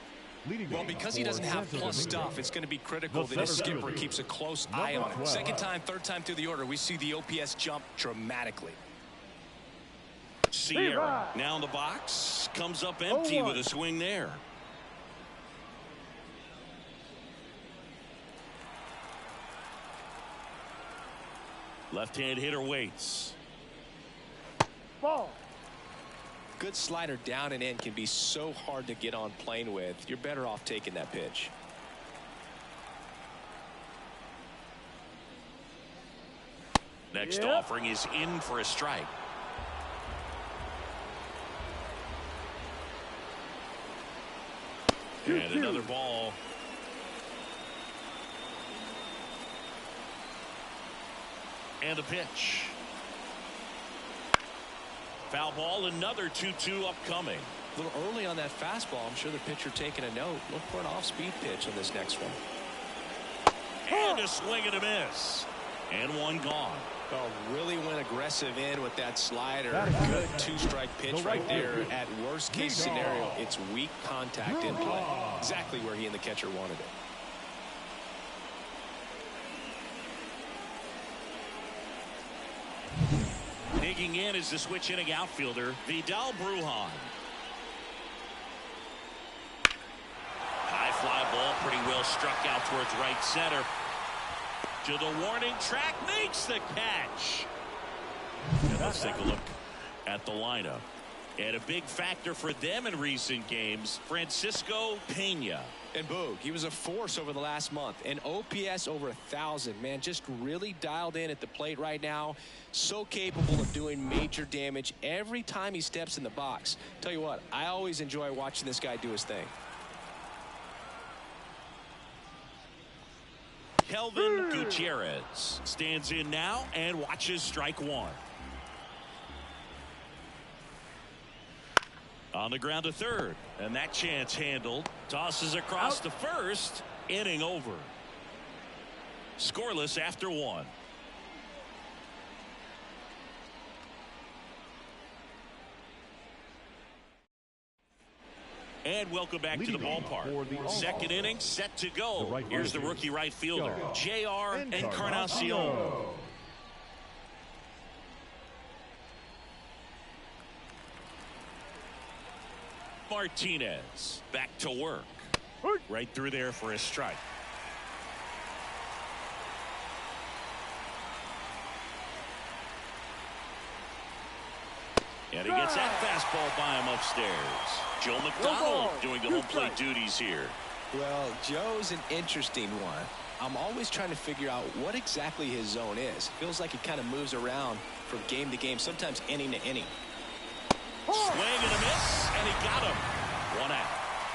Well, because he doesn't have plus stuff, it's going to be critical that his skipper keeps a close eye on it. Second time, third time through the order, we see the OPS jump dramatically. Sierra now in the box. Comes up empty with a swing there. Left-hand hitter waits. Ball. Good slider down and in can be so hard to get on plane with. You're better off taking that pitch. Next offering is in for a strike. And another ball. And a pitch. Foul ball, another 2-2 upcoming. A little early on that fastball. I'm sure the pitcher taking a note. Look for an off-speed pitch on this next one. And a swing and a miss. And one gone. Oh, really went aggressive in with that slider. Good 2-strike pitch right there. At worst case scenario, it's weak contact in play. Exactly where he and the catcher wanted it. Digging in is the switch inning outfielder, Vidal Brujan. High fly ball, pretty well struck out towards right center. To the warning track, makes the catch. And let's take a look at the lineup. And a big factor for them in recent games, Francisco Pena. And Boog, he was a force over the last month. An OPS over 1,000. Man, just really dialed in at the plate right now. So capable of doing major damage every time he steps in the box. Tell you what, I always enjoy watching this guy do his thing. Kelvin Gutierrez stands in now and watches strike one. On the ground to third, and that chance handled. Tosses across to first. Inning over. Scoreless after one. And welcome back to the ballpark. Second inning set to go. Here's the rookie right fielder, J.R. Encarnacion. Martinez back to work. Right through there for a strike. And he gets that fastball by him upstairs. Joe McDonald doing the home plate duties here. Well, Joe's an interesting one. I'm always trying to figure out what exactly his zone is. Feels like he kind of moves around from game to game, sometimes inning to inning. Swing and a miss, and he got him. One out.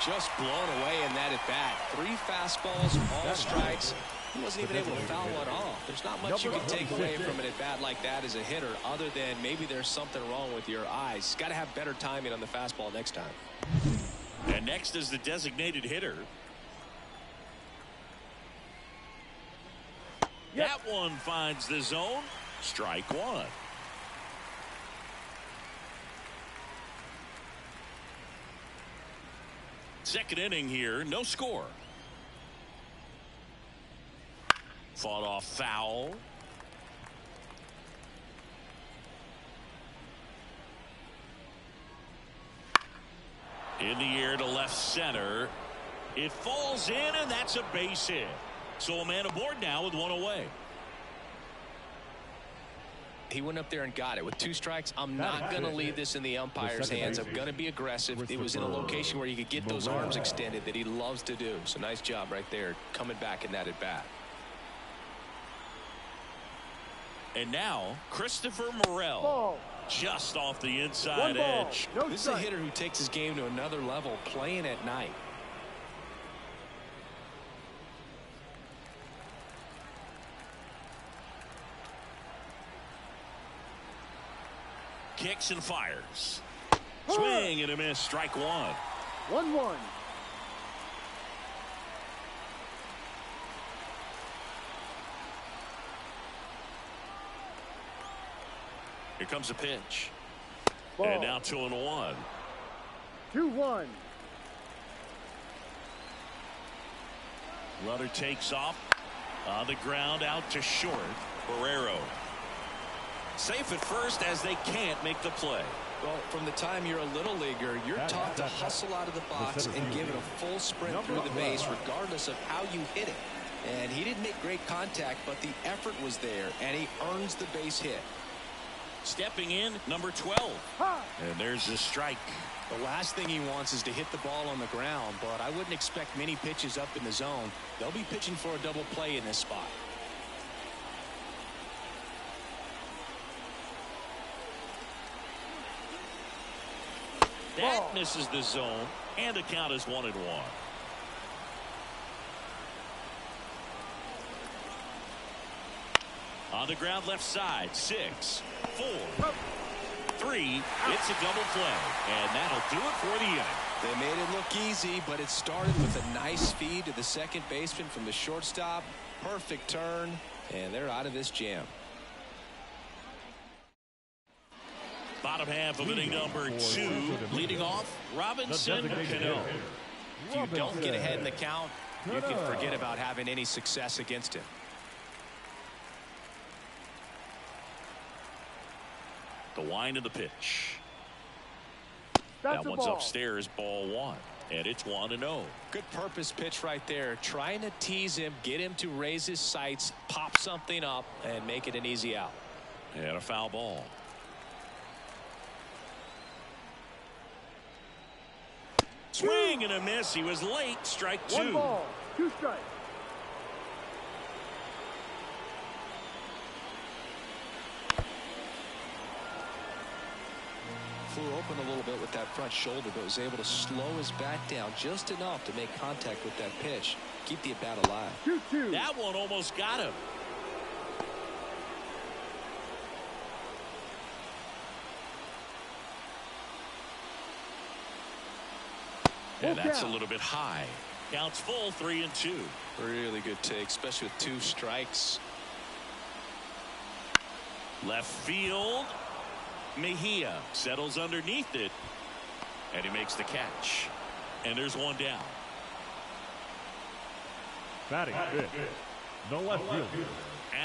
Just blown away in that at bat. 3 fastballs, all strikes. He wasn't even able to foul one off. There's not much you can take away from an at bat like that as a hitter, other than maybe there's something wrong with your eyes. Got to have better timing on the fastball next time. And next is the designated hitter. That one finds the zone. Strike one. Second inning here, no score. Fought off foul. In the air to left center. It falls in, and that's a base hit. So a man aboard now with one away. He went up there and got it with 2 strikes. I'm not going to leave this in the umpire's hands. I'm going to be aggressive. It was in a location where you could get those arms extended that he loves to do. So nice job right there coming back in that at bat. And now Christopher Morel just off the inside edge. This is a hitter who takes his game to another level, playing at night. Kicks and fires. Swing and a miss. Strike one. 1-1. Here comes a pitch. Ball. And now 2-1. 2-1. Runner takes off. On the ground out to short. Barrero. Safe at first as they can't make the play. Well, from the time you're a little leaguer, you're taught to hustle out of the box and give it a full sprint through the base regardless of how you hit it. And he didn't make great contact, but the effort was there, and he earns the base hit. Stepping in, number 12. And there's the strike. The last thing he wants is to hit the ball on the ground, but I wouldn't expect many pitches up in the zone. They'll be pitching for a double play in this spot. That misses the zone, and the count is 1-1. On the ground left side, 6, 4, 3. It's a double play, and that'll do it for the inning. They made it look easy, but it started with a nice feed to the second baseman from the shortstop. Perfect turn, and they're out of this jam. Bottom half of inning number 2. Leading off, Robinson Cano. If you don't get ahead in the count, you can forget about having any success against him. The wind of the pitch. That's That a one's ball. upstairs, ball 1. And it's 1-0. Good purpose pitch right there. Trying to tease him, get him to raise his sights, pop something up, and make it an easy out. And a foul ball. Swing and a miss. He was late. Strike 2. 1 ball, 2 strikes. Flew open a little bit with that front shoulder, but was able to slow his bat down just enough to make contact with that pitch. Keep the at-bat alive. 2-2. That one almost got him. And that's a little bit high. Counts full, 3-2. Really good take, especially with 2 strikes. Left field. Mejia settles underneath it. And he makes the catch. And there's 1 down. Batting fifth, the left fielder.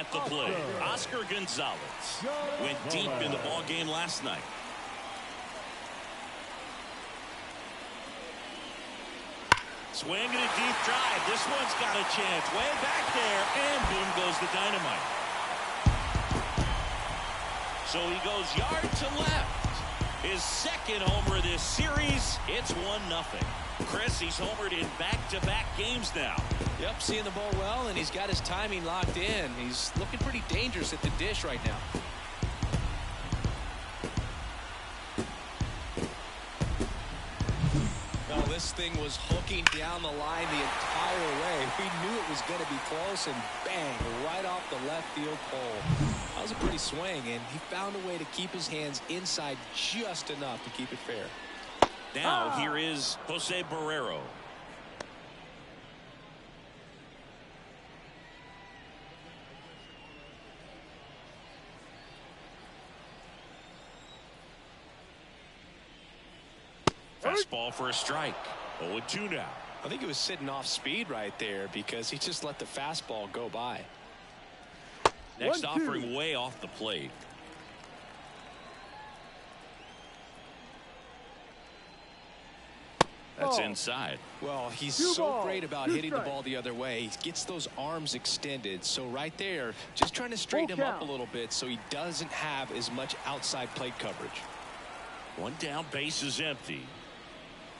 At the plate, Oscar Gonzalez went deep in the ball game last night. Swing and a deep drive. This one's got a chance. Way back there, and boom goes the dynamite. So he goes yard to left. His second homer of this series. It's 1-0. Chris, he's homered in back-to-back games now. Yep, seeing the ball well, and he's got his timing locked in. He's looking pretty dangerous at the dish right now. Well, this thing was hooking down the line the entire way. We knew it was going to be close, and bang, right off the left field pole. That was a pretty swing, and he found a way to keep his hands inside just enough to keep it fair. Now here is Jose Barrero. Fastball for a strike. 0-2 now. I think he was sitting off speed right there because he just let the fastball go by. Next 1-2. offering way off the plate. That's inside. Well, he's 2 so balls, great about 2 hitting the strikes. ball the other way. He gets those arms extended. So right there, just trying to straighten him up a count. little bit so he doesn't have as much outside plate coverage. 1 down, base is empty.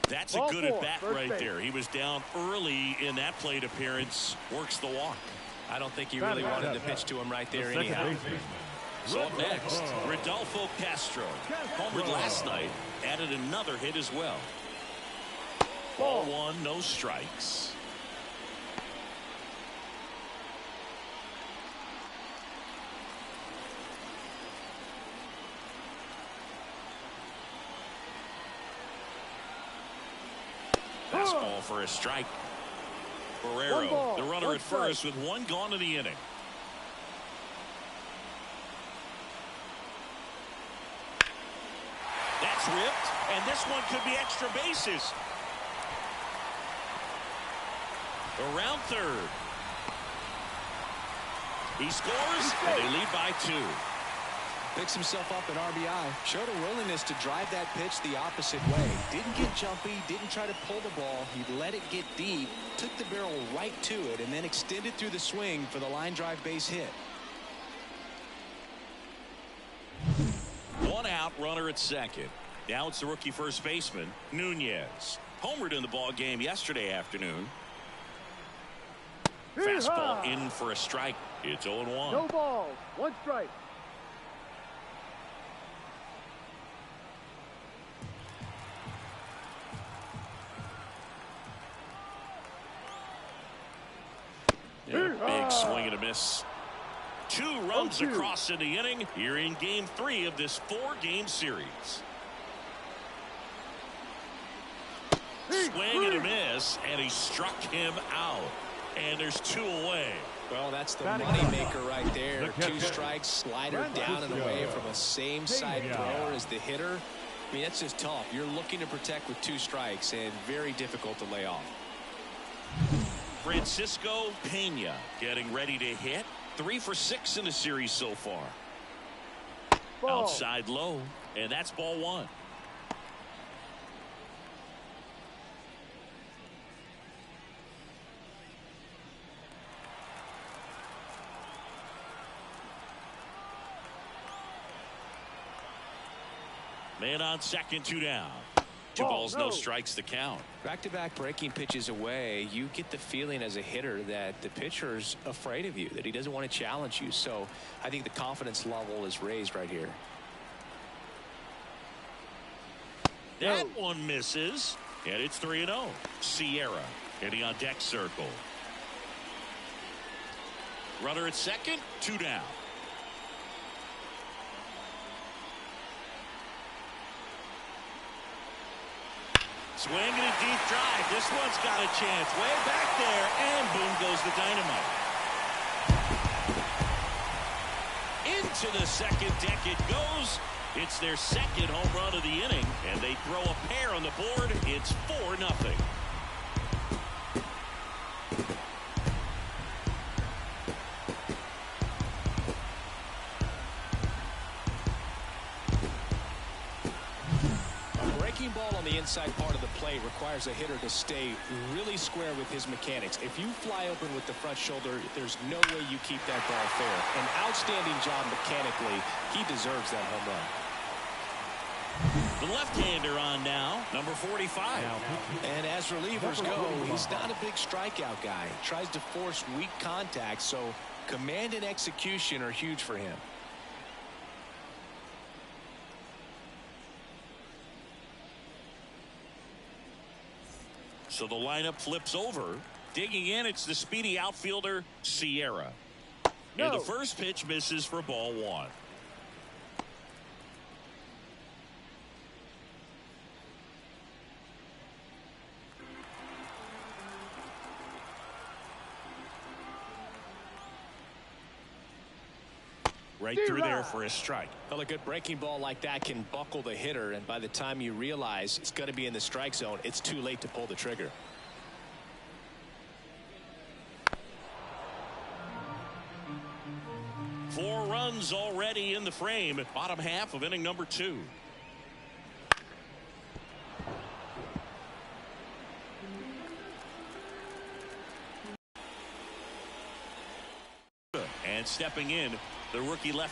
That's a Ball good 4, at bat first right base. there. He was down early in that plate appearance. Works the walk. I don't think he really wanted to pitch to him right there The second anyhow. baseman, So up next, Rodolfo Castro. Homered last night, added another hit as well. Ball 1, no strikes. Fastball for a strike. 1 Barrero, ball, the runner 1 at first strike. with 1 gone in the inning. That's ripped, and this one could be extra bases. Around third. He scores, and they lead by 2. Picks himself up an RBI. Showed a willingness to drive that pitch the opposite way. Didn't get jumpy, didn't try to pull the ball. He let it get deep, took the barrel right to it, and then extended through the swing for the line drive base hit. 1 out, runner at second. Now it's the rookie first baseman, Nunez. Homered in the ball game yesterday afternoon. Fastball in for a strike. It's 0-1. No balls, 1 strike. Big swing and a miss. 2 runs across in the inning here in game 3 of this 4-game series. Swing and a miss, and he struck him out. And there's 2 away. Well, that's the money maker right there. 2 strikes, slider down and away from a same side thrower as the hitter. I mean, that's just tough. You're looking to protect with 2 strikes and very difficult to lay off. Francisco Pena getting ready to hit. 3 for 6 in the series so far. Ball. Outside low, and that's ball one. Man on second, 2 down. Two balls, no strikes to count. Back-to-back breaking pitches away, you get the feeling as a hitter that the pitcher's afraid of you, that he doesn't want to challenge you. So I think the confidence level is raised right here. That one misses, and it's 3-0. Sierra hitting on deck circle. Runner at second, 2 down. Swinging a deep drive. This one's got a chance. Way back there, and boom goes the dynamite. Into the second deck it goes. It's their second home run of the inning, and they throw a pair on the board. It's 4-0. Ball on the inside part of the plate requires a hitter to stay really square with his mechanics. If you fly open with the front shoulder, there's no way you keep that ball fair. An outstanding job mechanically. He deserves that home run. The left-hander on now, number 45. And as relievers go, he's not a big strikeout guy. Tries to force weak contact, so command and execution are huge for him. So the lineup flips over. Digging in, it's the speedy outfielder, Sierra. And the first pitch misses for ball one. Right through there for a strike. Well, a good breaking ball like that can buckle the hitter, and by the time you realize it's going to be in the strike zone, it's too late to pull the trigger. Four runs already in the frame at bottom half of inning number 2. And stepping in, the rookie left